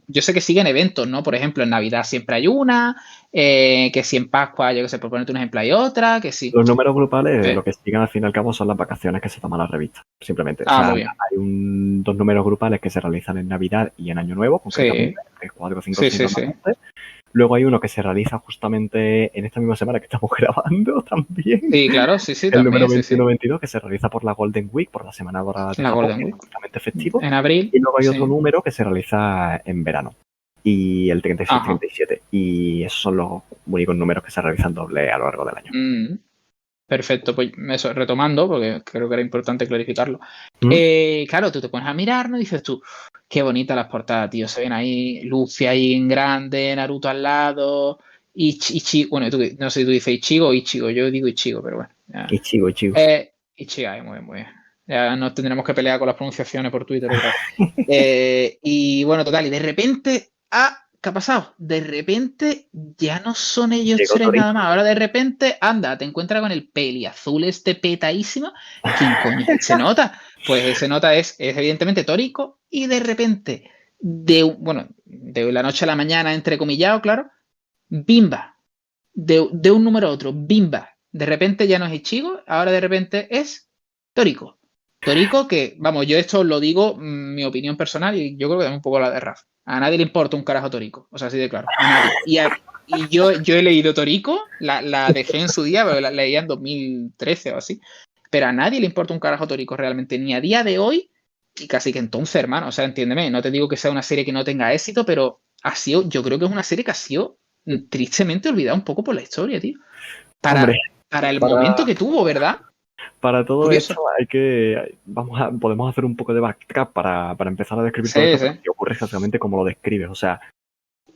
Speaker 1: yo sé que siguen eventos, ¿no? Por ejemplo, en Navidad siempre hay una, que si en Pascua, yo que sé, por ponerte un ejemplo, hay otra, que sí.
Speaker 2: Los números grupales, lo que siguen al fin y al cabo son las vacaciones que se toman las revistas, simplemente. O sea,
Speaker 1: Muy bien.
Speaker 2: hay dos números grupales que se realizan en Navidad y en Año Nuevo, concretamente,
Speaker 1: Sí,
Speaker 2: 4, 5,
Speaker 1: sí,
Speaker 2: 6
Speaker 1: sí, sí.
Speaker 2: normalmente. Luego hay uno que se realiza justamente en esta misma semana que estamos grabando también.
Speaker 1: Sí, claro, sí,
Speaker 2: El
Speaker 1: también,
Speaker 2: número
Speaker 1: sí, sí.
Speaker 2: 21-22 que se realiza por la Golden Week, por la Semana Dorada de
Speaker 1: La
Speaker 2: Japón,
Speaker 1: Golden
Speaker 2: que es
Speaker 1: Week.
Speaker 2: justamente festivo.
Speaker 1: En abril,
Speaker 2: Y luego hay otro
Speaker 1: sí.
Speaker 2: número que se realiza en verano. Y el 36-37. Y esos son los únicos números que se realizan doble a lo largo del año.
Speaker 1: Perfecto, pues eso, retomando, porque creo que era importante clarificarlo. Claro, tú te pones a mirar, ¿no? Dices tú, qué bonitas las portadas, tío. Se ven ahí Luffy ahí en grande, Naruto al lado, Ichigo, bueno, no sé si tú dices Ichigo o Ichigo, yo digo Ichigo, pero bueno. Ya.
Speaker 2: Ichigo.
Speaker 1: Ichigo, muy bien, muy bien. Ya nos tendremos que pelear con las pronunciaciones por Twitter otra vez. Y bueno, total, y de repente, ¿qué ha pasado? De repente ya no son ellos
Speaker 2: Llegó
Speaker 1: tres nada
Speaker 2: Toriko.
Speaker 1: más. Ahora de repente, anda, te encuentras con el peli azul este petadísimo. ¿Quién coño es ese nota? Pues ese nota es evidentemente Toriko. Y de repente, de la noche a la mañana, entrecomillado, claro, Bimba. De un número a otro, Bimba. De repente ya no es Ichigo, ahora de repente es Toriko. Toriko, que, vamos, yo esto lo digo, mi opinión personal, y yo creo que también un poco la de Raf. A nadie le importa un carajo Toriko, o sea, así de claro, a nadie. Y yo he leído Toriko, la dejé en su día, pero la leía en 2013 o así, pero a nadie le importa un carajo Toriko realmente, ni a día de hoy, y casi que entonces, hermano, o sea, entiéndeme, no te digo que sea una serie que no tenga éxito, pero yo creo que es una serie que ha sido tristemente olvidada un poco por la historia, tío.
Speaker 2: Hombre,
Speaker 1: Para el
Speaker 2: para,
Speaker 1: momento que tuvo, ¿verdad?
Speaker 2: para todo
Speaker 1: Curioso.
Speaker 2: esto podemos hacer un poco de backtrack para empezar a describir todo
Speaker 1: Sí,
Speaker 2: esto,
Speaker 1: sí.
Speaker 2: porque ocurre exactamente como lo describes. O sea,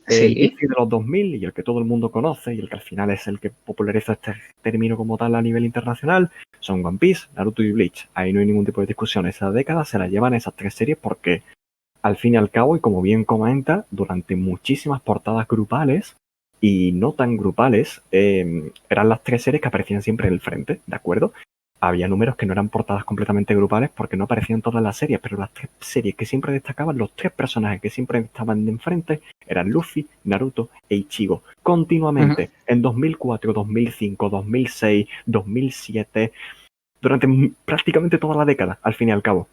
Speaker 2: el
Speaker 1: Sí.
Speaker 2: DC de los 2000 y el que todo el mundo conoce y el que al final es el que populariza este término como tal a nivel internacional son One Piece, Naruto y Bleach. Ahí no hay ningún tipo de discusión. Esa década se la llevan esas tres series porque al fin y al cabo, y como bien comenta, durante muchísimas portadas grupales y no tan grupales, eran las tres series que aparecían siempre en el frente, ¿de acuerdo? Había números que no eran portadas completamente grupales porque no aparecían todas las series, pero las tres series que siempre destacaban, los tres personajes que siempre estaban de enfrente, eran Luffy, Naruto e Ichigo. Continuamente, en 2004, 2005, 2006, 2007, durante prácticamente toda la década, al fin y al cabo.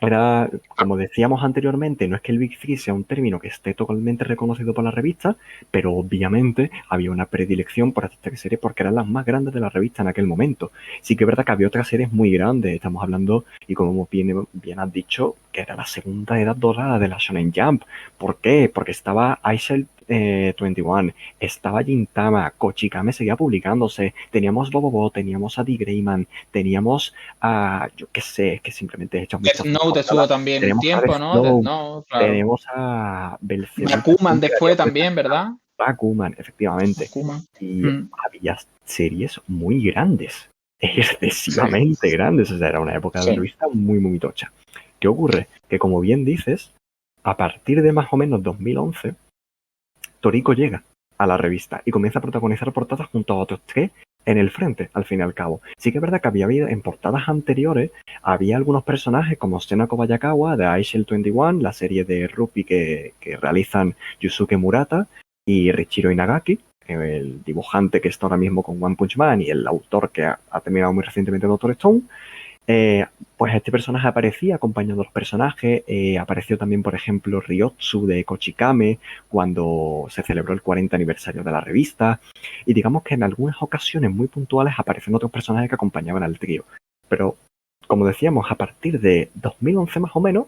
Speaker 2: Era, como decíamos anteriormente, no es que el Big Three sea un término que esté totalmente reconocido por la revista, pero obviamente había una predilección por estas tres series porque eran las más grandes de la revista en aquel momento. Sí que es verdad que había otras series muy grandes, estamos hablando, y como bien has dicho, que era la segunda edad dorada de la Shonen Jump. ¿Por qué? Porque estaba Aishel 21, estaba Gintama, Kochikame seguía publicándose, teníamos Bobobo, teníamos a D. Greyman, teníamos a, yo qué sé, es que simplemente he hecho un
Speaker 1: Death
Speaker 2: vistazo a
Speaker 1: Note estuvo también un
Speaker 2: tenemos a
Speaker 1: tiempo,
Speaker 2: Death
Speaker 1: ¿no? Death
Speaker 2: Note,
Speaker 1: Note, claro.
Speaker 2: tenemos a Belzebub,
Speaker 1: Bakuman después también, ¿verdad?
Speaker 2: Bakuman, efectivamente.
Speaker 1: Bakuman.
Speaker 2: Y había series muy grandes, excesivamente
Speaker 1: Sí.
Speaker 2: grandes. O sea, era una época de la
Speaker 1: Sí.
Speaker 2: revista muy, muy tocha. ¿Qué ocurre? Que como bien dices, a partir de más o menos 2011, Toriko llega a la revista y comienza a protagonizar portadas junto a otros tres en el frente, al fin y al cabo. Sí que es verdad que había habido en portadas anteriores, había algunos personajes como Sena Kobayakawa de Aishel 21, la serie de rugby que realizan Yusuke Murata y Richiro Inagaki, el dibujante que está ahora mismo con One Punch Man y el autor que ha terminado muy recientemente Doctor Stone. Pues este personaje aparecía acompañando a los personajes. Apareció también, por ejemplo, Ryotsu de Kochikame cuando se celebró el 40 aniversario de la revista. Y digamos que en algunas ocasiones muy puntuales aparecen otros personajes que acompañaban al trío. Pero, como decíamos, a partir de 2011 más o menos,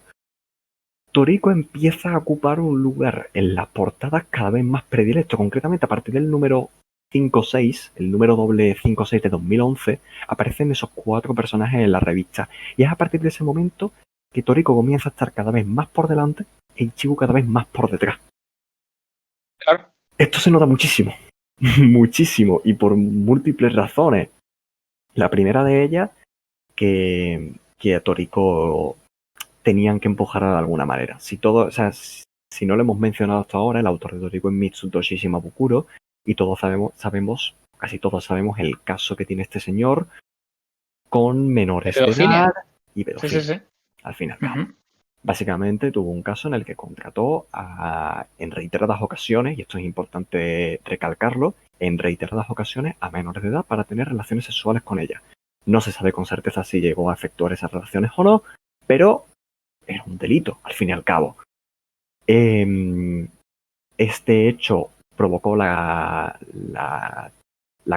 Speaker 2: Toriko empieza a ocupar un lugar en las portadas cada vez más predilecto. Concretamente, a partir del número 5-6, el número doble 5-6 de 2011, aparecen esos cuatro personajes en la revista. Y es a partir de ese momento que Toriko comienza a estar cada vez más por delante e Ichigo cada vez más por detrás.
Speaker 1: Claro.
Speaker 2: Esto se nota muchísimo, muchísimo, y por múltiples razones. La primera de ellas, que a Toriko tenían que empujar de alguna manera. Si no lo hemos mencionado hasta ahora, el autor de Toriko es Mitsutoshi Shimabukuro, y todos sabemos casi todos sabemos el caso que tiene este señor con menores de
Speaker 1: Pedofilia.
Speaker 2: edad y pedofilia,
Speaker 1: Sí.
Speaker 2: al fin y al cabo.
Speaker 1: Ujú.
Speaker 2: Básicamente tuvo un caso en el que contrató en reiteradas ocasiones, y esto es importante recalcarlo, en reiteradas ocasiones a menores de edad para tener relaciones sexuales con ella. No se sabe con certeza si llegó a efectuar esas relaciones o no, pero era un delito, al fin y al cabo. Este hecho provocó la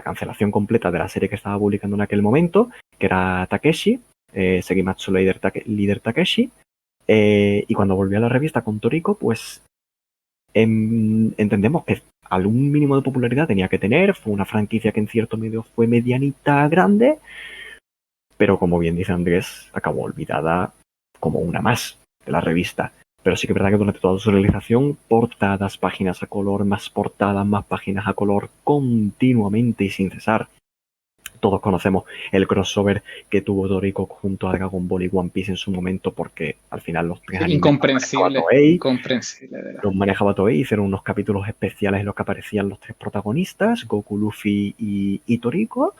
Speaker 2: cancelación completa de la serie que estaba publicando en aquel momento, que era Takeshi, Sekimatsu Leader Takeshi, y cuando volvió a la revista con Toriko, pues entendemos que algún mínimo de popularidad tenía que tener. Fue una franquicia que en cierto medio fue medianita grande, pero como bien dice Andrés, acabó olvidada como una más de la revista. Pero sí que es verdad que durante toda su realización, portadas, páginas a color, más portadas, más páginas a color, continuamente y sin cesar. Todos conocemos el crossover que tuvo Toriko junto a Dragon Ball y One Piece en su momento, porque al final los tres animes
Speaker 1: Incomprensible, de verdad.
Speaker 2: los manejaba Toei, hicieron unos capítulos especiales en los que aparecían los tres protagonistas, Goku, Luffy y Toriko.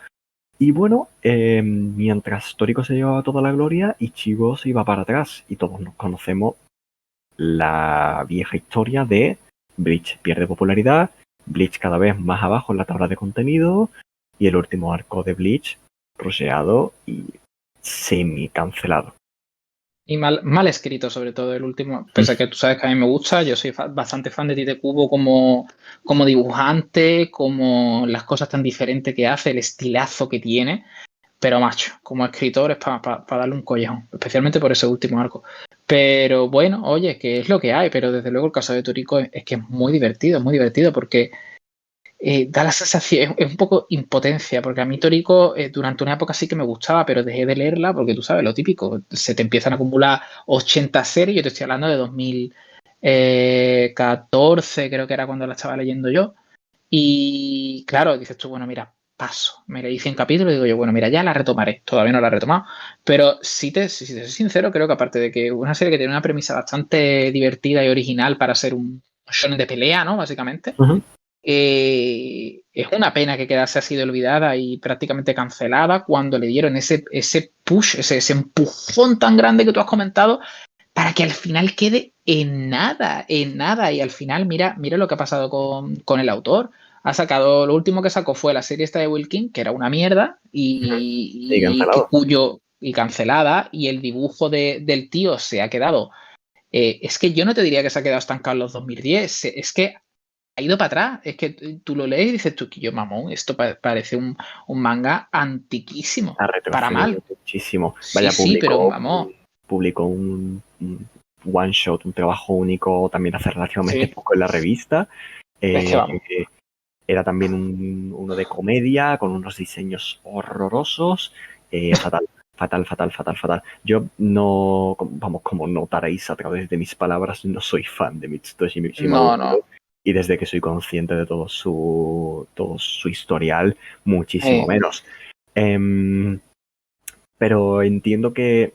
Speaker 2: Y bueno, mientras Toriko se llevaba toda la gloria, Ichigo se iba para atrás. Y todos nos conocemos la vieja historia de Bleach pierde popularidad, Bleach cada vez más abajo en la tabla de contenido, y el último arco de Bleach rusheado y semi-cancelado.
Speaker 1: Y mal escrito, sobre todo el último. Pese a que tú sabes que a mí me gusta, yo soy bastante fan de Tite Kubo como dibujante, como las cosas tan diferentes que hace, el estilazo que tiene. Pero macho, como escritor es para darle un collejón, especialmente por ese último arco. Pero bueno, oye, que es lo que hay, pero desde luego el caso de Toriko es que es muy divertido porque da la sensación, es un poco impotencia, porque a mí Toriko durante una época sí que me gustaba, pero dejé de leerla porque tú sabes, lo típico, se te empiezan a acumular 80 series, yo te estoy hablando de 2014, creo que era cuando la estaba leyendo yo, y claro, dices tú, bueno, mira, paso, me leí 100 capítulos y digo yo, bueno, mira, ya la retomaré, todavía no la he retomado, pero si te soy sincero, creo que aparte de que una serie que tiene una premisa bastante divertida y original para ser un shonen de pelea, ¿no? Básicamente.
Speaker 2: Uh-huh.
Speaker 1: Es una pena que quedase así de olvidada y prácticamente cancelada cuando le dieron ese push, ese empujón tan grande que tú has comentado para que al final quede en nada. Y al final mira lo que ha pasado con el autor. Ha sacado, lo último que sacó fue la serie esta de Wilkin, que era una mierda y cancelada, y el dibujo del tío se ha quedado. Es que yo no te diría que se ha quedado estancado en los 2010, es que ha ido para atrás. Es que tú lo lees y dices tú, que yo mamón, esto parece un manga antiquísimo,
Speaker 2: Ha
Speaker 1: para mal.
Speaker 2: retrocedido muchísimo.
Speaker 1: Sí,
Speaker 2: Vaya,
Speaker 1: sí, pero vamos.
Speaker 2: publicó un one shot, un trabajo único también hace relativamente
Speaker 1: Sí,
Speaker 2: poco en la revista.
Speaker 1: es que vamos.
Speaker 2: Era también uno de comedia con unos diseños horrorosos. Fatal. Yo no, vamos, como notaréis a través de mis palabras, no soy fan de Mitsutoshi Mishima.
Speaker 1: No.
Speaker 2: Y desde que soy consciente de todo su historial, muchísimo menos. Pero entiendo que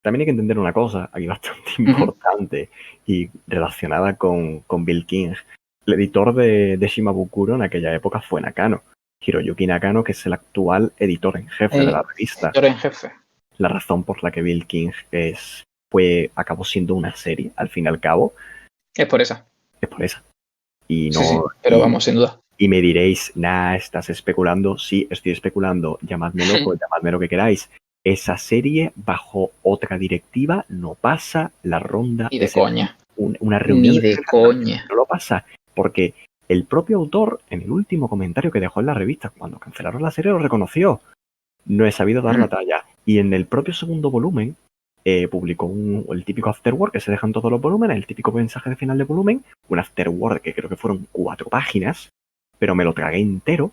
Speaker 2: también hay que entender una cosa aquí bastante importante y relacionada con Bill King. El editor de Shimabukuro en aquella época fue Nakano. Hiroyuki Nakano, que es el actual editor en jefe de la revista.
Speaker 1: Editor en jefe.
Speaker 2: La razón por la que Bill King acabó siendo una serie, al fin y al cabo.
Speaker 1: Es por esa.
Speaker 2: Es por esa. Y no,
Speaker 1: sí, pero vamos, sin duda.
Speaker 2: Y me diréis, estás especulando. Sí, estoy especulando. Llamadme loco, llamadme lo que queráis. Esa serie, bajo otra directiva, no pasa la ronda.
Speaker 1: Ni de coña.
Speaker 2: Una reunión.
Speaker 1: Ni de coña.
Speaker 2: No lo pasa. Porque el propio autor, en el último comentario que dejó en la revista, cuando cancelaron la serie, lo reconoció. No he sabido dar la talla. Y en el propio segundo volumen, publicó el típico afterword que se dejan todos los volúmenes, el típico mensaje de final de volumen, un afterword que creo que fueron 4 páginas, pero me lo tragué entero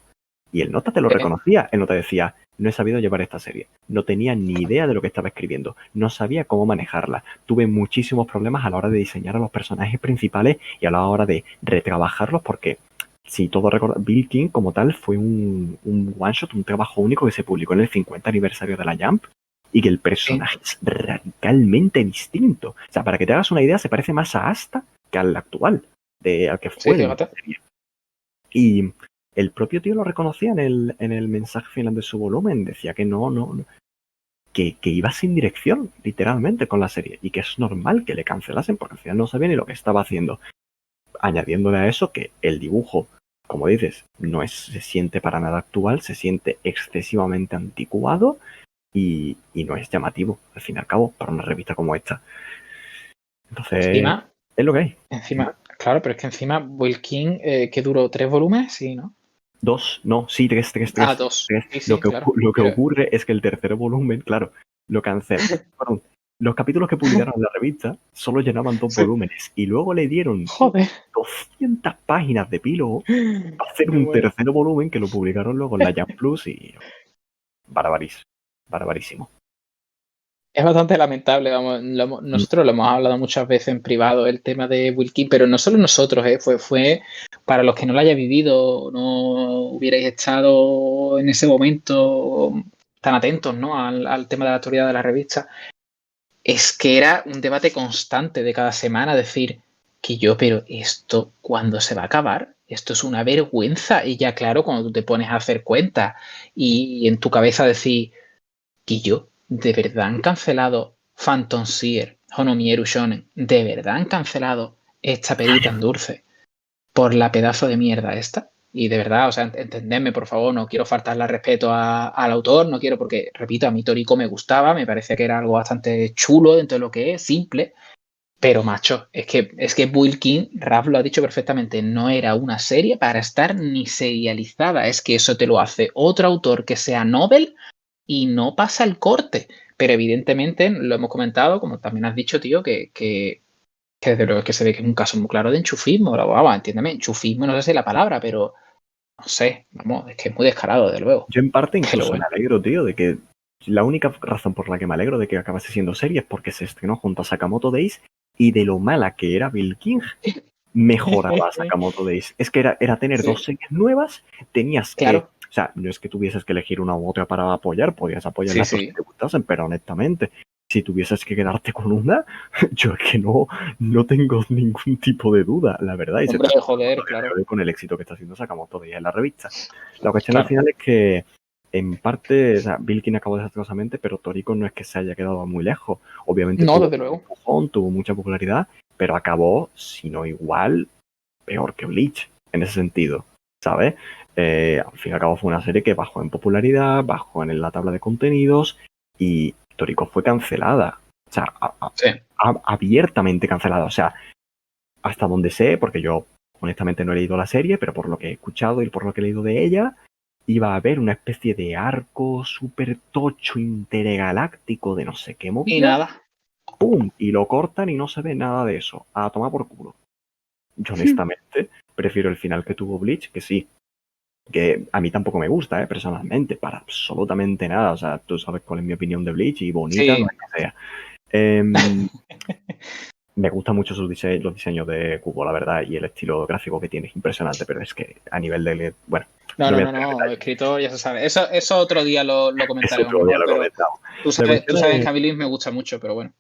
Speaker 2: y el nota te lo reconocía. El nota decía, no he sabido llevar esta serie, no tenía ni idea de lo que estaba escribiendo, no sabía cómo manejarla, tuve muchísimos problemas a la hora de diseñar a los personajes principales y a la hora de retrabajarlos porque, si todo recuerda, Bill King como tal fue un one shot, un trabajo único que se publicó en el 50 aniversario de la Jump y que el personaje es radicalmente distinto. O sea, para que te hagas una idea, se parece más a Asta que al actual, al que fue la serie. Y el propio tío lo reconocía en el mensaje final de su volumen. Decía que no, que iba sin dirección, literalmente, con la serie. Y que es normal que le cancelasen, porque al final no sabía ni lo que estaba haciendo. Añadiéndole a eso que el dibujo, como dices, se siente para nada actual, se siente excesivamente anticuado y no es llamativo, al fin y al cabo, para una revista como esta. Entonces,
Speaker 1: Encima,
Speaker 2: es lo que hay.
Speaker 1: claro, pero es que encima Will King, que duró 3 volúmenes, sí, ¿no?
Speaker 2: 2, no, sí, 3.
Speaker 1: Ah, 2. Sí,
Speaker 2: Lo
Speaker 1: sí,
Speaker 2: que,
Speaker 1: claro.
Speaker 2: lo que
Speaker 1: Pero,
Speaker 2: ocurre es que el tercer volumen, claro, lo cancela. Perdón, los capítulos que publicaron en la revista solo llenaban 2
Speaker 1: sí.
Speaker 2: volúmenes y luego le dieron
Speaker 1: Joder.
Speaker 2: 200 páginas de epílogo para hacer
Speaker 1: Me
Speaker 2: un
Speaker 1: muero.
Speaker 2: tercer volumen que lo publicaron luego en la Jump Plus y barbarísimo.
Speaker 1: Es bastante lamentable, vamos, nosotros lo hemos hablado muchas veces en privado, el tema de Wilkin, pero no solo nosotros, fue para los que no lo haya vivido, no hubierais estado en ese momento tan atentos, ¿no? al tema de la actualidad de la revista, es que era un debate constante de cada semana, decir pero esto, ¿cuándo se va a acabar? Esto es una vergüenza. Y ya claro, cuando tú te pones a hacer cuentas y en tu cabeza decir ¿de verdad han cancelado Phantom Seer, Honomieru Shonen? ¿De verdad han cancelado esta perita en dulce por la pedazo de mierda esta? Y de verdad, o sea, entendedme, por favor, no quiero faltarle al respeto al autor, no quiero porque, repito, a mí Toriko me gustaba, me parecía que era algo bastante chulo dentro de lo que es, simple, pero macho, es que Bull King, Raf lo ha dicho perfectamente, no era una serie para estar ni serializada, es que eso te lo hace otro autor que sea Nobel y no pasa el corte. Pero evidentemente, lo hemos comentado, como también has dicho, tío, que desde luego que se ve que es un caso muy claro de enchufismo. Vamos, entiéndeme, enchufismo no sé si es la palabra, pero no sé, vamos, es que es muy descarado, de luego.
Speaker 2: Yo en parte
Speaker 1: Pero
Speaker 2: incluso me
Speaker 1: bueno.
Speaker 2: alegro, tío, de que la única razón por la que me alegro de que acabase siendo serie es porque se estrenó junto a Sakamoto Days y de lo mala que era Bill King, mejoraba a Sakamoto Days. Es que era tener
Speaker 1: Sí,
Speaker 2: 2 series nuevas, tenías que,
Speaker 1: claro.
Speaker 2: o sea, no es que tuvieses que elegir una u otra para apoyar, podías apoyar
Speaker 1: Sí,
Speaker 2: las dos que
Speaker 1: sí.
Speaker 2: te gustasen, pero honestamente, si tuvieses que quedarte con una, yo es que no tengo ningún tipo de duda, la verdad, y se
Speaker 1: Hombre,
Speaker 2: está
Speaker 1: joder, claro.
Speaker 2: con el éxito que está haciendo Sakamoto Days en la revista. La cuestión al
Speaker 1: Claro.
Speaker 2: final es que en parte, o sea, Bilkin acabó desastrosamente, pero Toriko no es que se haya quedado muy lejos. Obviamente
Speaker 1: No,
Speaker 2: tuvo
Speaker 1: desde
Speaker 2: un
Speaker 1: luego.
Speaker 2: empujón, tuvo mucha popularidad, pero acabó, si no igual, peor que Bleach, en ese sentido, ¿sabes? Al fin y al cabo fue una serie que bajó en popularidad, bajó en la tabla de contenidos y Toriko fue cancelada. O sea,
Speaker 1: Sí.
Speaker 2: abiertamente cancelada. O sea, hasta donde sé, porque yo honestamente no he leído la serie, pero por lo que he escuchado y por lo que he leído de ella, iba a haber una especie de arco super tocho intergaláctico de no sé qué
Speaker 1: Y
Speaker 2: movida,
Speaker 1: nada.
Speaker 2: ¡pum! Y lo cortan y no se ve nada de eso. A tomar por culo. Yo honestamente prefiero el final que tuvo Bleach, que sí, que a mí tampoco me gusta, personalmente, para absolutamente nada. O sea, tú sabes cuál es mi opinión de Bleach y bonita, no
Speaker 1: Sí.
Speaker 2: es que sea. Em, Me gusta mucho los diseños de Kubo, la verdad, y el estilo gráfico que tiene es impresionante, pero es que a nivel de... Bueno,
Speaker 1: No,
Speaker 2: no
Speaker 1: no,
Speaker 2: voy a
Speaker 1: no,
Speaker 2: entrar en
Speaker 1: no,
Speaker 2: detalle.
Speaker 1: escritor ya se sabe. Eso otro día lo
Speaker 2: Eso
Speaker 1: comentaremos
Speaker 2: otro día
Speaker 1: mejor,
Speaker 2: lo
Speaker 1: pero
Speaker 2: comentamos.
Speaker 1: tú
Speaker 2: La
Speaker 1: sabes, tú
Speaker 2: cuestión
Speaker 1: sabes
Speaker 2: es,
Speaker 1: que a mí Luis me gusta mucho, pero bueno.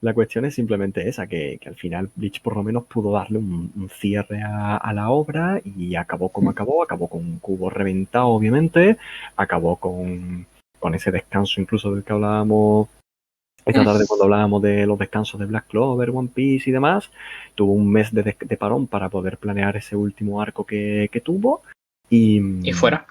Speaker 2: la cuestión es simplemente esa, que al final Bleach por lo menos pudo darle un cierre a la obra y acabó como acabó con un Kubo reventado, obviamente, acabó con ese descanso incluso del que hablábamos esta tarde cuando hablábamos de los descansos de Black Clover, One Piece y demás. Tuvo un mes de parón para poder planear ese último arco que tuvo y,
Speaker 1: Y fuera.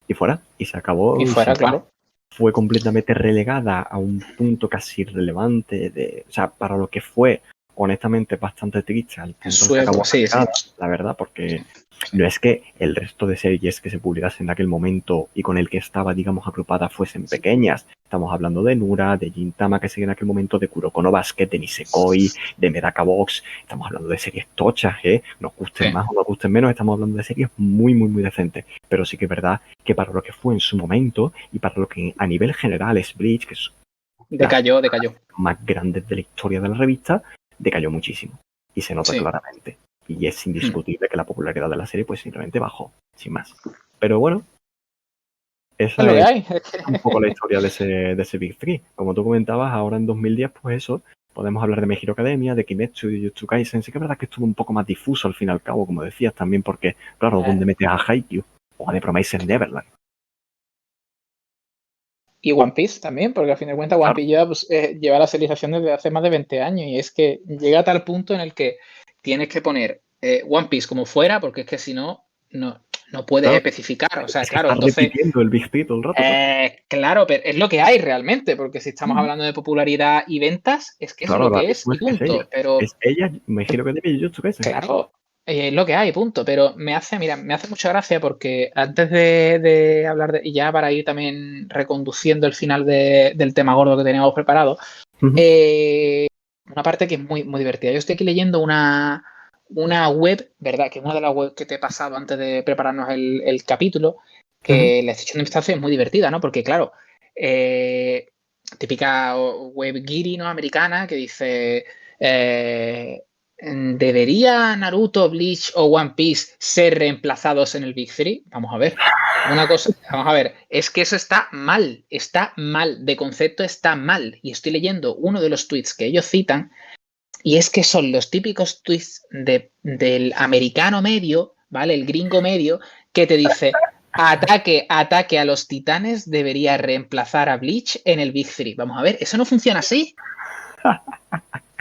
Speaker 2: y fuera, y se acabó
Speaker 1: Y
Speaker 2: y sin
Speaker 1: fuera,
Speaker 2: más.
Speaker 1: claro.
Speaker 2: Fue completamente relegada a un punto casi irrelevante o sea, para lo que fue, honestamente, bastante triste al
Speaker 1: En
Speaker 2: punto en el
Speaker 1: su
Speaker 2: que acabó
Speaker 1: época, sí, sí.
Speaker 2: relegada, la verdad, porque no es que el resto de series que se publicasen en aquel momento y con el que estaba, digamos, agrupada fuesen pequeñas. Estamos hablando de Nura, de Gintama, que sigue en aquel momento, de Kuroko no Basket, de Nisekoi, de Medaka Box. Estamos hablando de series tochas, ¿eh? Nos gusten
Speaker 1: Sí.
Speaker 2: más o nos gusten menos, estamos hablando de series muy, muy, muy decentes. Pero sí que es verdad que para lo que fue en su momento y para lo que a nivel general es Bleach, que es las
Speaker 1: Decayó, decayó.
Speaker 2: más grandes de la historia de la revista, decayó muchísimo. Y se nota
Speaker 1: Sí.
Speaker 2: claramente. Y es indiscutible que la popularidad de la serie pues simplemente bajó, sin más. Pero bueno,
Speaker 1: Es
Speaker 2: esa
Speaker 1: lo que
Speaker 2: es
Speaker 1: hay.
Speaker 2: un poco la historia de ese Big Three. Como tú comentabas, ahora en 2010, pues eso, podemos hablar de My Hero Academia, de Kimetsu y Jujutsu Kaisen. Sí que es verdad que estuvo un poco más difuso al fin y al cabo, como decías, también porque, claro, ¿dónde metes a Haikyuu? o a The Promised Neverland.
Speaker 1: Y One Piece también, porque al fin de cuentas One
Speaker 2: Claro.
Speaker 1: Piece lleva, pues, lleva la serialización desde hace más de 20 años y es que llega a tal punto en el que tienes que poner One Piece como fuera porque es que si no, no puedes
Speaker 2: Claro.
Speaker 1: especificar. O sea,
Speaker 2: Se
Speaker 1: claro,
Speaker 2: está
Speaker 1: entonces,
Speaker 2: repitiendo el Big Three todo el rato.
Speaker 1: claro, pero es lo que hay realmente, porque si estamos hablando de popularidad y ventas, es que
Speaker 2: Claro,
Speaker 1: es lo
Speaker 2: ahora
Speaker 1: que es
Speaker 2: mismo
Speaker 1: y
Speaker 2: es que es
Speaker 1: punto.
Speaker 2: ella.
Speaker 1: Pero
Speaker 2: Es ella, me imagino que de Jujutsu Kaisen.
Speaker 1: claro, es lo que hay, punto. Pero me hace mucha gracia porque antes de hablar de, y ya para ir también reconduciendo el final del tema gordo que teníamos preparado, una parte que es muy, muy divertida. Yo estoy aquí leyendo una web, ¿verdad? Que es una de las webs que te he pasado antes de prepararnos el capítulo, que la sección de vistazo es muy divertida, ¿no? Porque, claro, típica web guiri, ¿no? Americana, que dice... ¿debería Naruto, Bleach o One Piece ser reemplazados en el Big Three? Vamos a ver. Una cosa, vamos a ver, es que eso está mal, de concepto está mal. Y estoy leyendo uno de los tweets que ellos citan, y es que son los típicos tweets del americano medio, ¿vale? El gringo medio, que te dice, ataque a los titanes debería reemplazar a Bleach en el Big Three. Vamos a ver, eso no funciona así.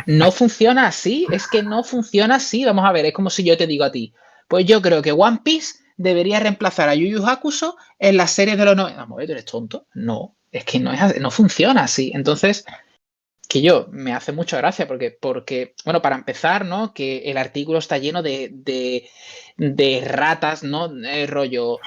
Speaker 1: No funciona así, es que no funciona así. Vamos a ver, es como si yo te digo a ti, pues yo creo que One Piece debería reemplazar a Yu Yu Hakusho en las series de los 90. Vamos a ver, ¿tú eres tonto? No, es que no funciona así. Entonces, que yo me hace mucha gracia porque, bueno, para empezar, ¿no? Que el artículo está lleno de ratas, ¿no? Rollo,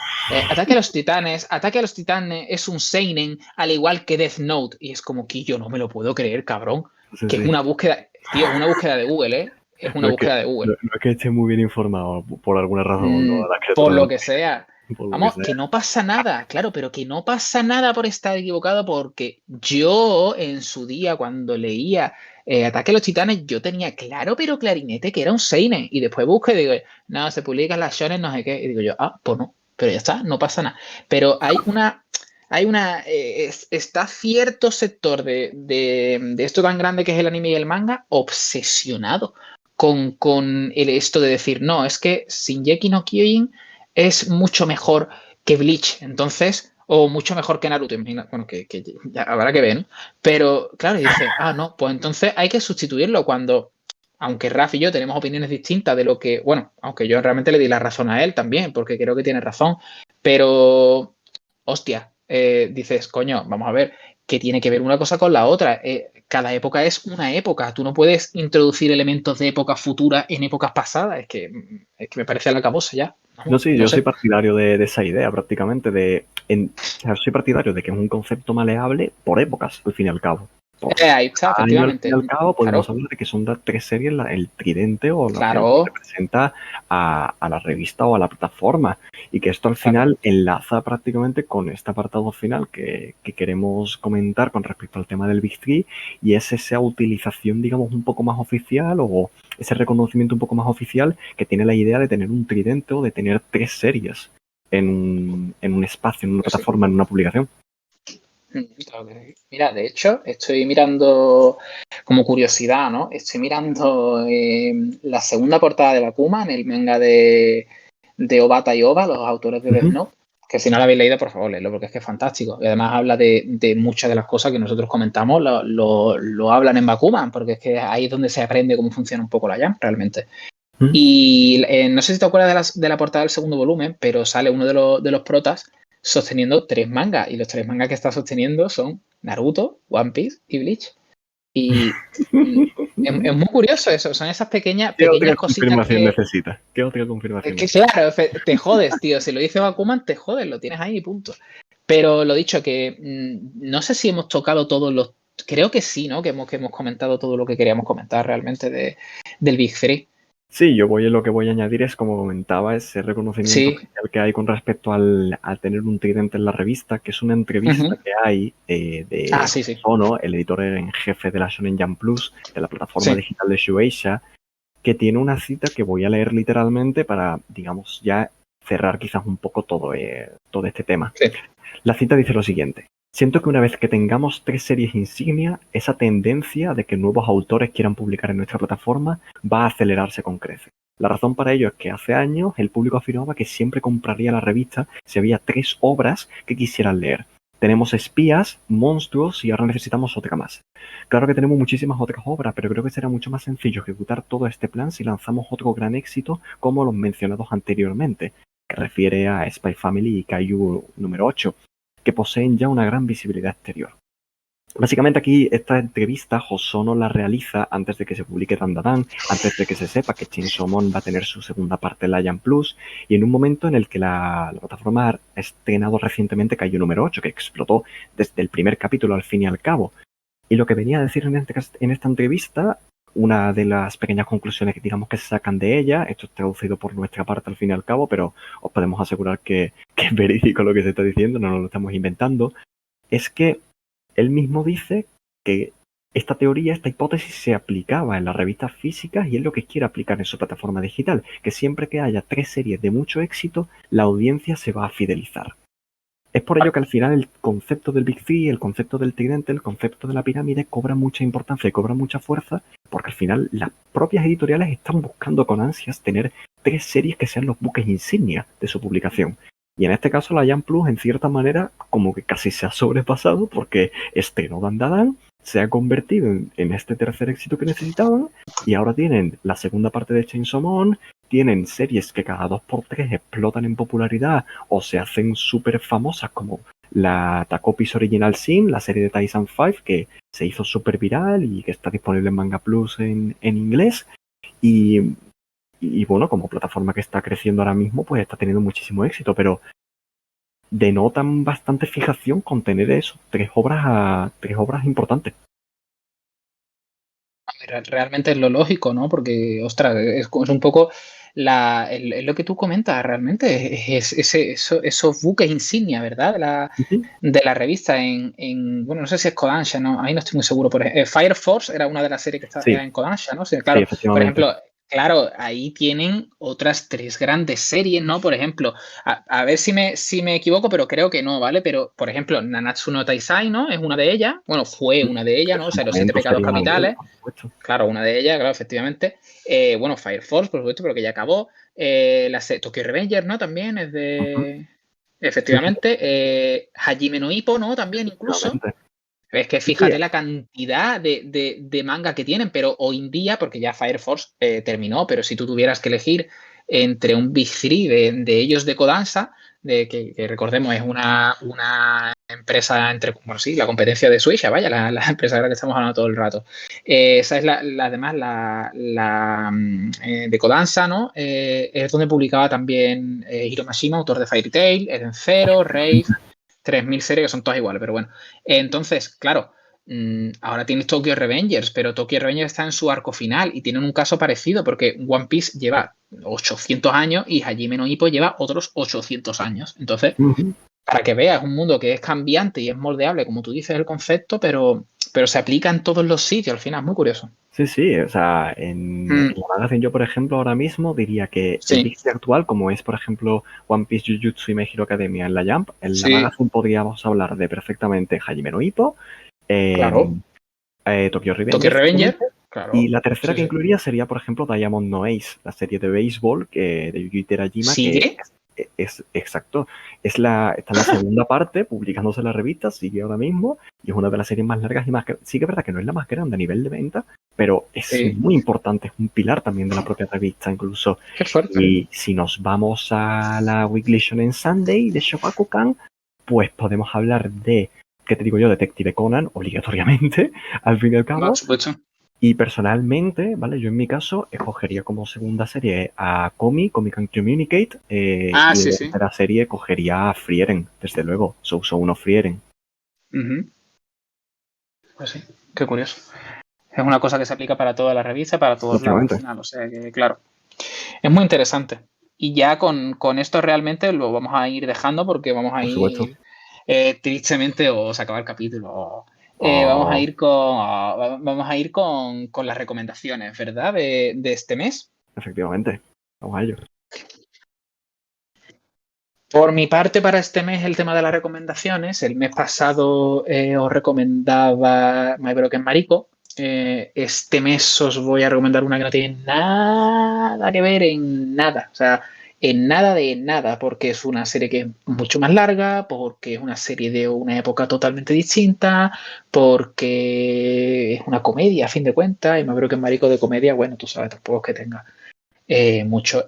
Speaker 1: ataque a los titanes es un seinen al igual que Death Note. Y es como que yo no me lo puedo creer, cabrón.
Speaker 2: Sí,
Speaker 1: Que
Speaker 2: sí.
Speaker 1: es una búsqueda, tío, es una búsqueda de Google, ¿eh? Es una búsqueda de Google.
Speaker 2: No es que esté muy bien informado por alguna razón, ¿no? La
Speaker 1: Por
Speaker 2: criatura
Speaker 1: lo
Speaker 2: no-
Speaker 1: que sea.
Speaker 2: por lo que
Speaker 1: Vamos,
Speaker 2: sea.
Speaker 1: que no pasa nada, claro, pero que no pasa nada por estar equivocado porque yo en su día cuando leía Ataque a los Titanes yo tenía claro pero clarinete que era un seinen y después busqué y digo, no, se publican las shonen no sé qué y digo yo, pues no, pero ya está, no pasa nada. Pero está cierto sector de esto tan grande que es el anime y el manga obsesionado con esto de decir, no, es que Shingeki no Kyojin es mucho mejor que Bleach, entonces, o mucho mejor que Naruto, imagina, bueno, que ya habrá que ver, ¿no? Pero, claro, dice, no, pues entonces hay que sustituirlo cuando, aunque Raf y yo tenemos opiniones distintas de lo que, bueno, aunque yo realmente le di la razón a él también, porque creo que tiene razón, pero, hostia, dices, coño, vamos a ver, que tiene que ver una cosa con la otra. Cada época es una época. Tú no puedes introducir elementos de épocas futuras en épocas pasadas. Es que me parece la cabosa ya.
Speaker 2: No, sí,
Speaker 1: No
Speaker 2: yo soy
Speaker 1: sé.
Speaker 2: partidario de esa idea prácticamente. O sea, soy partidario de que es un concepto maleable por épocas, al fin y al cabo. Por
Speaker 1: Ahí está,
Speaker 2: año, al fin y
Speaker 1: efectivamente.
Speaker 2: al cabo, podemos
Speaker 1: Claro,
Speaker 2: hablar de que son las tres series el tridente o lo que
Speaker 1: claro,
Speaker 2: representa a la revista o a la plataforma. Y que esto al
Speaker 1: claro.
Speaker 2: final enlaza prácticamente con este apartado final que queremos comentar con respecto al tema del Big Three, y es esa utilización, digamos, un poco más oficial o ese reconocimiento un poco más oficial que tiene la idea de tener un tridente o de tener tres series en un espacio, en una plataforma, en una publicación.
Speaker 1: Claro que sí. Mira, de hecho, estoy mirando como curiosidad, ¿no? Estoy mirando la segunda portada de Bakuma en el manga de Obata y Oba, los autores de Death Note. Que si no lo habéis leído, por favor, leedlo porque es que es fantástico. Y además habla de muchas de las cosas que nosotros comentamos, lo hablan en Bakuman, porque es que ahí es donde se aprende cómo funciona un poco la Jam, realmente. Y no sé si te acuerdas de la portada del segundo volumen, pero sale uno de los protas sosteniendo tres mangas. Y los tres mangas que está sosteniendo son Naruto, One Piece y Bleach. Y es muy curioso eso. Son esas pequeñas
Speaker 2: ¿Qué otra
Speaker 1: cositas
Speaker 2: confirmación necesitas? ¿Qué otra confirmación
Speaker 1: que
Speaker 2: necesitas?
Speaker 1: claro, te jodes, tío. Si lo dice Bakuman, te jodes, lo tienes ahí y punto. Pero lo dicho, que no sé si hemos tocado todos los. Creo que sí, ¿no? Que hemos comentado todo lo que queríamos comentar realmente del Big Three.
Speaker 2: Sí, lo que voy a añadir es, como comentaba, ese reconocimiento
Speaker 1: Sí.
Speaker 2: oficial que hay con respecto al tener un tridente en la revista, que es una entrevista que hay de
Speaker 1: Sí.
Speaker 2: Ono, el editor en jefe de la Shonen Jump Plus, de la plataforma
Speaker 1: Sí.
Speaker 2: digital de Shueisha, que tiene una cita que voy a leer literalmente para, digamos, ya cerrar quizás un poco todo este tema.
Speaker 1: Sí.
Speaker 2: La cita dice lo siguiente: Siento que una vez que tengamos 3 series insignia, esa tendencia de que nuevos autores quieran publicar en nuestra plataforma va a acelerarse con creces. La razón para ello es que hace años el público afirmaba que siempre compraría la revista si había 3 obras que quisieran leer. Tenemos espías, monstruos y ahora necesitamos otra más. Claro que tenemos muchísimas otras obras, pero creo que será mucho más sencillo ejecutar todo este plan si lanzamos otro gran éxito como los mencionados anteriormente, que refiere a Spy Family y Kaiju número 8, que poseen ya una gran visibilidad exterior. Básicamente aquí esta entrevista Hosono la realiza antes de que se publique Dandadan, antes de que se sepa que Chainsaw Man va a tener su segunda parte en la Jump Plus, y en un momento en el que la plataforma ha estrenado recientemente Kaiju número 8, que explotó desde el primer capítulo al fin y al cabo. Y lo que venía a decir en esta entrevista, una de las pequeñas conclusiones que digamos que se sacan de ella, esto es traducido por nuestra parte al fin y al cabo, pero os podemos asegurar que es verídico lo que se está diciendo, no nos lo estamos inventando, es que él mismo dice que esta teoría, esta hipótesis se aplicaba en las revistas físicas y es lo que quiere aplicar en su plataforma digital, que siempre que haya 3 series de mucho éxito, la audiencia se va a fidelizar. Es por ello que al final el concepto del Big Three, el concepto del tridente, el concepto de la pirámide cobra mucha importancia y cobra mucha fuerza, porque al final las propias editoriales están buscando con ansias tener 3 series que sean los buques insignia de su publicación. Y en este caso la Jump Plus, en cierta manera, como que casi se ha sobrepasado porque estrenó Dandadan, se ha convertido en este tercer éxito que necesitaban y ahora tienen la segunda parte de Chainsaw Man, tienen series que cada 2x3 explotan en popularidad o se hacen súper famosas como la Takopis Original Sin, la serie de Tyson 5 que se hizo súper viral y que está disponible en Manga Plus en inglés y bueno, como plataforma que está creciendo ahora mismo pues está teniendo muchísimo éxito, pero denotan bastante fijación con tener eso, 3 obras importantes.
Speaker 1: Realmente es lo lógico, ¿no? Porque, ostras, es un poco es lo que tú comentas, realmente, esos buques insignia, ¿verdad? De la revista bueno, no sé si es Kodansha, ¿no? Ahí no estoy muy seguro. Fire Force era una de las series que era
Speaker 2: Sí,
Speaker 1: en Kodansha, ¿no? Sí,
Speaker 2: sí,
Speaker 1: claro, por
Speaker 2: efectivamente.
Speaker 1: ejemplo, claro, ahí tienen otras 3 grandes series, ¿no? Por ejemplo, a ver si me equivoco, pero creo que no, ¿vale? Pero, por ejemplo, Nanatsu no Taizai, ¿no? Es una de ellas. Bueno, fue una de ellas,
Speaker 2: En
Speaker 1: ¿no? O
Speaker 2: su
Speaker 1: sea, los 7
Speaker 2: momento
Speaker 1: pecados
Speaker 2: sería una de ellas,
Speaker 1: capitales.
Speaker 2: por supuesto.
Speaker 1: Claro, una de ellas, claro, efectivamente. Bueno, Fire Force, por supuesto, pero que ya acabó. Tokyo Revenger, ¿no? También es
Speaker 2: Ujú.
Speaker 1: de.
Speaker 2: Sí, sí,
Speaker 1: Efectivamente. Hajime no Ippo, ¿no? También incluso.
Speaker 2: efectivamente.
Speaker 1: Es que
Speaker 2: Sí, sí,
Speaker 1: fíjate la cantidad de manga que tienen, pero hoy en día, porque ya Fire Force terminó, pero si tú tuvieras que elegir entre un Big Three de ellos de Kodansha, que recordemos es una empresa bueno, sí, la competencia de Shueisha, vaya, la empresa de la que estamos hablando todo el rato. Esa es además de Kodansha, ¿no? Es donde publicaba también Hiro Mashima, autor de Fairy Tail, Eden Zero, Rave, 3000 series que son todas iguales, pero bueno. Entonces, claro, ahora tienes Tokyo Revengers, pero Tokyo Revengers está en su arco final y tienen un caso parecido porque One Piece lleva 800 años y Hajime no Ippo lleva otros 800 años. Entonces,
Speaker 2: Ujú.
Speaker 1: para que veas, es un mundo que es cambiante y es moldeable, como tú dices, el concepto, pero se aplica en todos los sitios. Al final, es muy curioso.
Speaker 2: Sí, sí, o sea, en la magazine yo, por ejemplo, ahora mismo diría que el
Speaker 1: Sí,
Speaker 2: Big Three actual, como es, por ejemplo, One Piece, Jujutsu y My Hero Academia en la Jump, en la
Speaker 1: sí,
Speaker 2: magazine podríamos hablar de perfectamente Hajime no Ippo,
Speaker 1: claro.
Speaker 2: Tokyo
Speaker 1: Tokyo
Speaker 2: Revengers,
Speaker 1: Revenger,
Speaker 2: obviamente, y
Speaker 1: claro.
Speaker 2: la tercera
Speaker 1: Sí,
Speaker 2: que
Speaker 1: sí.
Speaker 2: incluiría sería, por ejemplo, Diamond No Ace, la serie de béisbol de Yuji Terajima, que
Speaker 1: ¿Sigue?
Speaker 2: es exacto, está en la segunda parte, publicándose en la revista, sigue ahora mismo, y es una de las series más largas y más... Sí que es verdad que no es la más grande a nivel de venta, pero es
Speaker 1: Sí.
Speaker 2: muy importante, es un pilar también de la propia revista, incluso.
Speaker 1: Qué fuerte.
Speaker 2: Y si nos vamos a la Weekly Shonen Sunday de Shogakukan, pues podemos hablar de, ¿qué te digo yo? Detective Conan, obligatoriamente, al fin y al
Speaker 1: Por
Speaker 2: cabo.
Speaker 1: supuesto.
Speaker 2: Y personalmente, ¿vale? Yo en mi caso escogería como segunda serie a Comic Can Communicate,
Speaker 1: Ah,
Speaker 2: y
Speaker 1: sí,
Speaker 2: de
Speaker 1: sí.
Speaker 2: tercera serie cogería a Frieren, desde luego, Sousou uno Frieren.
Speaker 1: Ujú. Pues sí, qué curioso. Es una cosa que se aplica para toda la revista, para todos lados al
Speaker 2: Efectivamente,
Speaker 1: final. O sea que, claro, es muy interesante. Y ya con esto realmente lo vamos a ir dejando porque vamos a
Speaker 2: por supuesto.
Speaker 1: ir tristemente o se acaba el capítulo. Vamos a
Speaker 2: Oh,
Speaker 1: ir con las recomendaciones, ¿verdad? De este mes.
Speaker 2: efectivamente. Vamos a ello.
Speaker 1: Por mi parte, para este mes, el tema de las recomendaciones. El mes pasado os recomendaba My Broken Mariko. Este mes os voy a recomendar una que no tiene nada que ver en nada. O sea, en nada de nada, porque es una serie que es mucho más larga, porque es una serie de una época totalmente distinta, porque es una comedia, a fin de cuentas. Y My Broken Mariko de comedia, bueno, tú sabes, tampoco es que tenga mucho.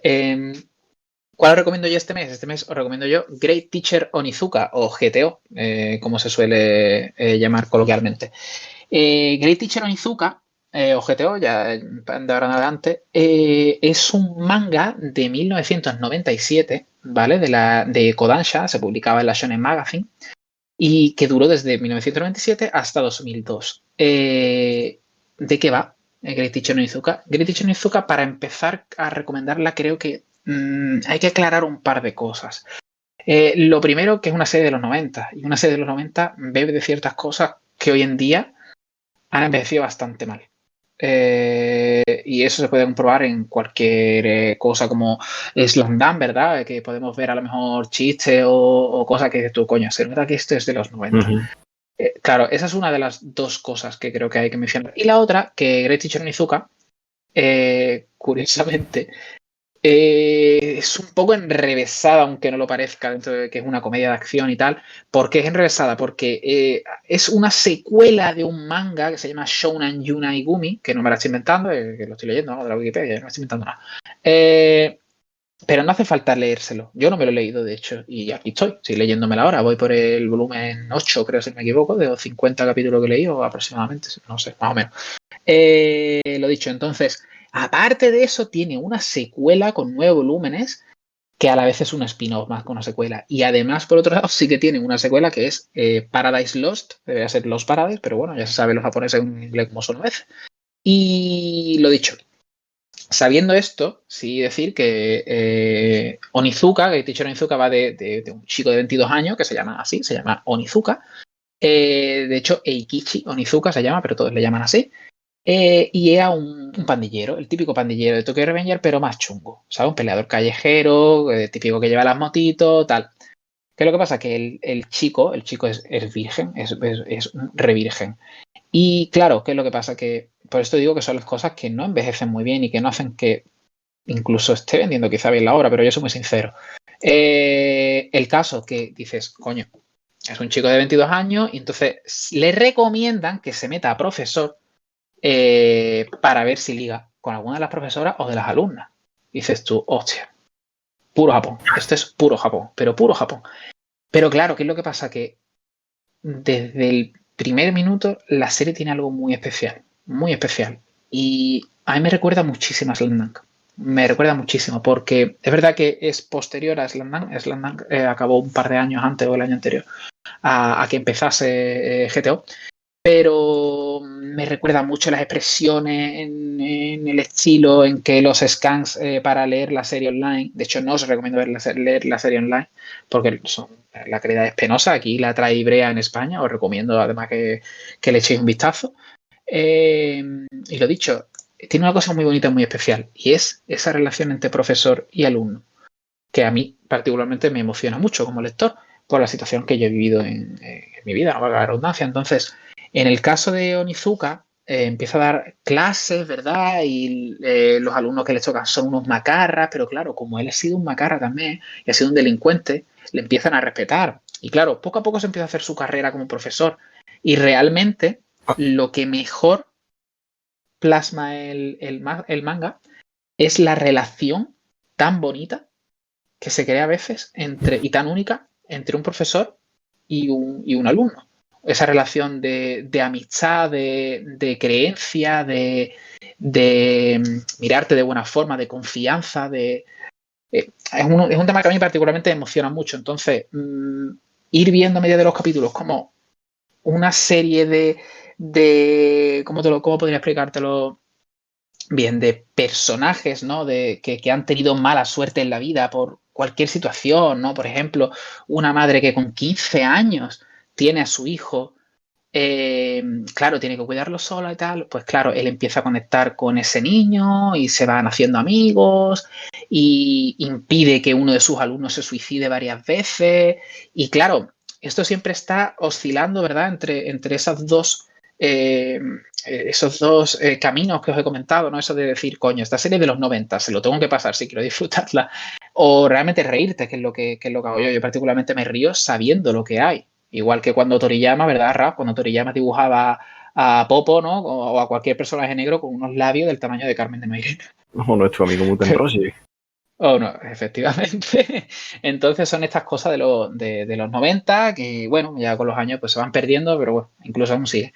Speaker 1: ¿Cuál os recomiendo yo este mes? Este mes os recomiendo yo Great Teacher Onizuka o GTO, como se suele llamar coloquialmente. Great Teacher Onizuka o GTO, ya de ahora en adelante, es un manga de 1997, ¿vale? De Kodansha, se publicaba en la Shonen Magazine y que duró desde 1997 hasta 2002. ¿De qué va Great Teacher Onizuka? Great Teacher Onizuka, para empezar a recomendarla, creo que hay que aclarar un par de cosas. Lo primero, que es una serie de los 90, y una serie de los 90 bebe de ciertas cosas que hoy en día han envejecido bastante mal. Y eso se puede comprobar en cualquier cosa como Slamdam, ¿verdad? Que podemos ver a lo mejor chistes o cosas que tú, coño, se nota que esto es de los 90. Claro, esa es una de las dos cosas que creo que hay que mencionar. Y la otra, que Great Teacher Onizuka, curiosamente, es un poco enrevesada, aunque no lo parezca, dentro de que es una comedia de acción y tal. ¿Por qué es enrevesada? Porque es una secuela de un manga que se llama Shounen Yunai Gumi, que no me la estoy inventando, que lo estoy leyendo, ¿no? De la Wikipedia, no me estoy inventando nada. Pero no hace falta leérselo. Yo no me lo he leído, de hecho, y aquí estoy leyéndomela ahora. Voy por el volumen 8, creo, si no me equivoco, de los 50 capítulos que he leído aproximadamente, no sé, más o menos. Lo dicho, entonces, aparte de eso, tiene una secuela con 9 volúmenes, que a la vez es un spin-off más que una secuela. Y además, por otro lado, sí que tiene una secuela que es Paradise Lost, debería ser Lost Paradise, pero bueno, ya se sabe los japoneses en inglés como son a veces. Y lo dicho, sabiendo esto, sí decir que Onizuka, que Teacher Onizuka va de un chico de 22 años que se llama así, se llama Onizuka. De hecho, Eikichi Onizuka se llama, pero todos le llaman así. Y era un pandillero, el típico pandillero de Tokyo Revenger, pero más chungo, ¿sabes? Un peleador callejero, típico que lleva las motitos, tal. ¿Qué es lo que pasa? Que el chico es virgen, es revirgen. Y claro, ¿qué es lo que pasa? Que por esto digo que son las cosas que no envejecen muy bien y que no hacen que incluso esté vendiendo quizá bien la obra, pero yo soy muy sincero. El caso que dices, coño, es un chico de 22 años y entonces le recomiendan que se meta a profesor para ver si liga con alguna de las profesoras o de las alumnas. Dices tú, hostia, puro Japón. Este es puro Japón, pero puro Japón. Pero claro, ¿qué es lo que pasa? Que desde el primer minuto la serie tiene algo muy especial, muy especial. Y a mí me recuerda muchísimo a Slam Dunk. Me recuerda muchísimo, porque es verdad que es posterior a Slam Dunk. Slam Dunk acabó un par de años antes o el año anterior a que empezase GTO. Pero me recuerda mucho las expresiones en el estilo en que los scans para leer la serie online. De hecho, no os recomiendo leer la serie online porque la calidad es penosa. Aquí la trae Ibrea en España. Os recomiendo además que le echéis un vistazo. Y lo dicho, tiene una cosa muy bonita, muy especial, y es esa relación entre profesor y alumno, que a mí particularmente me emociona mucho como lector por la situación que yo he vivido en mi vida, no valga la redundancia. Entonces, en el caso de Onizuka, empieza a dar clases, ¿verdad? Y los alumnos que le tocan son unos macarras, pero claro, como él ha sido un macarra también y ha sido un delincuente, le empiezan a respetar. Y claro, poco a poco se empieza a hacer su carrera como profesor. Y realmente lo que mejor plasma el manga es la relación tan bonita que se crea a veces y tan única entre un profesor y un alumno. Esa relación de amistad, de creencia, de mirarte de buena forma, de confianza, es un tema que a mí particularmente me emociona mucho. Entonces, ir viendo a medida de los capítulos como una serie ¿cómo podría explicártelo? Bien, de personajes, ¿no? Que han tenido mala suerte en la vida por cualquier situación, ¿no? Por ejemplo, una madre que con 15 años tiene a su hijo claro, tiene que cuidarlo sola y tal, pues claro, él empieza a conectar con ese niño y se van haciendo amigos y impide que uno de sus alumnos se suicide varias veces y claro, esto siempre está oscilando, ¿verdad? Entre eh, esos dos caminos que os he comentado, ¿no? Eso de decir, coño, esta serie es de los 90, se lo tengo que pasar si quiero disfrutarla, o realmente reírte, que es lo que hago yo. Yo particularmente me río sabiendo lo que hay. Igual que cuando Toriyama, ¿verdad, Rap? Cuando Toriyama dibujaba a Popo, ¿no? O a cualquier personaje negro con unos labios del tamaño de Carmen de Mairena.
Speaker 2: O nuestro amigo Muten Roshi.
Speaker 1: O no, efectivamente. Entonces son estas cosas de los 90 que, bueno, ya con los años pues se van perdiendo, pero bueno, incluso aún sigue.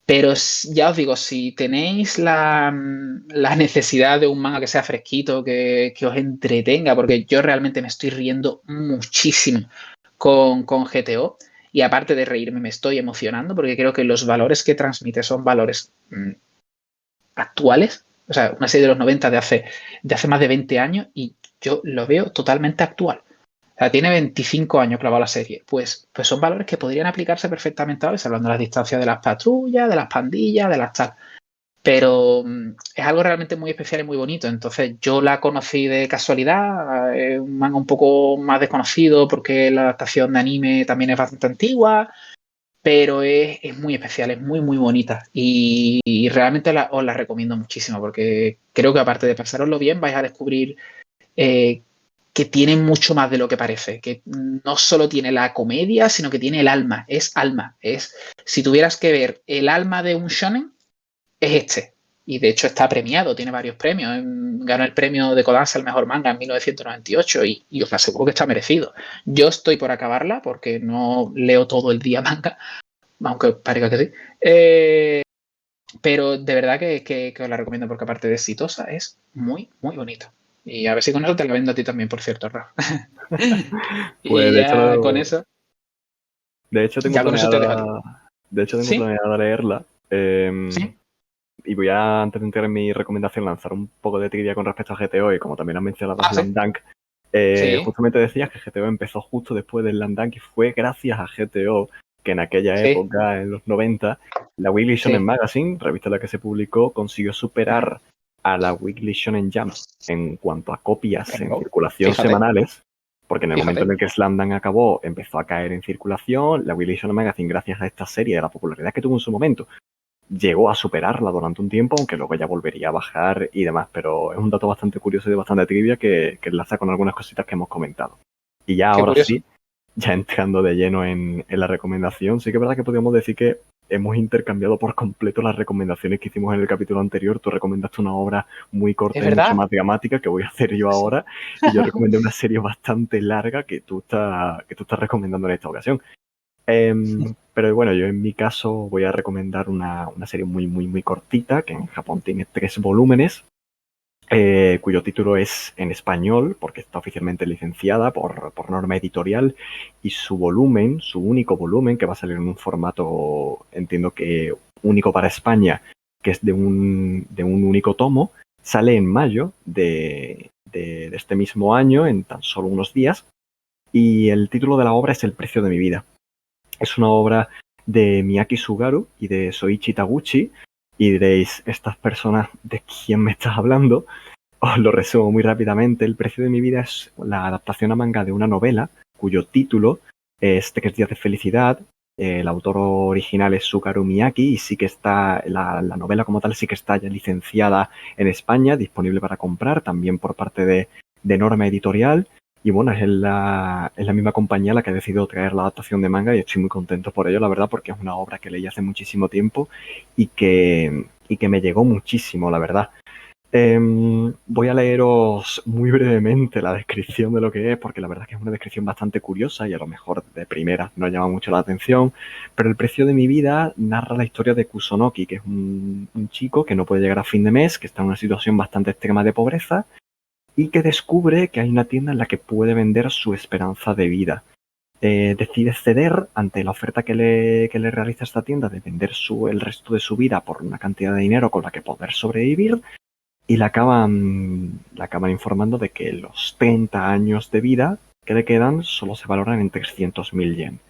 Speaker 1: Pero ya os digo, si tenéis la necesidad de un manga que sea fresquito, que os entretenga, porque yo realmente me estoy riendo muchísimo con GTO y aparte de reírme me estoy emocionando porque creo que los valores que transmite son valores actuales, o sea, una serie de los 90 de hace más de 20 años y yo lo veo totalmente actual. O sea, tiene 25 años clavado la serie. Pues son valores que podrían aplicarse perfectamente ahora, hablando de las distancias de las patrullas, de las pandillas, de las tal. Pero es algo realmente muy especial y muy bonito. Entonces yo la conocí de casualidad, es un manga un poco más desconocido porque la adaptación de anime también es bastante antigua, pero es muy especial, es muy, muy bonita. Y realmente os la recomiendo muchísimo porque creo que aparte de pasároslo bien, vais a descubrir eh, que tiene mucho más de lo que parece, que no solo tiene la comedia, sino que tiene el alma, es alma. Si tuvieras que ver el alma de un shonen, es este. Y de hecho está premiado, tiene varios premios. Ganó el premio de Kodansha al mejor manga en 1998 y os aseguro que está merecido. Yo estoy por acabarla porque no leo todo el día manga, aunque parezca que sí. Pero de verdad que os la recomiendo porque aparte de exitosa es muy, muy bonito. Y a ver si con eso te la vendo a ti también, por cierto, Rafa.
Speaker 2: Pues
Speaker 1: Y ya con eso,
Speaker 2: de hecho tengo
Speaker 1: ya con eso te dejo a ti. ¿Sí?
Speaker 2: planeada leerla.
Speaker 1: ¿Sí?
Speaker 2: Y voy a, antes de entrar en mi recomendación, lanzar un poco de trivia con respecto a GTO y como también has mencionado
Speaker 1: Ah, sí.
Speaker 2: Slam Dunk.
Speaker 1: Sí,
Speaker 2: Justamente decías que GTO empezó justo después del Slam Dunk y fue gracias a GTO que en aquella
Speaker 1: sí,
Speaker 2: época, en los 90, la Weekly Shonen
Speaker 1: sí.
Speaker 2: Magazine, revista en la que se publicó, consiguió superar a la Weekly Shonen Jump en cuanto a copias en
Speaker 1: Venga,
Speaker 2: circulación
Speaker 1: fíjate,
Speaker 2: semanales, porque en el momento en
Speaker 1: fíjate.
Speaker 2: el que Slam Dunk acabó, empezó a caer en circulación. La Weekly Shonen Magazine, gracias a esta serie, de la popularidad que tuvo en su momento, llegó a superarla durante un tiempo, aunque luego ya volvería a bajar y demás, pero es un dato bastante curioso y de bastante trivia que enlaza con algunas cositas que hemos comentado. Y ya
Speaker 1: Qué
Speaker 2: ahora
Speaker 1: curioso.
Speaker 2: sí, ya entrando de lleno en la recomendación, sí que es verdad que podríamos decir que hemos intercambiado por completo las recomendaciones que hicimos en el capítulo anterior. Tú recomendaste una obra muy
Speaker 1: Es
Speaker 2: corta y mucho
Speaker 1: verdad.
Speaker 2: más dramática que voy a hacer yo
Speaker 1: Sí.
Speaker 2: ahora, y yo recomendé una serie bastante larga que tú estás recomendando en esta ocasión. Pero bueno, yo en mi caso voy a recomendar una serie muy, muy, muy cortita, que en Japón tiene 3 volúmenes, cuyo título es en español, porque está oficialmente licenciada por norma editorial, y su volumen, su único volumen, que va a salir en un formato, entiendo que único para España, que es de un único tomo, sale en mayo de este mismo año, en tan solo unos días, y el título de la obra es El precio de mi vida. Es una obra de Miyaki Sugaru y de Soichi Taguchi. Y diréis, ¿estas personas de quién me estás hablando? Os lo resumo muy rápidamente. El precio de mi vida es la adaptación a manga de una novela cuyo título es Tres días de felicidad. El autor original es Sugaru Miyaki y sí que está, la novela como tal sí que está ya licenciada en España, disponible para comprar, también por parte de Norma Editorial. Y bueno, es la misma compañía la que ha decidido traer la adaptación de manga y estoy muy contento por ello, la verdad, porque es una obra que leí hace muchísimo tiempo y que me llegó muchísimo, la verdad. Voy a leeros muy brevemente la descripción de lo que es, porque la verdad es que es una descripción bastante curiosa y a lo mejor de primera no llama mucho la atención, pero El precio de mi vida narra la historia de Kusonoki, que es un chico que no puede llegar a fin de mes, que está en una situación bastante extrema de pobreza y que descubre que hay una tienda en la que puede vender su esperanza de vida. Decide ceder ante la oferta que le realiza esta tienda de vender el resto de su vida por una cantidad de dinero con la que poder sobrevivir y la acaban informando de que los 30 años de vida que le quedan solo se valoran en 300.000 yen.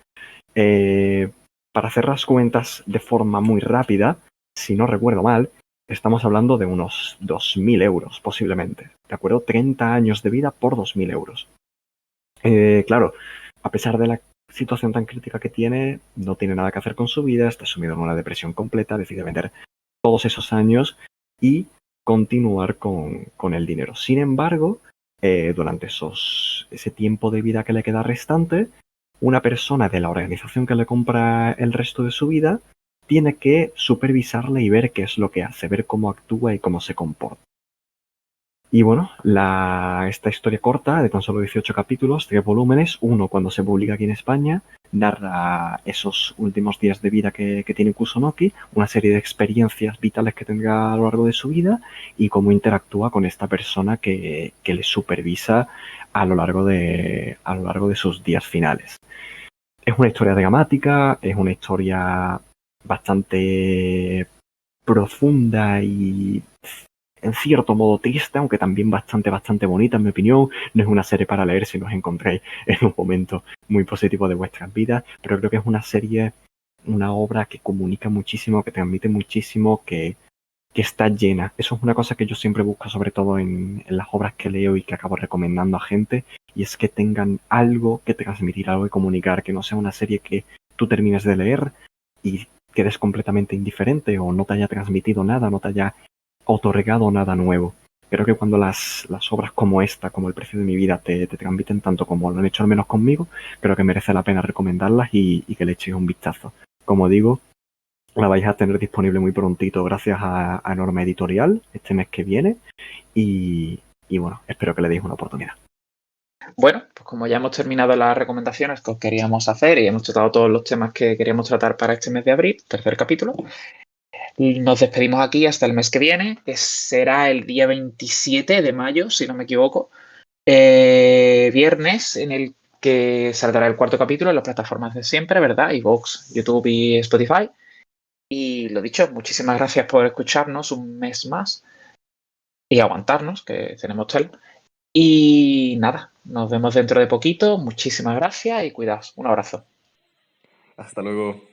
Speaker 2: Eh, Para hacer las cuentas de forma muy rápida, si no recuerdo mal, estamos hablando de unos 2.000 euros posiblemente. ¿De acuerdo? 30 años de vida por 2.000 euros. Claro, a pesar de la situación tan crítica que tiene, no tiene nada que hacer con su vida, está sumido en una depresión completa, decide vender todos esos años y continuar con el dinero. Sin embargo, durante ese tiempo de vida que le queda restante, una persona de la organización que le compra el resto de su vida tiene que supervisarle y ver qué es lo que hace, ver cómo actúa y cómo se comporta. Y bueno, esta historia corta de tan solo 18 capítulos, 3 volúmenes, uno cuando se publica aquí en España, narra esos últimos días de vida que tiene Kusunoki, una serie de experiencias vitales que tendrá a lo largo de su vida y cómo interactúa con esta persona que le supervisa a lo largo de sus días finales. Es una historia dramática, es una historia bastante profunda y en cierto modo triste, aunque también bastante bonita, en mi opinión. No es una serie para leer si os encontráis en un momento muy positivo de vuestras vidas, pero creo que es una serie, una obra que comunica muchísimo, que transmite muchísimo, que está llena. Eso es una cosa que yo siempre busco, sobre todo en las obras que leo y que acabo recomendando a gente, y es que tengan algo que transmitir, algo que comunicar, que no sea una serie que tú termines de leer y quedes completamente indiferente o no te haya transmitido nada, no te haya otorgado nada nuevo. Creo que cuando las obras como esta, como El precio de mi vida, te transmiten tanto como lo han hecho al menos conmigo, creo que merece la pena recomendarlas y que le echéis un vistazo. Como digo, la vais a tener disponible muy prontito gracias a Norma Editorial este mes que viene y bueno, espero que le deis una oportunidad.
Speaker 1: Bueno, pues como ya hemos terminado las recomendaciones que os queríamos hacer y hemos tratado todos los temas que queríamos tratar para este mes de abril, tercer capítulo, nos despedimos aquí hasta el mes que viene, que será el día 27 de mayo, si no me equivoco, viernes, en el que saldrá el cuarto capítulo en las plataformas de siempre, ¿verdad? iVoox, YouTube y Spotify. Y lo dicho, muchísimas gracias por escucharnos un mes más y aguantarnos, que tenemos tel. Y nada, nos vemos dentro de poquito. Muchísimas gracias y cuidaos. Un abrazo.
Speaker 3: Hasta luego.